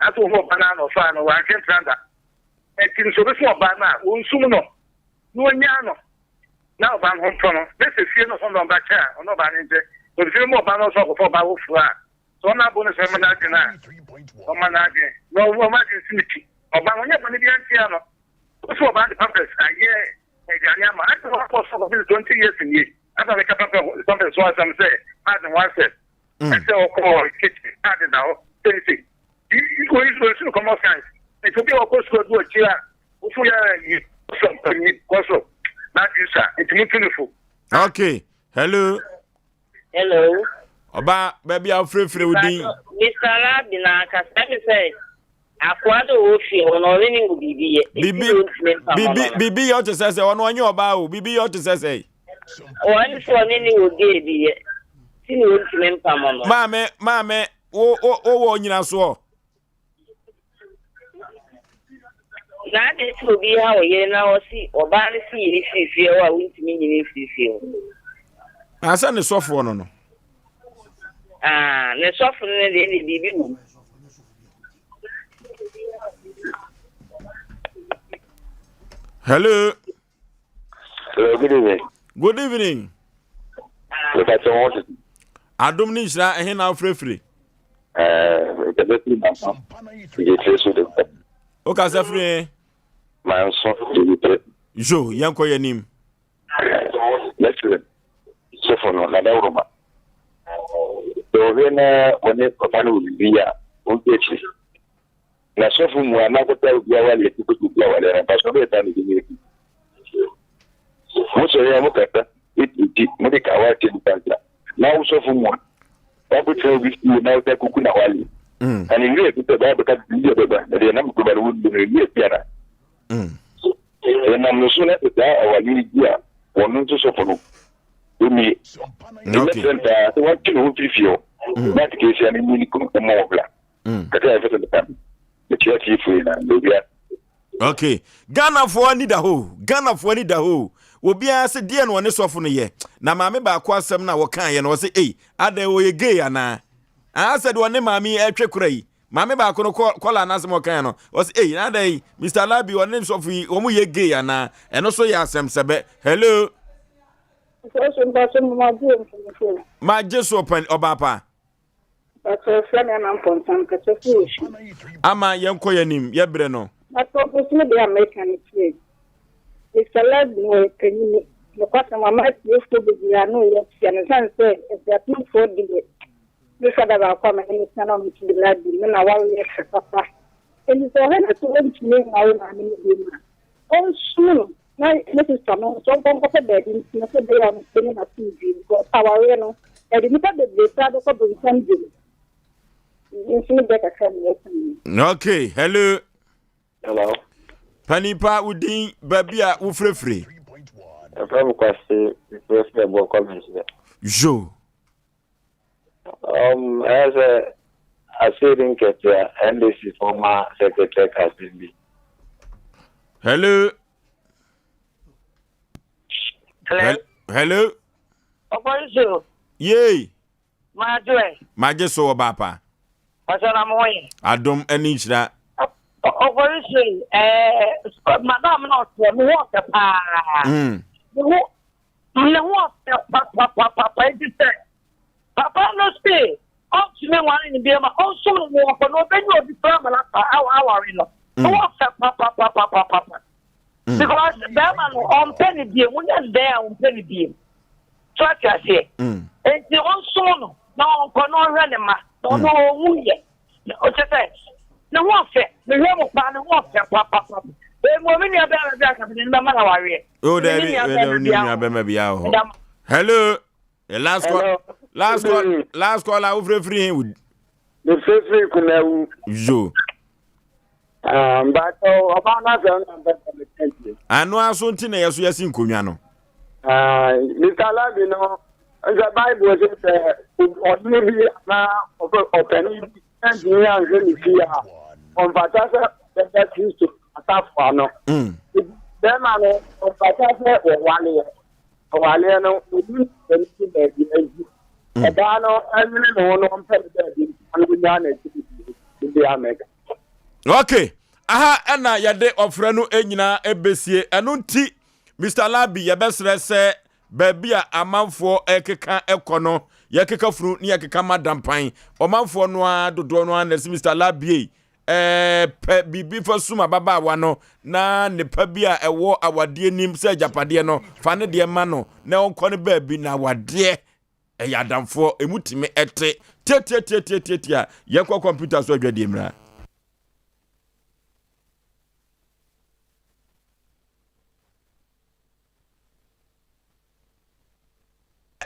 I don't know banana or fan or I can't tell that. And in so before banana, un sumo. No nyano. Now ban home tono. This is fear no on back chair or no banana. But if you more bananas for babu flat. So na bonus managina. Or managing. No imagine symmetry. Or banana piano. So about the purpose. I Ganyama. I don't know for 20 years in year. I don't make up something so as I'm saying. I don't want it. I say, oh, call kitchen. I don't know. You go into the come out guys. It will be of course to do a chair. You something also. Not you, sir. It's beautiful. Okay. Hello. Oba, baby, I'll free wudin. Mr. Labina, can say. Akwado ofi ono ni bibi yo te sese ono anyo oba o bibi yo te sese One for any would give ye. See, you Mame, wo nyina so. That is to be how ye now see, or barely see if you are with me if you. I send the software no. The software any baby. Hello, good evening. Good evening. Look at your water. Adum ni sra ehin na frefre. O ka sa free. My son, Jo, yanko yanim. Let's do it. So for no, na Europa. So when it will be here, na so for mo na ko tell you why you put you why and pass over time you mo so ya mo kata it mo de ka wa ti ntanta na so for mo ba ko tell you na ta kuku na wali and in really to ba ka video ba de na ko ba wo do ni piara And I'm so that our Lydia, one to suffer. Okay. What can you feel? That case, I mean, more. Okay. Ghana for need a ho. Ghana for need a ho. Obi a se die no ne sofo no ye. Na maame ba kwa asem na wo kan ye no se ade wo ye gay ana. A said one maame etwe kura yi. Maame ba ko no kola na asem wo kan no. Wo se na ade Mr. Labi one sofo yi wo mu ye gay ana. Eno so ye asem sebe. Hello. Ma jesu open obapa. Ama yenko yanim yebre no. But what me the American trade. It's a lot more can you because my might used to be no yet and son said if they are too for the this other come and it's not on to the lad men are one extra papa. And it's already to them to make my own name. Oh soon. Now this is someone so come up a bed in the day on spinning a TV because our reno and the data of the Sunday. Okay, hello. Hello. Panipa udin babia wo frefre. From question president bo comments. Jo. As a sitting catcher and this is former secretary has been. Hello. Hello. Hello. Oforisuo. Yay. Maje so obapa. Asana moye. Adom eni chira. Oforisuo madam not me what pa. Me what papa papa no stay. Oh me wan ni bi ma oh so me wo ko no be no bi pra ma la pa awari no. What papa. Because that man on penny beam when you're there on penny beam. Try to say. It's the own son. No, no, running ma. Don't know who yet. What's your face? No one fair. The level plan and walk there, papa. The woman you're better than the man of our oh, there maybe hello. The last call over free would the free could jo. But I know I saw Tina as we are seeing Kumiano. Mr. Labino, the Bible says, ordinary open and really fear on Batasa that used to attack for no. Then I know on Batasa or 1 year. Waliano, we do the baby. Adano, and no one penny, and we done it to the America. Okay. Aha ena yade ofre no enyina ebesie eno nti Mr. Labi yebesre se baabi a amanfo ekeka ekono yekeka furu ni yekeka madampan omanfo no a dodo no na Mr. Labi pe bibi fasuma baba wa no na ne pa bi a ewo awade nim se japade no fa ne de ma no na onko ne baabi na awade eyadamfo emutime ete tetetetetetia yekwa computer so adwade mra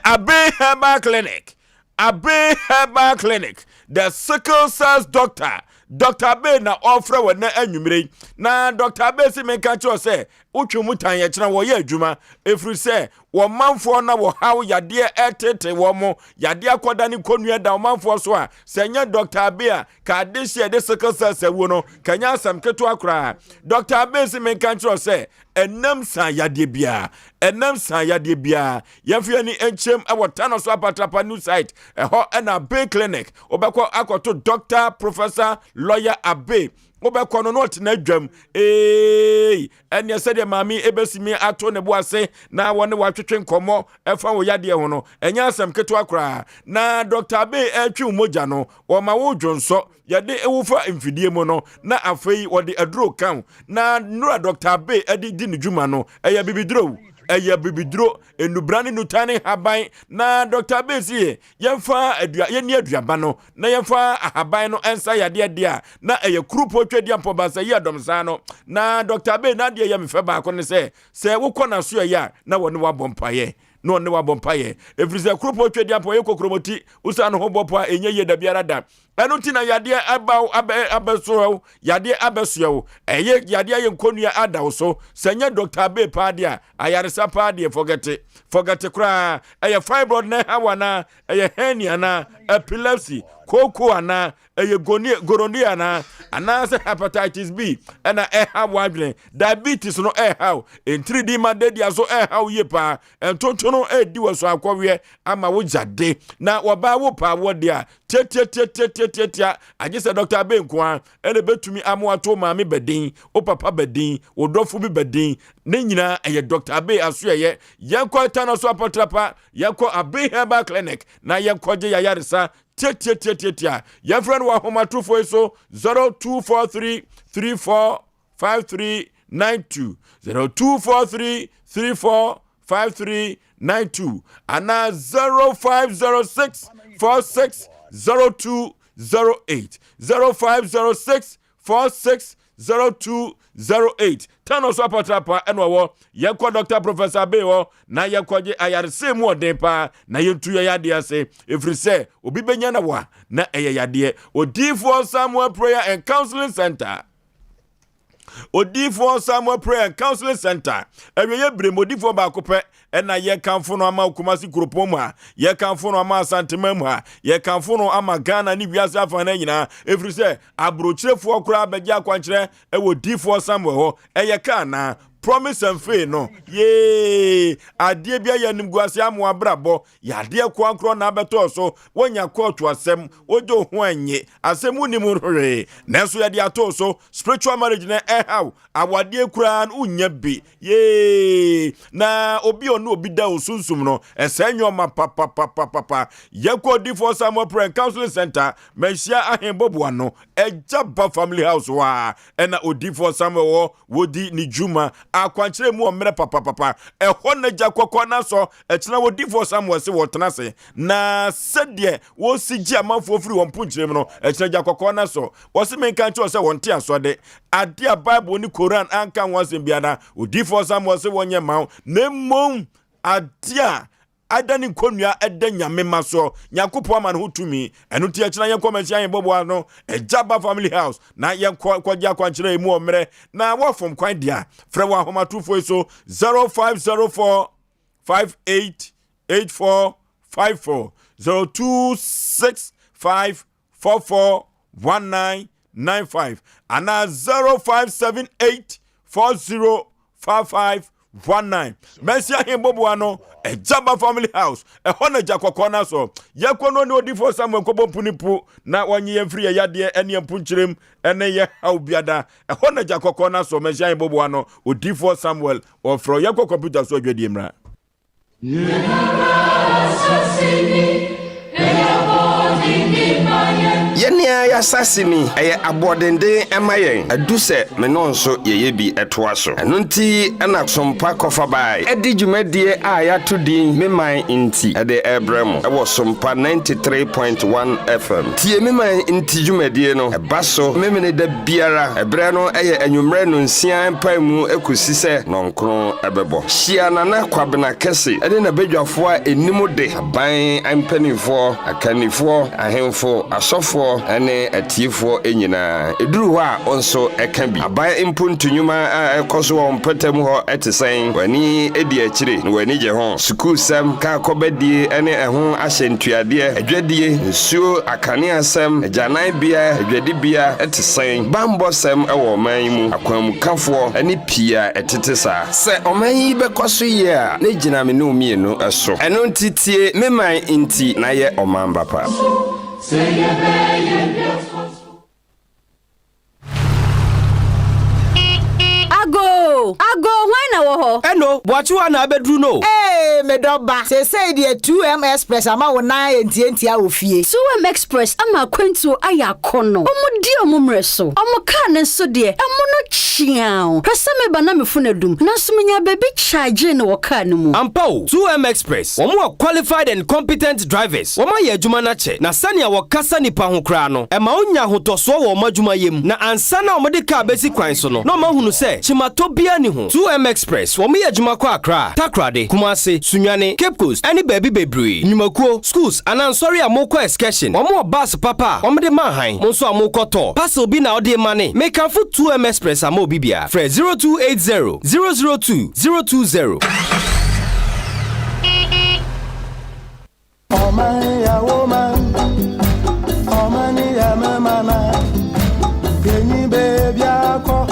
Abe Herbal Clinic, the sickle cells doctor. Dr. Abe na offer we na anwumre na Dr. Abe si menka cho se utwumutan ye kira wo ye adwuma efri se wo manfo na wo hawo yade etete wo mo yade akoda ni konua da wo manfo so a senya Dr. Abe a ka de hye de sickle cells ewo no kanya asam keto akra Dr. Abe si menka cho se enam san yade bia yefie ni enchem e wotano so apatrapa new site ho na Abe Clinic obekọ akoto Dr. Professor Lawyer Abe obekọ no not na dwam ene se de mami ebesimi ato ne boase na wone watwetwe nkomo efa wo yade ho no enya asem keto akra na Dr. Abe atwi umoja no o ma wo dwonso yade ewufa mfidie mu no na afei wode aduro kan na nura Dr. Abe edi di njuma no eya bibidro enubrani nutani haban na Dr. Abe sie yemfa yeni aduaba no na yemfa haban no ensa yade dia na eye krupo twedi ampo basa ye adomsa no na Dr. Abe na de yemfe ba ko ne se wokọ na so ya na wone wabompaye no ne wabompaye efrize krupo twedi ampo ye kokromoti usa no ho bopo enye ye da biara da ɛno ti na yade abeso yade abeso eye yade ye nkonua adaw so senya Dr. Abe Pade a ayaresa Pade forget kra eye fibroid na hawana eye hernia na epilepsy koko ana eye gonorrhea na se hepatitis B na wadwen diabetes no how in 3D madedia so how yepa entonto no di waso akwowe ama wo jade na woba wo pa wo dia tia agese Dr. Abe nkoa ene betumi amoato maame bedin o papa bedin o dofo bi bedin ne nyina eye Dr. Abe aso eye yenko tano so apotrapa yenko Abe Herbal Clinic na yenko je yayaresa tia your friend wa homa trufo so 0243 345392 0243 345392 and 0506 460208 0506 460208 Tano so apotrapa enwo yenko Dr. Professor Abe na yenko je ayarese mu odenpa na yentu yade ase efri se obi benya na wa na yade Oforisuo Samuel Prayer and Counseling Center Oforisuo Samuel Prayer and Counseling Center eweye bremodifo ba kopɛ ena ye kanfo no ama Kumasi Kuropom a ye kanfo no ama Santemam a ye kanfo no ama Ghana ni wiase afana nyina efri se abrochirefo okura begya kwankyerɛ ewo Oforisuo Samuel ho eye ka na promise and faith no ye adie bia yanim guase amwa brabo ya de kwankro na beto so wonya kotu asem ojo ho anye asem unim hore nanso ya de ato so spiritual marriage na how awade kura unya bi ye na obi onu obi da osunsum no esenyo ma papa yeko Oforisuo Samuel Prayer and Counseling Center menhia ahembobo ano ejaba family house wa ena Oforisuo Samuel wodi ni juma akwankyere mu omre papa ehɔ na jakɔkɔ na so ɛkyena Oforisuo Samuel se wɔtena se na sɛdeɛ wo sigi amanfo firi wɔn punkyerem no ɛkyena jakɔkɔ na so wɔse menka nkyɛ sɛ wɔnte asɔde ade a Bible ni Quran anka wɔsem biana Oforisuo Samuel se wɔnyɛ maw na mmom ade a adani konua eda nyame maso nyakopo ama no tumi enu tie kyena yen comment yan bobo ano ejaba family house na yen kwagia kwankyere mu omre na wafom kwan dia frɛ wa homa tufo so 0504 588454 0265441995 ana 0578405519 Mesia himbobo ano ejaba family house ehona jakokona so yekono ne Oforisuo Samuel kobompunipu na wonye yemfiri yade ene empunkyerem ene ye haubiada ehona jakokona so Mesia himbobo ano Oforisuo Samuel ofro yeko computer so adwadi mra Yenia ya sasimi eye abodende emayen aduse me nonso yeye bi etoa so eno nti ana Sompa kofa bai edi dwumadie a ya todin meman nti ede ebrem ewo Sompa 93.1 FM tie meman nti dwumadie no ebaso memene da biara ebre no eye anwumre no nsia mpamu ekosi se nonkron ebebo hia nana kwabena kese ede na bedwafo a enimode ban ampanifo akanifo ahemfo asofo ene atiefo enyina eduru ho a onso eka bi aban impuntunyuma a ekoso wo mpatam ho etesen wani edi akire no wani je ho school sam ka kobadie ene eho ahyentuade adwadie nsuo akane asem ajanan bia adwadi bia etesen bambo sam ewo man mu akwamukafo ene pia etetesa se oman yi bekoso ye a ne gina me no mienu eso eno ntitie meman nti na ye oman bapa Ago, why na wo? Eno, boachiwa na abedru no. Medoba. Say the 2M Express ama wo na enti a ofie. 2M Express ama kwentu aya kono. Omo di omumre so. Omo ka ne so de. Emo no chiao. Pesa me ba na me funadum. Na so menya baby charge no wo ka ne mu. Ampo, 2M Express. Omo are qualified and competent drivers. Omo ye adwuma na che. Na sane wo kasa nipa ho kra no. Ema onya hotoso wo adwuma yem. Na ansa na omo de ka besi kwan so no. Na omo hunu se chimato bia ni ho. 2M Express. Omo ye adwuma kwa Accra, Takrade, Kumasi, Sunyane, Cape Coast, any baby bebree. Nyumakuo, schools, and sorry amoko excursion. Omo bus papa, omo de mahan, monso amoko to. Parcel bi na ode money. Make am foot 2M Express amo bibia. Fre 0280 002 020. Oh man, ya woman. Oh man, ya mama.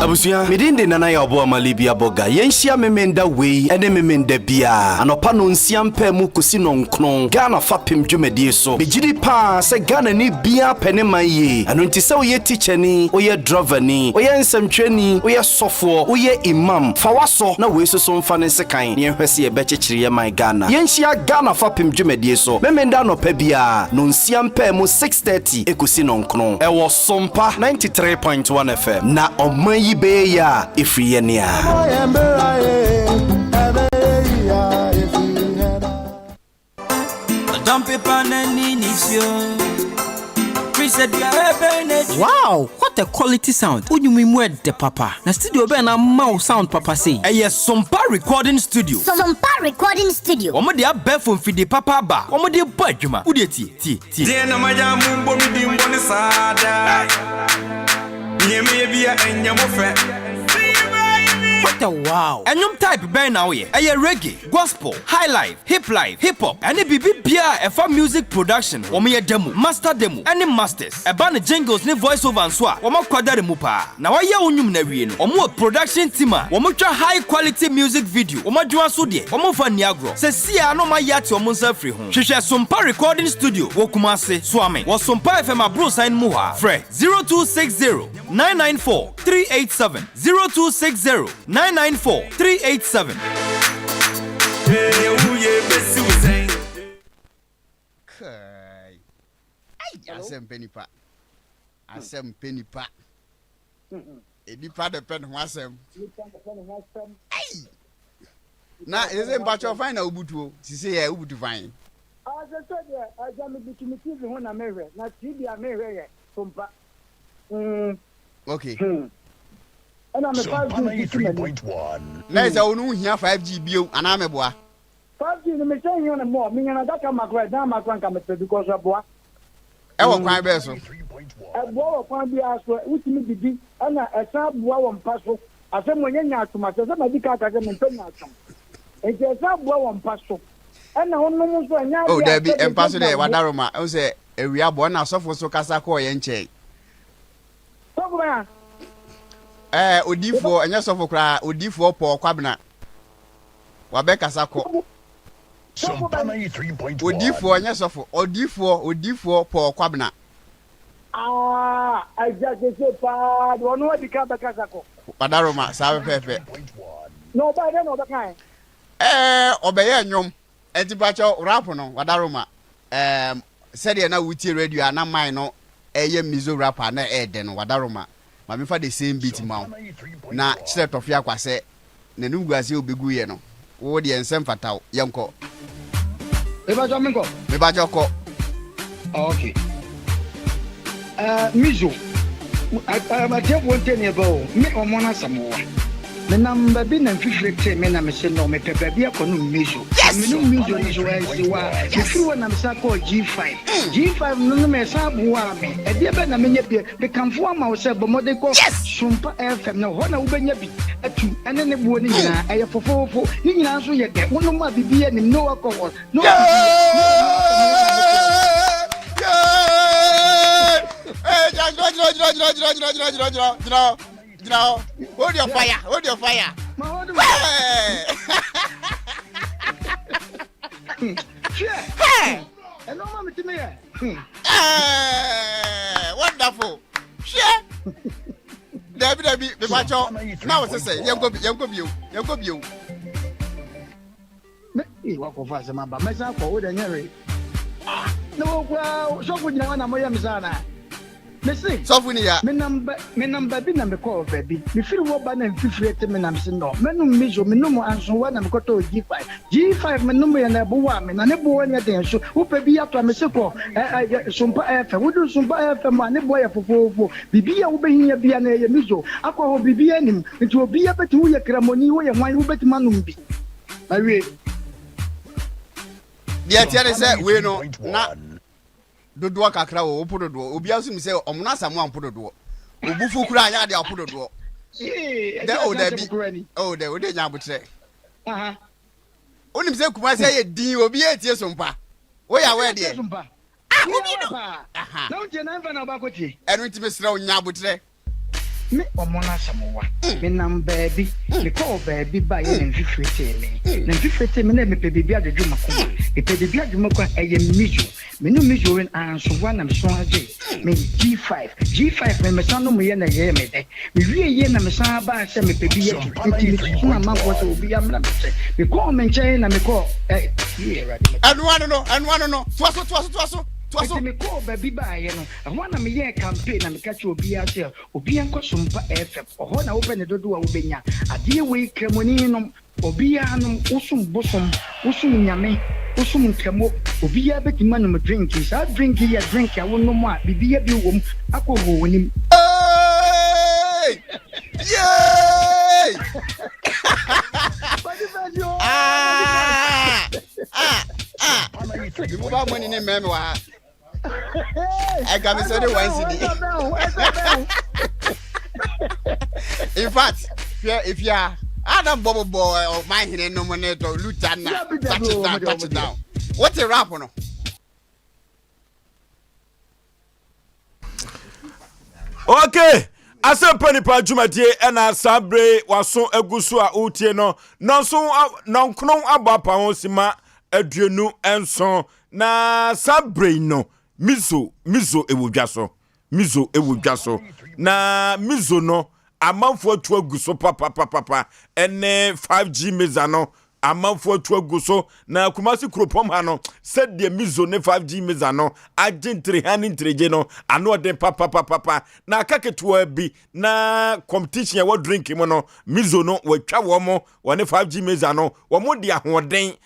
Abusia, midinde nana ya obo amalibia boga. Yenshia memenda wei, ene memenda bia. Anopa no nsiampe mu kosi no nkron. Ghana fapem dwumedie so. Bejidi pa se Ghana ni bia pene maye. Anu nti se oye teacher ni, oye driver ni, oye nsamtweni, oye sofo, oye imam. Fawaso na we so mfa ne sekan. Ne hwese ye bechichiri ye my Ghana. Yenshia Ghana fapem dwumedie so. Memenda no pa bia, no nsiampe mu 6:30 ekosi no nkron. Ewo Sompa 93.1 FM. Na omayi be ya ifriye nia. Wow, what a quality sound. The papa. Na studio be na mau sound papa say. Sompa recording studio. Sompa recording studio. Omo de abẹ fon fide papa ba. Omo de ba adwuma. Wo de tie. Die na maja mumbo mi di mboni sada. Nyeme bia enyamo fe. What a wow. Enyum type ben na we. Reggae, gospel, high life, hip hop. Any bibi bia efa music production. Omo ye demo, master demo. Any masters. Eba ne jingles ne voice over and so. Omo kwadare mu pa. Na wa ye onyum na wie no. Omo production team a. Omo twa high quality music video. Omo dwan so de. Omo fa niagro. Se sia no ma yate omo nsa free ho. Hwehwe Sompa recording studio. Wo Kumase, Swame. Wo Sompa FM abro sign mu ha. Fre 0260 994 387 0260 994 387. Asem Mpe Nipa. Asem Mpe Nipa. Nipa depend on asem. Na eze mpacho fine na ubutu. Sisi ye ubutu fine. Just I jam be TV ho na mehwe. Na TV a mehwe ye Sompa. Okay. And I'm a 5G. Let's say onu hia 5G bio ana meboa. 5G no me say you na more. Me na that come across down my kwan come because aboa. E wo kwan be so. Aboa kwan bi aso utimi bibi ana esa aboa wo mpa so. Asem onye nya atuma se ma di ka ka se me ntanya atum. Enti esa aboa wo mpa so. Ana honno mu so nya. Oh there be empa so there wadaroma. O say ewi aboa na sofo so kasa ko ye nche. Sofo Odifo enya sofo kra odifo po kwabena wabeka sako Sompa 3.1 odifo enya sofo odifo po kwabena I just say pa don't know the ka sako padaroma sabe pepe no ba dey no the kind obeye nyom entibacho rap no wadaroma said na wuti radio ana man no eye mizo rapper na ede no wadaroma mami fa the same beat ma na chire tofia kwase na nugwase obegu ye no wo de ensem fataw yenko me ba jo ko okay mizo I tell one thing about me omona samoa me number bi na fifrete me na me se no me pepe bia ko no mizo me no mizo ni so esi wa if you na me sa ko G5 no me sa buwa me e bia be na me nya bia me kanfo ama wo se bomode ko Sompa FM na ho na wo benya bi atu ene ne buo ni nyina e fofofo ni nyina so ye de wono ma bibia ni no akọ no Hold your fire. Hey! Hello, mama, to me. Wonderful. Debbie, the macho. Now, what to say? Young go view. Me, walk off as a man, but myself for the near. No, well, so good, now, I'm a Sana. Listen, Sofunia, me number be number call, baby. Me feel what ban and 58 minutes no. Me no measure, me no more answer one and go to G5. G5 me number and a boa, and a boy and a so who pay be up to me so Sompa FM. We do Sompa FM and a boy for Bibia will be here be an a miso. Aqua will be him. It will be up to your cramoni or your wine will bet manumbi. Awie. Dia tiare say we no na dodo kakra wo pododo. Obi asu mi say omuna samu ampododo. Obufu kura anya de apododo. Eh, oh, there we dey nyabutre. Onim say kuma say ye din obi etie sompa. Wo ya we de. Sompa. Obi no. Na unje na mfa na obakoti. Enu ntime sira onyabutre. Me omona samowa. Me nam baby. Me call baby ba ye nfifrete me. Na nfifrete me na me pe bibi adwuma ko. Me pe bibi adwuma ko eye mijo. Me no mijo wen anso wa na me so age. Me G5 me san no me ye na ye me de. Me wie ye na me san ba se me pe bibi adwuma me so ma ko so obi am na me se. Me call me nchen na me call Anu no. Twaso. Twasi me call baby ba ye no. I wanna me ye campaign na me catch obi ase. Obi anko Sompa FM. Oho na open dodo a obenya. Ade we kremoni no. Obi anum usum bosom, usum nyame, usum kremo. Obi a betima no me drink. Sa drink ya drink ya wono mo a bibia bi wom akọho wonim. Hey! Yay! You move out money in memoir. I can say the one CD. In fact, if you are Adam Bubble Boy or my hidden nominator, Lieutenant, touch it down. What's a rap on? Okay. Asem Mpe Nipa Jumadie ena sabre waso egusu a utie no nonso nonkron abapa ho sima aduenu enson na sabre no mizo ewodwaso na mizo no amanfo atu aguso papa ene 5G meza no amanfo atu aguso na kumasi kropom ha no said de mizo ne 5G meza no agentre hanin treje no ano de papa na kaketua bi na competition wa drink mo no mizo no watwa wo mo wone 5G meza no wo mo de ahoden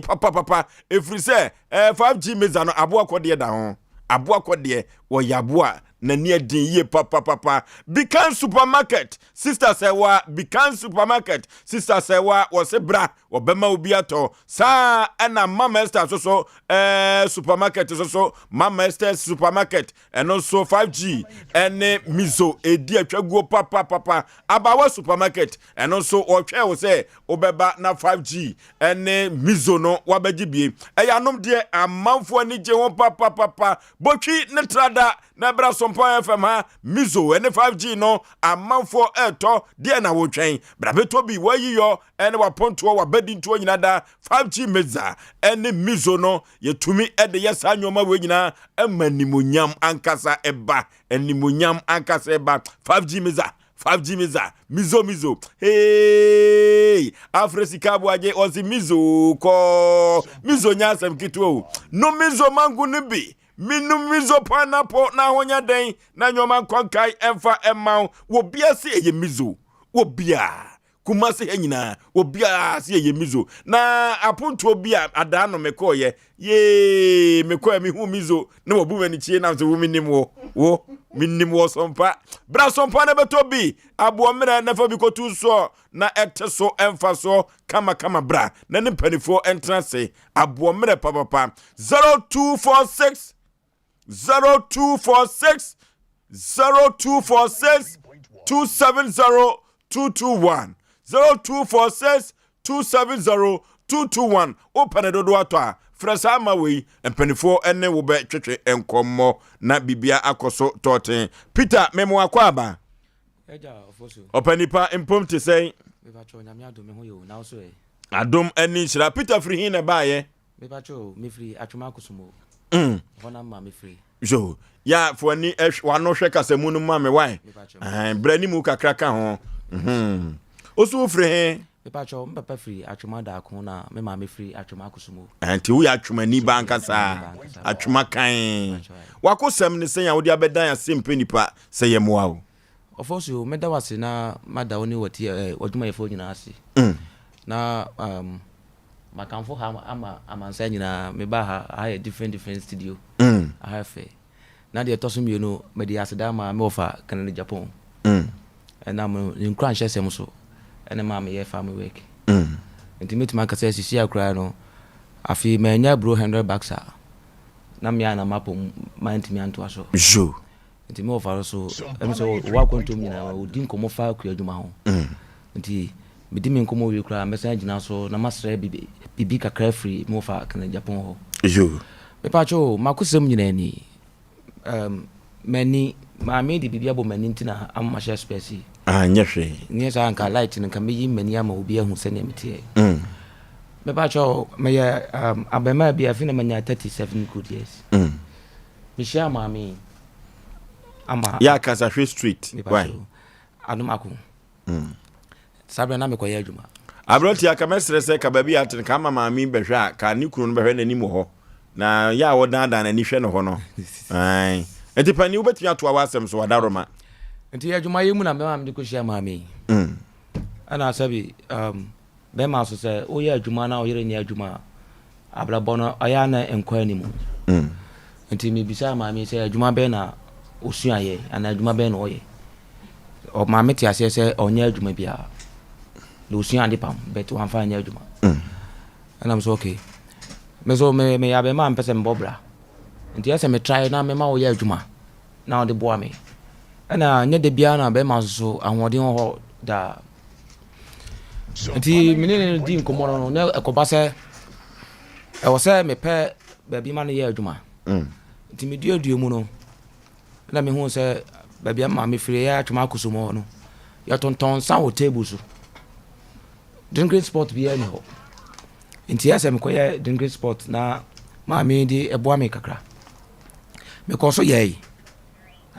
papa efri se 5G meza no aboa kode da ho aboa kode wo yaboa na nia din ye papa Bikan supermarket sister sewa Bikan supermarket sister sewa wose bra obema obi ato sa na mama Esther so supermarket so mama Esther supermarket and also 5G and mizo edi atwaguo papa abawa supermarket and also otwe wo say obeba na 5G and mizo no wabagibie eyanom de amanfo ani je won papa botwi ne trada na bra Sompa FM ha mizo ene 5G no amanfo eto de na wotwen bra beto bi wayiyo ene waponto wa bedi nto nyina da 5G meza ene mizo no yetumi ede yesa nyoma we nyina amanimonyam ankasa eba 5G meza mizo hey Afrika bwaje ozi mizo ko mizo nyasem kitwo no mizo mangu nibi Minum mizo panapo na honya den na nyoma konkai emfa emma wo bia se eye mizo wo bia kumase enyina wo bia se eye mizo na aponto bia adano mekoye ye mekoye mi hu mizo na wo bu mani chie na so wo minim wo Sompa bra Sompa na beto bi abo mera na fa bi kotu so na eteso emfa so kama bra na ne panifo entrance abo mera papa 0246 0246 270 221 0246 270 221 open dodo ato fresa mawe empanifo ene wo be twetwe enkommo na bibia akoso toten Peter memo akwaba eja Oforisuo opanipa impomte say me ba cho nyame adom ho yo na so adom eni shira Peter free hin na baaye me ba cho me free atwoma kosumo Hona ma me free. Jo, ya for ni wano hwe kasemu no ma me wan. Brani mu kakraka ho. Osu free he. Me pa cho mpapa free atwoma da ko na me ma me free atwoma kosumo. Anti wo ya atwoma ni banka sa. Atwoma kan. Wakosem ni sen ya wo dia bedan Asem Mpe Nipa se ye moa o. Oforisuo me da wase na mada oni wati oduma yefo nyina ase. Na makamfo ha amansa nyina me ba ha different studio I have na de tosum you know me de aseda ma me ofa Canada Japan and am in crunch sem so and ma me ye family work nti metuma akasa sisi akra no afi manya bro $100 na me ana mapo mind me anto aso jo nti me ofaro so em so wa kwantom nyina odi nkomo fa akua adwuma ho nti medi me nkomo wi kra mesa gina so na masre bibi kakra free me ofa kana Japan ho jo me pacho makosem nyina ni mani ma me di bibia bo mani ntina am share space nyehwe ni sa anka light nka me yi mani ama obi ahu sene metie me pacho me ya abema bia fi na manya 37 good years me share mami ama ya Kasahwe street why adumako sabre na me koye adwuma abroti aka mesre se ka baby atin ka mama mi behwe a ka ni kunu no behwe nanim ho na ya wo dan na ni hwe no ho no ai enti pani ubetumi ato awasem so wadaroma enti adwuma yemu na me ma me ko share mami ana sabi be ma so se o ye adwuma na o yere ni adwuma abrabo no aya na enkwa ni mu enti me bisa mami se adwuma be na osuaye ana adwuma be na oye o mami ti ase se onye adwuma bia lo osuande pam bet wan fa anya adwuma and I'm so okay me so me ya be ma mpese mbobra enti ese me try na me ma o ye adwuma na o de boa me ana nye de bia na be ma so ahode ho da enti menene di nkomo no na ekoba se e wo se me pe ba bi ma no ye adwuma enti me duo mu no na me hu se ba bia ma me fire ya atwuma akosomo no ya tonton san o table so drinking sport bi any ho enti Asem koye drinking sport na ma me di eboa me kakra me ko so ye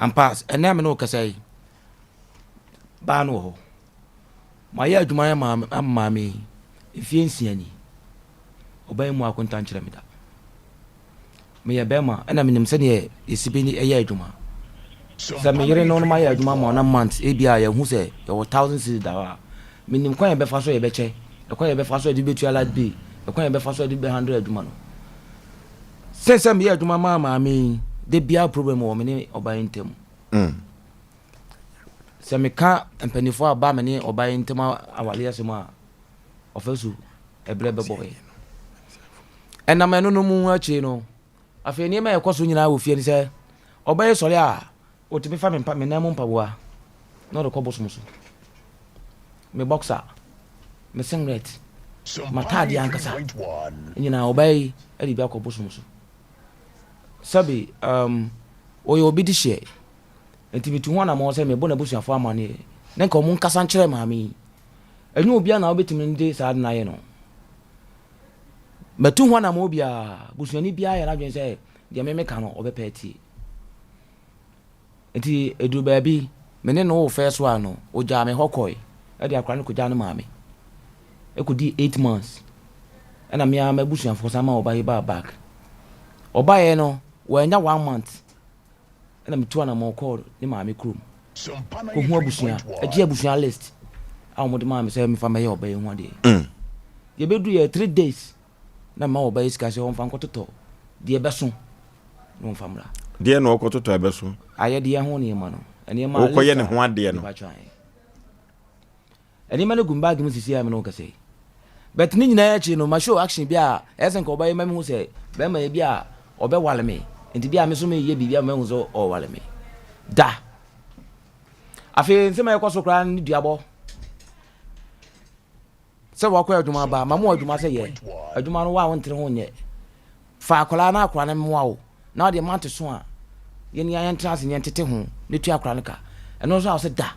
am pass ena me no kasai ba no ho ma ye adwuma ya ma me efie nsiani obai mu akonta nkyere me da me ye bema ena me nim se ne esibi ni eye adwuma sa me yere no ma ye adwuma ma na month e bia ye hu se ye 1000 cedis da minim kwan ye be fa so ye be che kwan ye be fa so ye be tu ala bi kwan ye be fa so ye be 100 adwuma no se me ye adwuma ma me de bia problem wo me ne obai ntem se me ka empanifo aba me ne obai ntem awale asema ofesu ebre be boy ena me no mu achi no afi ni ma ye kwaso nyina wo fie ni se obai sori a o ti be fa me pa me na mo mpaboa no de kobo somuso me boxer me singlet matadi ankasa nyina obai edi bia kobo somuso sabi oyo obi di share enti bitu ho na mo se me bo na busuafo amane na nka mo nkasa nkyere maami enyu obi na obetimi ndi sa na ye no metu ho na mo bia busuani bia ya na dwen se de me ka no obepeti enti edu baabi mene no first one no oja me hokoi e de akra no koja no maami ekudi 8 months ena me ama busuafo sama obai ba back obai no wanya 1 month ena metu na mo call ni maami krum ko hu abusua agi abusua list awu mo de maami se me fa me ye obai hu ade ye bedu ye 3 days na ma obai ska se on fa nkototo de beso no famra de no okototo ebeso aye de ho ne ma no ene ma okoye ne ho ade no ene ma ne gumba gum sisi ya me no kase but ni nyina ya chi no ma show action bia esen ko obai ma me hu se be ma ye bia obe wale me enti bia me so me ye bibia me hu so o wale me da afi nse ma ye kwaso kra ni duabo se wa kwa adwuma ba ma mo adwuma se ye adwuma no wa wontre ho nye fa akola na akola na mo wo na de mante so a ye ni ayan trans nye tete ho ne tu akola nka eno so a se da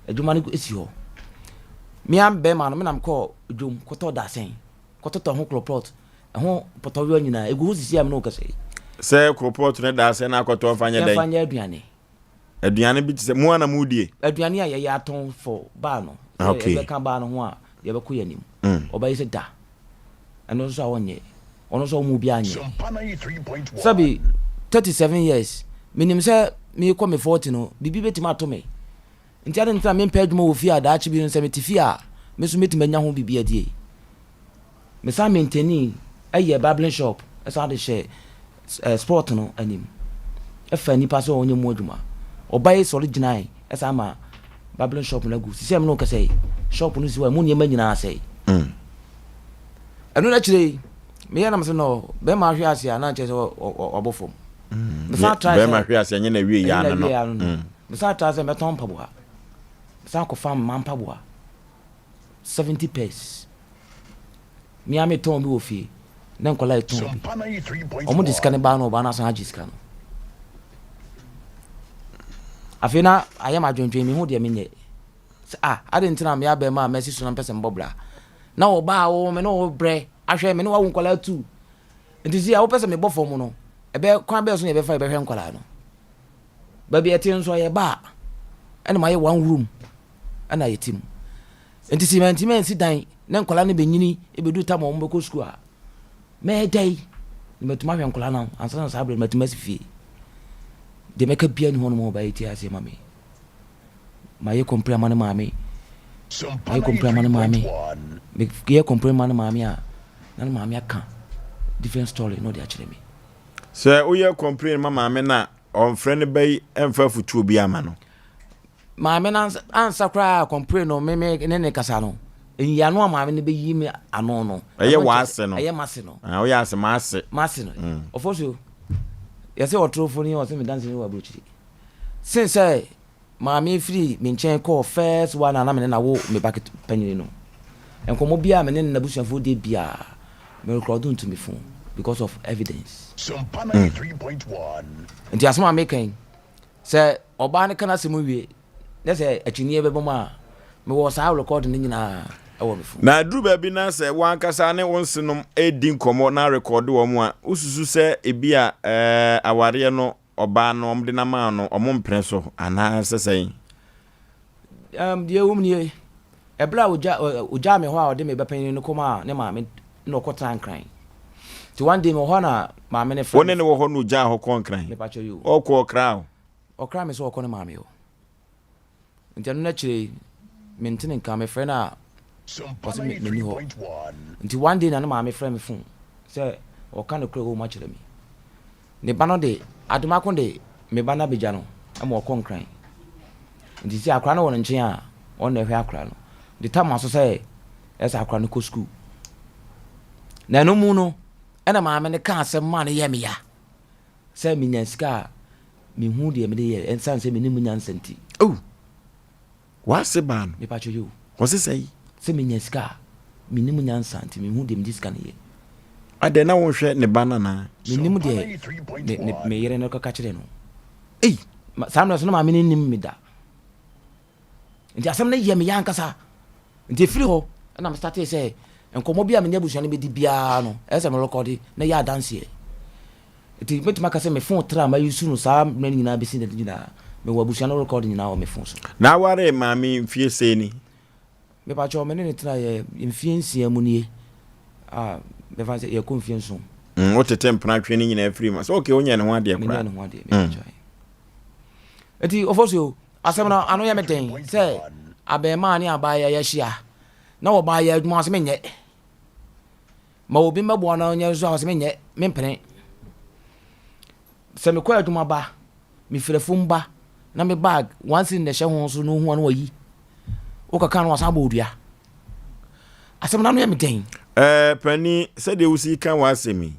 adwuma no esi ho mi am be ma no me nam ko dwum koto da sen koto to ho klopot ho potowo nyina egu sisi am no kase se klopot ne da sen na koto fanya dai fanya aduane bi se mu ana mu die aduane a ye ya ton for ba no okay be kan ba no ho a ye be ko yanim obayi se da eno so a wonye ono so mu bi anye sabi 37 years minim se mi ko me 40 no bibi betima to me nti ade ntra me mpedwuma wo fi ada achi bi no se metifi a me so metima nya ho bibi adie me sa maintain aye babbling shop esa de share sport no anim efa ni paso onye mu adwuma obayi so original esa ma Babylon shop na go sisi am no ka say shop no si wa mu ne ma nyina say eno na chire me ya na me no be ma hwe ase ana che so obofom me sa try be ma hwe ase nya na wie ya no me sa try say me ton paboa me sa ko fam man paboa 70 pence me am ton bi wo fie na nkola ton omo diskane ba no ba na san agiska no afina ayama adwendwen me hu de me nye ade ntina me abe ma mesi so na pese mbobra na wo ba wo me no bre ahwe me no wa nkola tu ntisi a wo pese me bofo no ebe kwan be so ye be fa ebe hwe nkola no ba bi eti nso ye ba ene ma ye one room ana yetim ntisi me ntime nsi dan na nkola ne benyini ebedu ta mo mbeko school a me dai ni metuma hwe nkola na ansa na sabre metuma sifie de meka bia ni hono mo ba eti ase mame maye compare mane mame maye compare mane mame me ye compare mane mame a na mame aka different story no de a kire me se o ye compare mame na on friend bay emfa futu obi ama no mame na ansa kra compare no me ne kasa no ya no mame ne be yi me ano no eye wa ase no eye mase no o ya ase mase no Oforisuo yase otrofo ni o se me dance ni wa brochi since mame free me nchen call first one na me na wo me bucket panyin no enkomo bia me ne na busuafo de bia me record unto me phone because of evidence Sompa 3.1 nti asoma making say oba ne kana semu wie na say achinie beboma me wo sa record ni nyina ewo me phone na dru ba bi na say wan kasa ne wonsenom edin komo na record wo mu a ususu say ebia aware no oba no omde na ma no omompre so ana sesai die wumnie ebla uja me ho a ode me bepan no koma ne ma me no kotan kran ti one day me ho na ma me ne friend woni ne wo ho no uja ho konkran me pa cho you okwo kra okra me so okone ma me o nti anu na chire me ntine nka me friend a was me ni ho nti one day na ma me friend me phone say oka no kra go ma chire me ne bano de aduma konde me bana beja no ama okonkran nti si akra no won nchen a on na hwe akra no the time aso say esa akra no ko school na no mu no ena ma me ne ka asem ma ne ye me ya say me nyansika me hu de me de ye ensan say me ni mu nyansanti oh wase ban me pa cho you wase say me nyansika me ni mu nyansanti me hu de me diska ne ye ade na wo hwe ne bana na minnim de me yere no ka kire no samna so na ma me nim me da nti asem na ye me yan kasa nti firi ho na me start say enkomo bia me nyabusu ne be di bia no ese me record na ya dance e nti metuma ka say me phone tra ma yusu no sa me nyina be sin de nyina me wabusu na record nyina o me phone so na ware ma me mfie sei ni me pa cho me ne tra ye mfie nsia mu nie me fa say ye confiance o tete mpna twe ni nyina free ma so okay onya ne ho ade kra me ho ade me cho eti Oforisuo asem na anu ya meten say abema ni abaya ya hia na wo ba ya adwuma se menye ma obi mebo na onya zo se menye me mpene se me kwa adwuma ba me frefum ba na me bag once in the hye ho so no hu no yi o kaka no wasa bodua asem na anu ya meten pani se de usi kan wasemi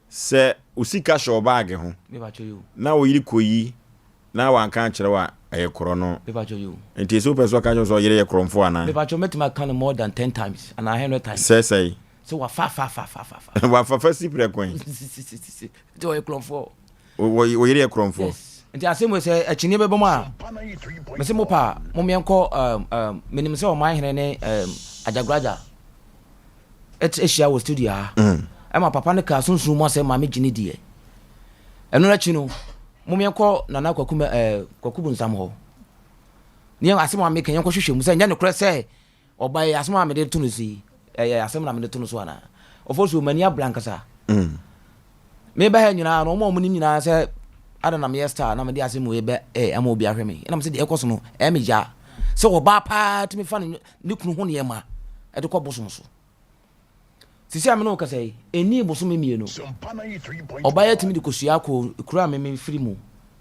se usika show bag ho me ba cho you na wo yiri koyi na wan kan kire wa ayekoro no me ba cho you enti so person kan so yire yekromfo ana me ba cho metima kan more than 10 times and 100 times say so wa fa wa fa si prekwen do yekromfo wo yire yekromfo enti asem we se achini bebom a me se mo pa mo menko menim se o man hene ne ajagraja Asia was studio ama papa ne ka sunsun mo se ma me gini die eno na chi no mo me enko nana kwakubu nsam ho ni asem ma me kan enko hwehwe mu se nya ne kure se obai asem ma me de tunu si asem na me de tunu so ana Oforisuo mania blanca sa me ba ha nyina no mo ni nyina se ada na me star na me de asem we be ama obi ahwe me na me se de ekoso no me ja se oba pa timi fa ne kunu ho ne ma e de ko bosom so sisi ameno ka say eni bosom mienu obaya timi de kosua ko kura me free mu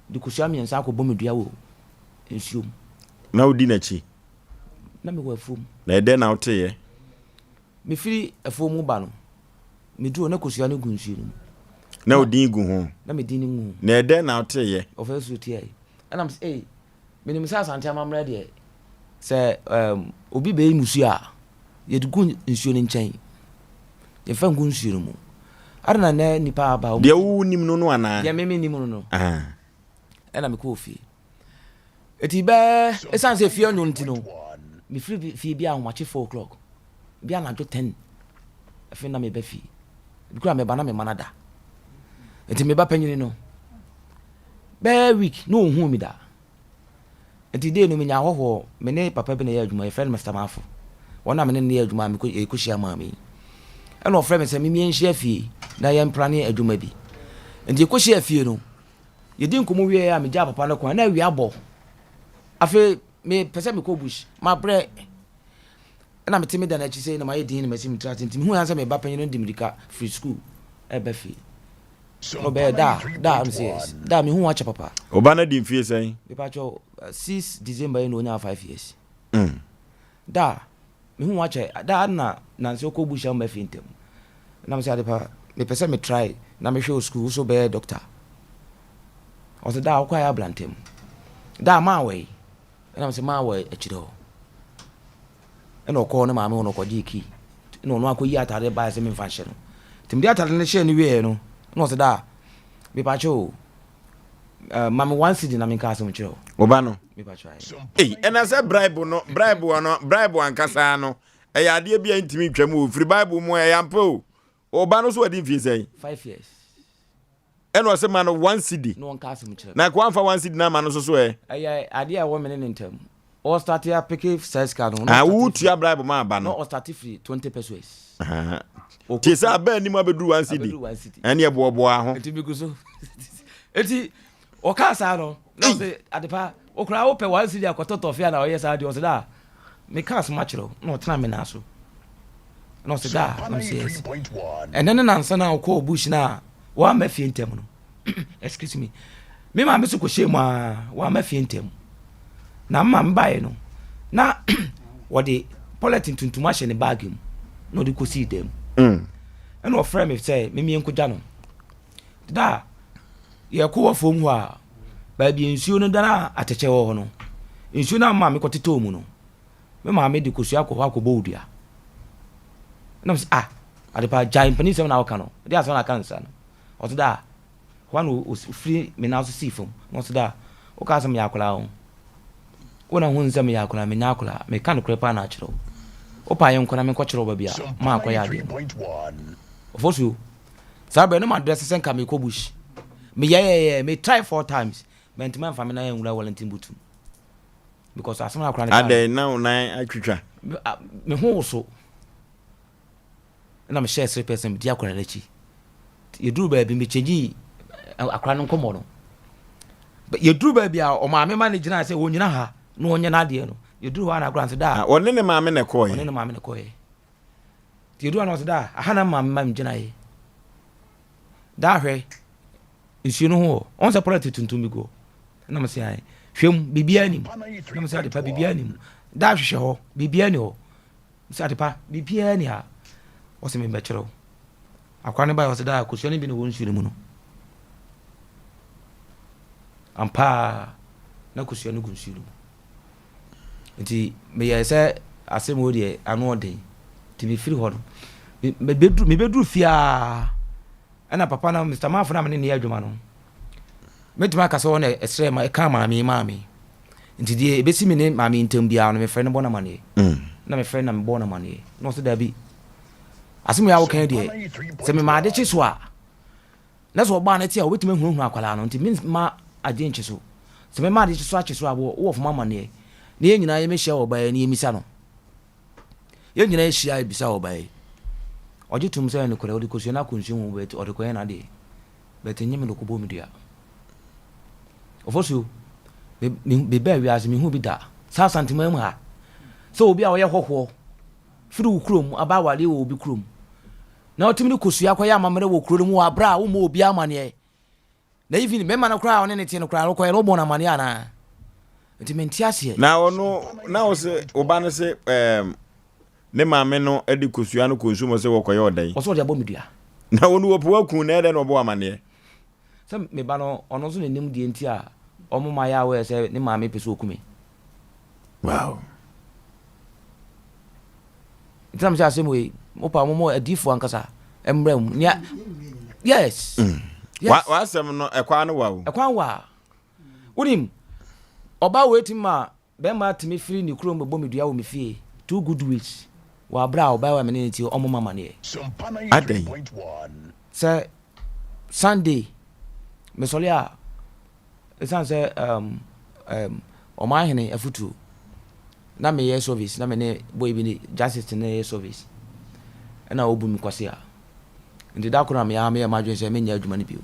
de kosua me nsa ko bomedua wo ensuom na odi na chi na me wafum na ede na oteye me firi afomu ba no me duro na kosua ne gunsu no na odi gu ho na me din gu na ede na oteye Oforisuo tie and I'm say me nim sa asante amamra de say obi be musu a ye gu nsuo ne nchen ye fa gu nsuo no mu arna na nipa ba de wu nim no no ana ye me nim no no and me ko fi eti be esan se fi onyo ntino me fi bia ho mache 4 o'clock bia na jo 10 afi na me be fi bikura me ba na me manada eti me ba panyini no be week no hu mi da eti de no me nya hoho me ne papa bi na ya adwuma e friend Mr. Mafo wona me ne ya adwuma me ko shia ma me e no friend me se me nhia fi na ya mprane adwuma bi enti ko shia fi no ye din komo wie ya me ja papa no kwa na wi abo afi me pese me ko bush ma bre na me timi da na chi say na ma ye din na me sim trat enti hu ansa me ba panyin no dimrika free school e ba fi no be da am serious da me hu wa cha papa oba na di mfie sen me pa cho 6 December no nya 5 years da me hu wa cha da na nso ko bush am ba fi ntem na me say adepa me pese me try na me show school so be doctor o se da kwa ya blantem da ma we na me ma we echido eno ko na ma me no ko diki no no akoyi atare ba se me fa hye no tim dia atare ne hye ne wie no no se da me pa cho ma me one city na me ka asem chiro oba no me pa cho ena se bribe ankasa no e ya ade bia ntimi twam o free bible mu e yampo oba no so adi mfie sei 5 years eno se ma no one city no one ka asem chiro na ko amfa one city na ma no so e ade a wo me ne ntem all start here pick size card no wo tua bribe ma ba no all start free 20 pesos ti sa ba ni ma bedru one city ene e bobo ho enti biguso enti o ka sa no no se adepa o kra o pe one city akototo fia na o yes ade o se da me cast match ro no tena me na so no se da no se yes and then na nsa na ko bush na wa ma fie ntem no excuse me me ma me so ko shemu wa ma fie ntem na mma mbae no na wode politin tuntuma hye ne bag mu no de kosi dem and o frame if say me enkoja no da ye ko wafom ho a ba bi nsuo no dana ateche ho no nsuo na mma me kotete mu no me ma me de kosi akọ akọbọ odua na me adepa giant pani se na waka no de aso na kansa no o da one o free me na so see fom no so da o ka so me akola ho wona hu nzam ya akola me nya akola me kan krepa na achiro o pa yen kona me ko chiro ba bia ma akoya de Oforisuo sabe no ma dress sen ka me ko bush me me try 4 times me ntima mfa me na enwura Wellington butu because asema akola na ade na atwitwa me hu so na me share 3% me dia akola lechi ye duru ba bi me change akola no komo no ye duru ba bia o ma me manage na say wonyina ha no onye na ade no ye duru ha na akola da one ne ma me ne koye one ne ma me ne koye ye duru na so da aha na ma me mjina ye da hwe nsuo no ho on se product tuntum bi go na me say ai hwem bibia nim na me say ade pa bibia nim da hwehwe ho bibia ni ho me say ade pa bibia ni ha o se me be kire akwa ne ba o se da kosuo ne bi no won nsuo mu no ampa na kosuo no gunsuo mu nti me ye say asem wo de anu odin ti be free ho me bedru fia ana papa na Mr. Mafo na me ne adwuma no metima ka so na esre ma e ka maami nti die ebesi me ne maami ntam bia no me frɛ no bona mane na me frɛ na me bona mane no so da bi asem ya wo kan die se me ma de chi so a na so ba na ti a obetima hunu akwala no nti ma ade nchi so se me ma de chi so a chi so a wo of mama ne ye nyina ye me hia wo ba ye ne yemisa no ye nyina ye hia ebisa wo ba ye oje tum se ne kore odi kosu na kunsu hu bet odi ko na de bet nyime no ko bo mi dia Oforisuo be ba wi azimi hu bi da sa santima mu ha so obi a wo ye hoho firi wo krom aba wale wo obi krom na otimi ni kosu akoya amamere wo krom wo abra wo mo obi amane na even me ma na kra one ne tie no kra ko ye no bo na mane ana nti mentiasie na ono na o se oba no se ne maame no edi kosua no konsumo se wokoye odan o so de abomidua na onu opo akun na ede no bo amane se me ba no ono so ne nim die nti a omo ma ya we se ne maame pese okume wow itam sha se moy opa mo adifo ankasa embrem nia yes wa asem no ekwa no wa ekwa wa unim oba wetin ma be ma timi free ni kuro mbebo medua wo me fie 2 good weeks wa bra oba wa me nti omo mama ne adai se Sunday me solia esan se o ma hene afutu na me ye service na me ne boy bi ni justice ne ye service na obu mi kwase a nti da kura me ya me ma dwese me nya adwuma ne bio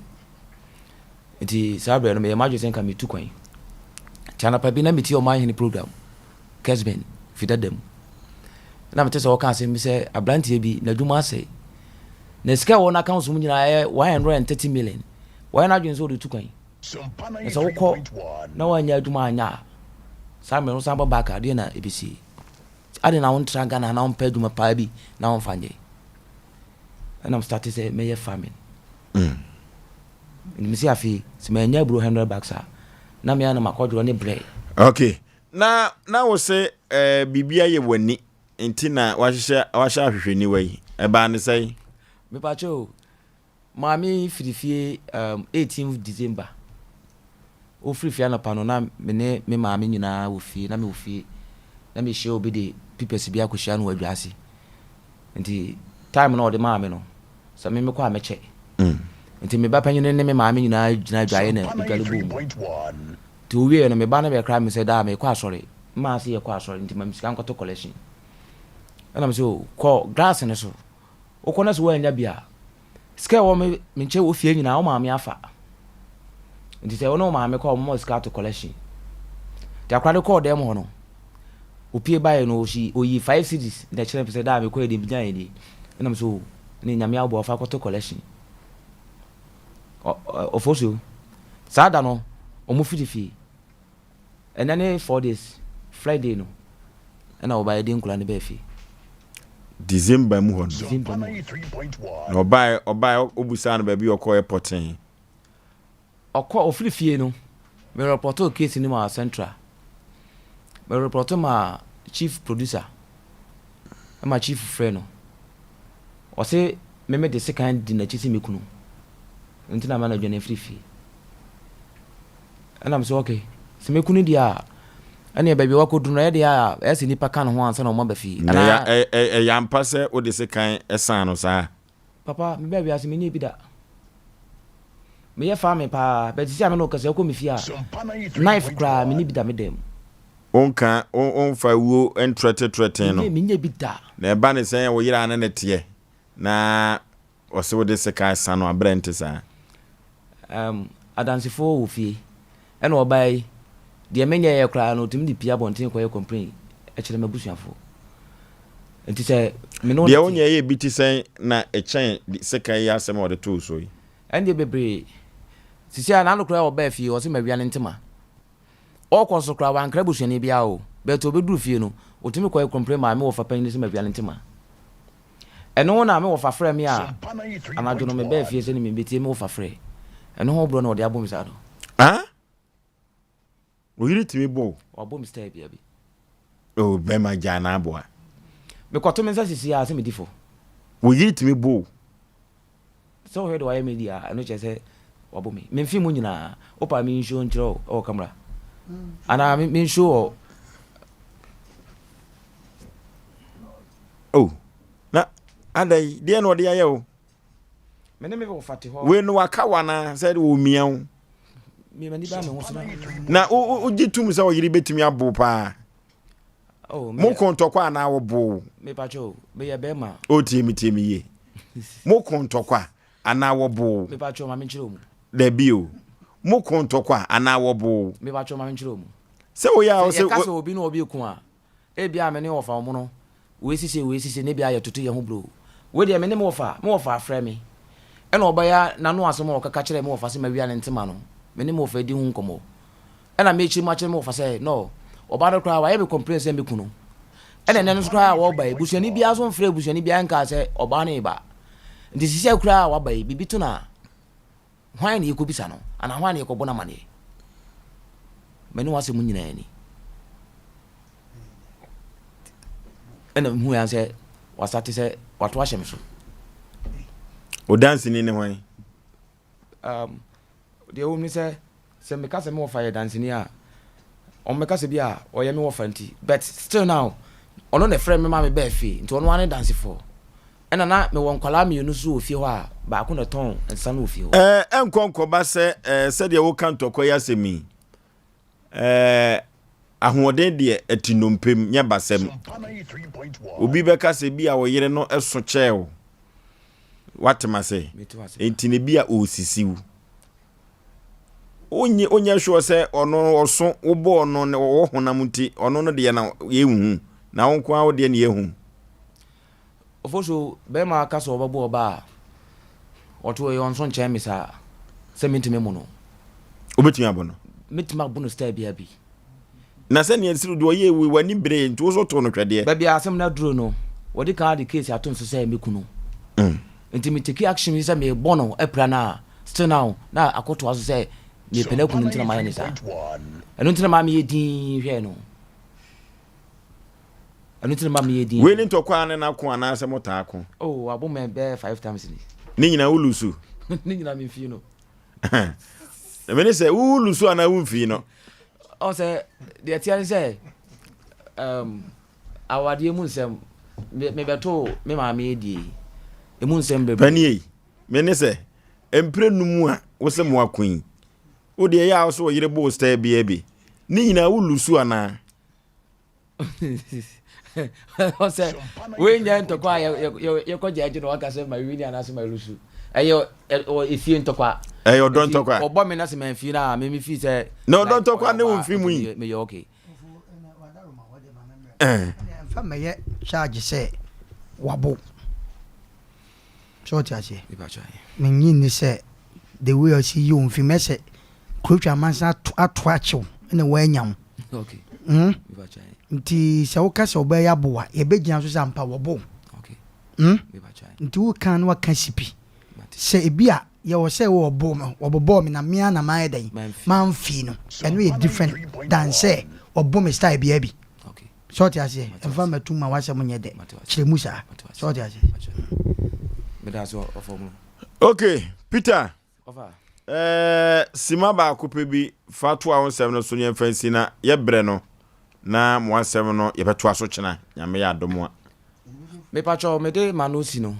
nti sabre no me ma dwese nka me tu kwan chana pa bi na me ti o ma hene program Kesben fidadem na me tese o kan se mi se abrantie bi na adwuma ase na sika wona account mu nyina 130 million why na dwese o de tu kwan na so ko na wanya adwuma anya Samuel no samba baka de na ebisi ade na won tranga na won pa adwuma pa bi na won fanye and I'm starting say me farming me see afi se me nya bro $100 na me ana makodro ne bre okay na wo se bibia ye wani enti na wahye ahwehweni wai eba ne sai me pacho mami firifie 18th December o firifie na pano na me mami nyina wo fie na me wo fie na me hye obi de pipes bia kohia no wadwase enti time na o de mami no so me kwa meche enti me ba panyin ne me mami nyina gina dwaye na igalibu to wie no me ba na be kra me say da me kwa asore ma se ye kwa asore enti ma misika nkoto collection ana me so ko glass ne so o kona so wanya bia sika wo me nche wo fie nyina o mami afa enti se wono mami ko mo sika to collection ti akwade ko dem ho no opie bae no oyi 5 cities na chere pese da me ko edi bijan edi ana me so ni nyame abo afa ko to collection Oforisuo sada no omo fitifi enane 4 days Friday no na obaye de nkula ne be fi December mu ho no obaye obusa no ba bi okọ airport okọ ofirifie no me report o case ni ma central me report ma chief producer ma chief friend no o se me de second di na chisi mekunu ntina ma na dwane firifie ana mso okay se mekunu dia ana ba bi wakodu no ye dia ese nipa kan ho ansa na mo ba fi ana ya mpase o de second esan no sa papa me ba bi ase me ni bi da me ye fa me pa be ti sia me no kase ko me fi a knife kra me ni bi da me dem onka onfa wuo entrete no me nya bi da na e ba ne sen wo yira na nete na ose wo de second esan no abrente sa adansifo wo fie ena obai de menya ye kra no timi di pia bonten ko ye complain e kire mabusuafo enti se me no de onye ye biti sen na e chen second ya asem o de to so yi ende bebre sisia na no kra obai fie o se mawia ne ntema o ko so kra wan kra busuani bia o beto beduru fie no o timi ko ye complain ma me wo fa pan se mawia ne ntema eno na me wo fa frɛ me a anadwo no me ba fie se ni me beti me wo fa frɛ eno ho bro na o de abom sa do o yiri timi bo o bom stay bia bi o be ma jana abo a me kwato me nsa sisi a se me difo o yiri timi bo so he do I media eno che se o bom me mfi mu nyina o pa me show nchiro o camera ana me show oh na adai de no de ayo me ne me wo fati ho we no wakawana said wo miaw me mani ba me ho so na o gitum se o yiri betimi abo pa oh mo kontokwa na wo bo me pacho me ye be ma o timi ye mo kontokwa ana wo bo me pacho ma me nchiro mu da bio mo kontokwa ana wo bo me pacho ma me nchiro mu se o ya o se ka so obi no obi ku a e bia me ne wo fa mo no we sisi ne bia ya tutu ye ho bro we de me ne mo fa afre me e na obaya na no aso mo kaka kire me wo fa se ma wia ne ntema no me ne mo fa di hu nkomo ɛna mechi mache me say no oba no kra wa ye be complain say me kunu ɛna nene so kra wa ba ebusuani bia so mfre ebusuani bia nka say oba no ba nti sisi kra wa ba bibi to na hwan na yekobisa no ana hwan na yekobo na mane menu wase mu nyina ani ɛna hu ya say wasate say wato ahye me so o dance ni ne hwan de o mi say se me ka se me wo fa ye dance ni a on me ka se bia o ye me wo fa nti but still now ono na friend me ma me ba fi nti ono ane dance for ɛna na me won kwala me nusu ofie ho a ba ko na ton nsa na ofie ho enkonko ba se de wo kan tokọ ya semi ahoden de atinompem nya basem obi be ka se bia wo yire no eso chew watema se enti ne bia o sisiu onye hwo se ono oso ubo ono ne wo honam nti ono no de na yehu na wonko awo de ne yehu Oforisuo be ma ka so obabo oba oto ye onso nche mi sa se mintime mu no obetumi abono mitima bono star bia bi na se ne nsiru do ye wi wani bre nti wo so to no twede ba bia asem na duro no wodi ka the case aton so say mekunu nti me take action is me bono epra na still now na akoto aso say me pena kunu ntina ma ya ni sa eno ntina ma me yedin hwe no eno ntina ma me yedin we ni ntokwa ne na ko ana asem ta ko oh abo me be 5 times ni nyina ulusu ni nyina me fi no me ni say ulusu ana umfi no o say de tia say awade mu nsem me beto me ma me edi emu nsem be pani me ni say empre numu a wo se mo akun wo de ya so yire bo star bia bi ni nyina ulusu ana o say we nya ntokwa ye ko jaje no aka say my wini ana say my lusu ayo ifie ntokwa ayo don tokwa obo me na se man fi na me fi say no don tokwa ne won fi mu yi me yo okay fa me ye charge say wabo so ti ase me yin ni say the way I see you fi me say kwatwa mansa atoachew na wanyam okay nti se wo ka se oba ya boa ye begina so sampa wabo okay nti wo kan wa ka sipi se ebia ye wo se wo obo me na mia na mai dan man fi no eno ye different than say obo me style bia bi okay so ti ase enfa matuma wa se munye de chiremusa so ti ase me da so ofomu okay Peter ofa sima ba ko pe bi fatu a 17 no so nyem fansi na ye bre no na mo 17 no ye beto aso chena nyame ya domo a me pacho me de manusi no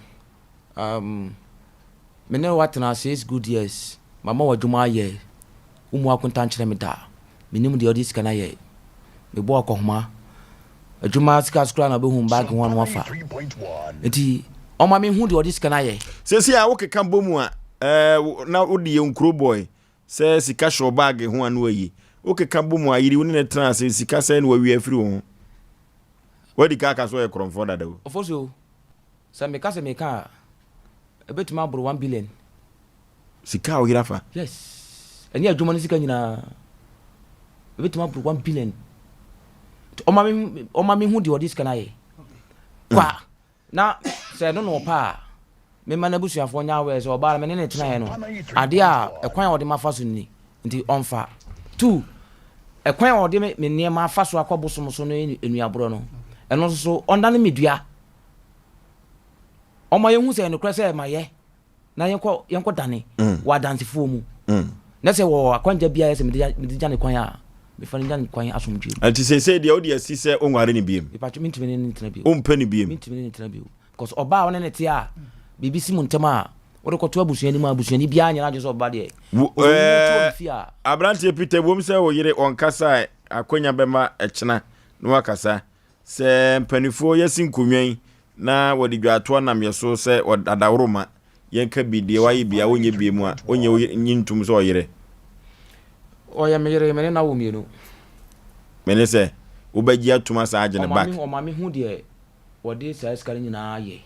me ne watena 6 good years mama wadwuma ye umu akunta nkyere me da menim de odis kana ye me bo akohoma adwuma sika skra na be hum bag ho no afa enti o ma me hu de odis kana ye sesi a wo keka bomu a na odi ye nkro boy se sika show bag ho anu ayi wo keka bomu a yiri woni na tran se sika se na wawi afiri ho wadi ka so ye kromfo dada wo Oforisuo se me ka ebetuma abro 1 billion sika o yirafa yes eni adwuma ni sika nyina ebetuma abro 1 billion o ma me hu de odis kana ye kwa na se no pa me ma na busuafo nya we se oba me ne tena ye no ade a ekwan ode mafa so ni nti onfa 2 ekwan ode me ne ma afa so akobosom so no enuabro no eno so onda ne medua omo ye hu se no krese ma ye na yenko dane wa dance fo mu na se wo akwanja bia ye se me jane kwan a me fa jane kwan asomdwe anti se de odi asi se onware ni biem e patcho mintime ne tena bio o mpa ni biem mintime ne tena bio because oba wona ne te a bibisi mu ntema wode koto abusuani ma abusuani bia anya na so oba de abrante Peter bom se wo yire onkasa akonya bema echena no wakasa se mpanifo yesin konwan na wodi dwato nam yeso se adawroma yenka bidie wayi bia wonye biemu a onye nyintum so oyire oya meyere mene na wo mienu mene se ubaji atuma sa agene back o mami hu de wodi sa skari nyina ye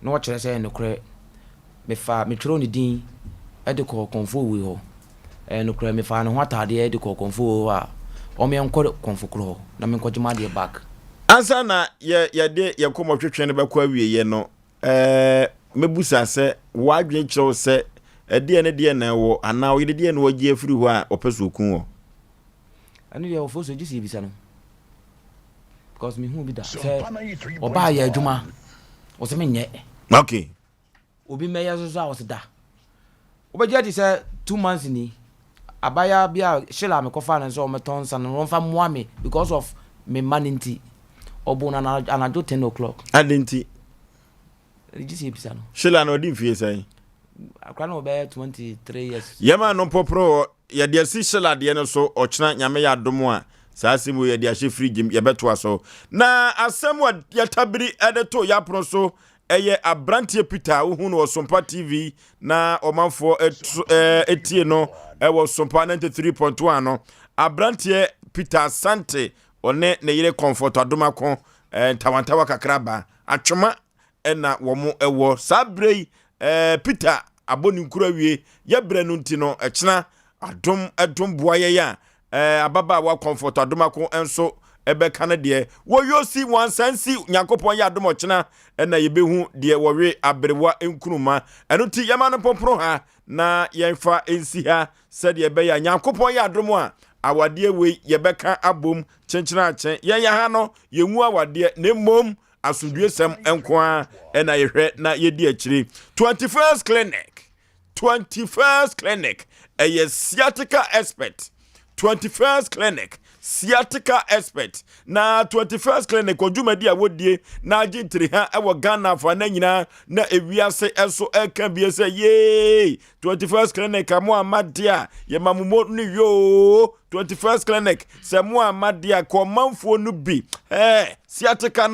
no kire se no kire me fa me twero ni din e de ko konfo wi ho no kra me fa no atade de konfo a o me enko konfo kro na me enko jima de back ansa na ye de ye komo twetwe ne bekọ awie ye no mebusa se wadwen kiro se de na wo ana wo de na wo gi afiri ho a opeso okun wo ani de Oforisuo gisi bisa no because me hu bi da se oba ya adwuma o se me nye okay obi me ya so o se da obaje di se 2 months ni abaya bia shela me kofa na so o meton san no fa moa me because of me maninti obuna na anajo 10 o'clock adenti gisi bisa no shela na odi fie sai akra no be 23 years yema no popro ya de si shela de no so ochina nyame ya domo a saasimu ya de ahye free ye beto aso na asem wa ya tabiri edeto ya pro so eye abrantie Peter wo hu no Sompa TV na omanfo etie no wo Sompa 93.1 no abrantie Peter Sante one ne yire comfort adomako tawantawa kakraba atwoma na wo ewo sabrei Peter aboni nkura wie ye bre no ntino ekena adom boaye ya ababa wa comfort adomako enso ebe kanade wo yosi wansansi nyakopon ya adom okena na yebehu de wowe abrewa enkuruma eno ti yama no popro ha na yenfa ensi ha sede ebe ya nyakopon ya adom a awade we yebeka abom chenchena achen ya ha no yenwu awade ne mom asudue sem enko a na yehwe na yedi akiri 21st clinic a sciatica expert 21st clinic sciatica expert na 21st clinic odwumadi a wodie na agintri ha ewo Ghana fa na nyina na ewiase eso eka bie se ye 21st clinic amo amadia ye mamumo ni yo 21st clinic se mo amadia ko manfo no bi sciatica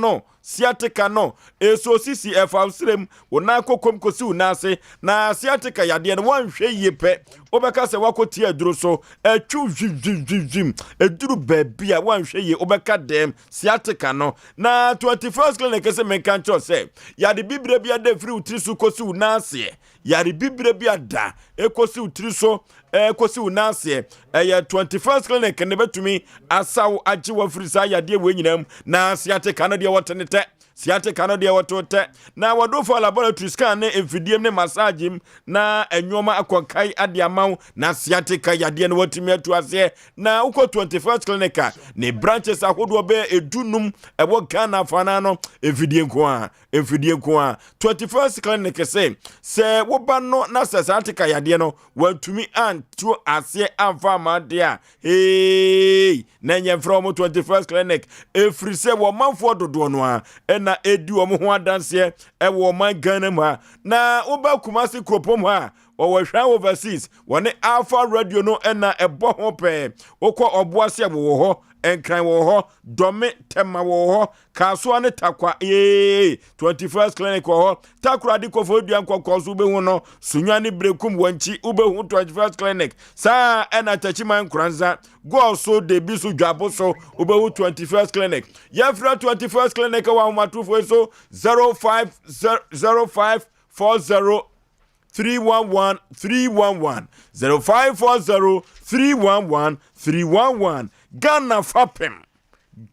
no eso sisi efawsrem wona kokom kosi unase na sciatica yade no wanhwe yepe obeka se wakoti aduro so atwu jim eduru babia wanhwe ye obeka dem sciatica no na 21st clinic se menkan cho se yade bibre bia da free utri so kosi unase yade bibre bia da ekosi utri so kosi unase 21st clinic ne betumi asaw agi wa free sa yade we nyinam na sciatica no de wotenete sciatica no de wotote na wadofo laboratory scan ne emfidiem ne massage na enwoma akonkai ade amaw na sciatica yade no watimi atuase na uko 21st clinic ne branches ahodo be edunum ewo Ghana fana no emfidiem ko a 21st clinic se wo ba no na sciatica yade no watumi antu ase amfa made a na nya from 21st clinic efri se wo manfo dodo no a na edi wo ho adanse wo man Ghana ma na wo ba Kumasi kropom ha wo hwa overseas wone Alpha Radio no na ebo ho pe wokọ oboase wo ho enkran wo ho dome tema wo ho kaso ne takwa 21st clinic wo ho takura di kofo duan kokko be hu no sunwane brekum wanchi ube hu 21st clinic sa na tachiman kranza go so de bisu dwabo so ube hu 21st clinic yefra 21st clinic wa matufo so 0540 311 0540 311 311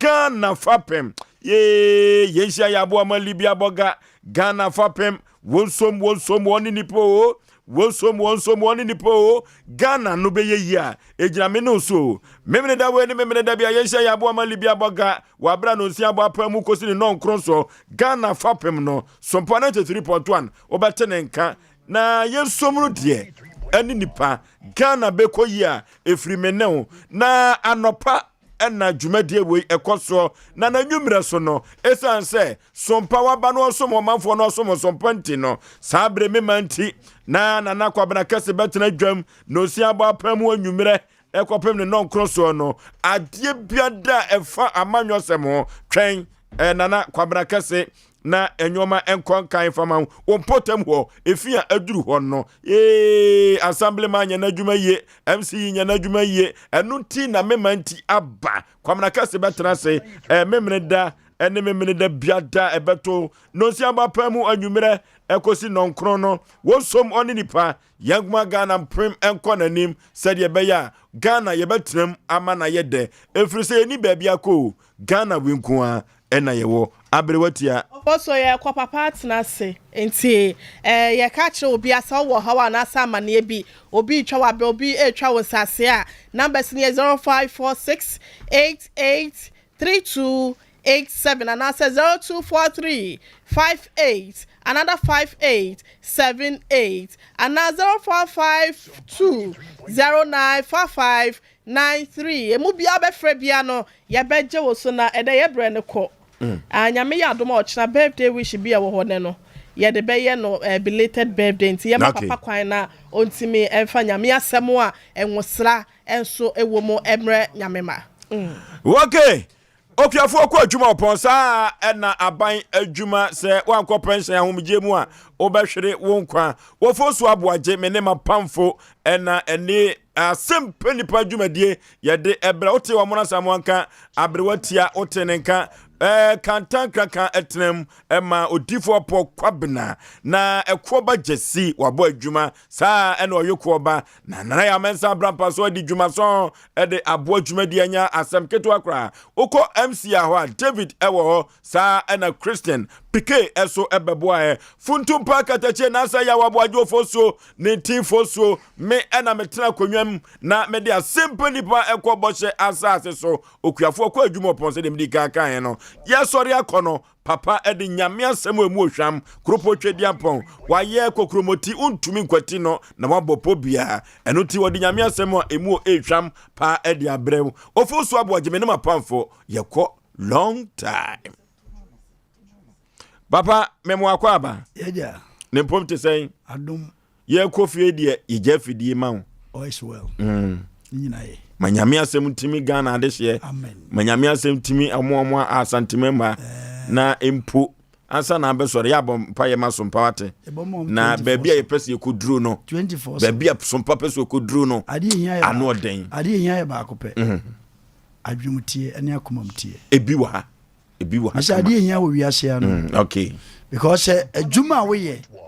Ghana fapem yesha yabo amalibia boga Ghana fapem wonsom woni nipo wonsom woni nipo Ghana no be ye ya ejina me no so memene da we ne memene da bia yesha yabo amalibia boga wabra no nsia abo apamu kosi ne non kronso Ghana fapem no Sompa 93.1 obetene nka na yensomru de ani nipa Ghana bekoyi a efrimene na anopa na dwumadie we ekoso na nanwumre so no esanse Sompa waba no somo manfo no somo Sompanti no sabre memanti na kwabana kase betena dwam no si aba pamu anwumre ekopem ne non kroso no adie biada efa amanyosem twen nana kwabana kase na enyoma enkon kan fama wompotam ho efia aduru ho no assemblyman nya nadwuma ye MC nya nadwuma ye enu ti na memanti aba kwamna kase betra se memreda ene memene da biada ebeto no si abapa mu anwumere ekosi nonkron no wonsom oni nipa yangma Ghana prim enko nanim said ye beya Ghana ye betrem ama na yede efrise eni baabi akọ Ghana winkuwa ena yewo abrewatia also ye kwa papa tena se enti ye ka kire obi asa wo hawa na asa amane bi obi twa wa be obi etwa wo sase a numbers ni 0546883287 and answer 024358 another 5878 and 0452094593 emu bia be frɛ bia no ye beje wo so na ede ye bre ne kɔ anyame ya adom ochina birthday wish bia wo hɔ ne no ye de be ye no belated birthday nti ye ma papa kwan na ontimi emfa nyame asɛm a enwosra enso ewo mu emre nyame ma okay okiafo akọ adwuma opon saa na aban adwuma se wankọ pension ahomgye mu a obehwere wonkwa wofosu aboagye menema pamfo na ene Asem Mpe Nipa adwumadie ye de ebra wote wa mona samonka abrewatia otenenka kantan kraka etnem ema odifo po kwabena na ekoba jesi wabo adwuma saa ena oyokoba na nana ya mensa brampa so di dwuma so de abo adwumadi anya asem keto akra oko MC ahwa David ewo saa ena Christian Pike eso ebeboa funtum pa katache na sa ya wabo adwo fosuo ne tin fosuo me ena metena konwam na me de Asem Mpe Nipa ekoboshe asase so okuafo akọ adwuma ponse de mdi kan no ya sori akono papa edi nyame asem emu ohwam kropo twedi apon waye kokromoti untumi nkwati no na wabopo bia eno ti wodi nyame asem emu ehwam pa edi abrem ofosu aboagye me ne mapamfo yekọ long time papa memo akwa aba yeja ne pomte sen adom ye kofie die ije fidie ma all is well nyinaye manyame asem timi Ghana adehye amen manyame asem timi amoamo asantememba na empo ansa na abesore ya bom paye masompa wate na baabi a yepese yekoduru no 24 baabi a sompa pese yekoduru no ano oden ade hia ye ba akopɛ adwumtie ane akomamtie ebi wa ade hia wo wiase ano okay because adwuma wo ye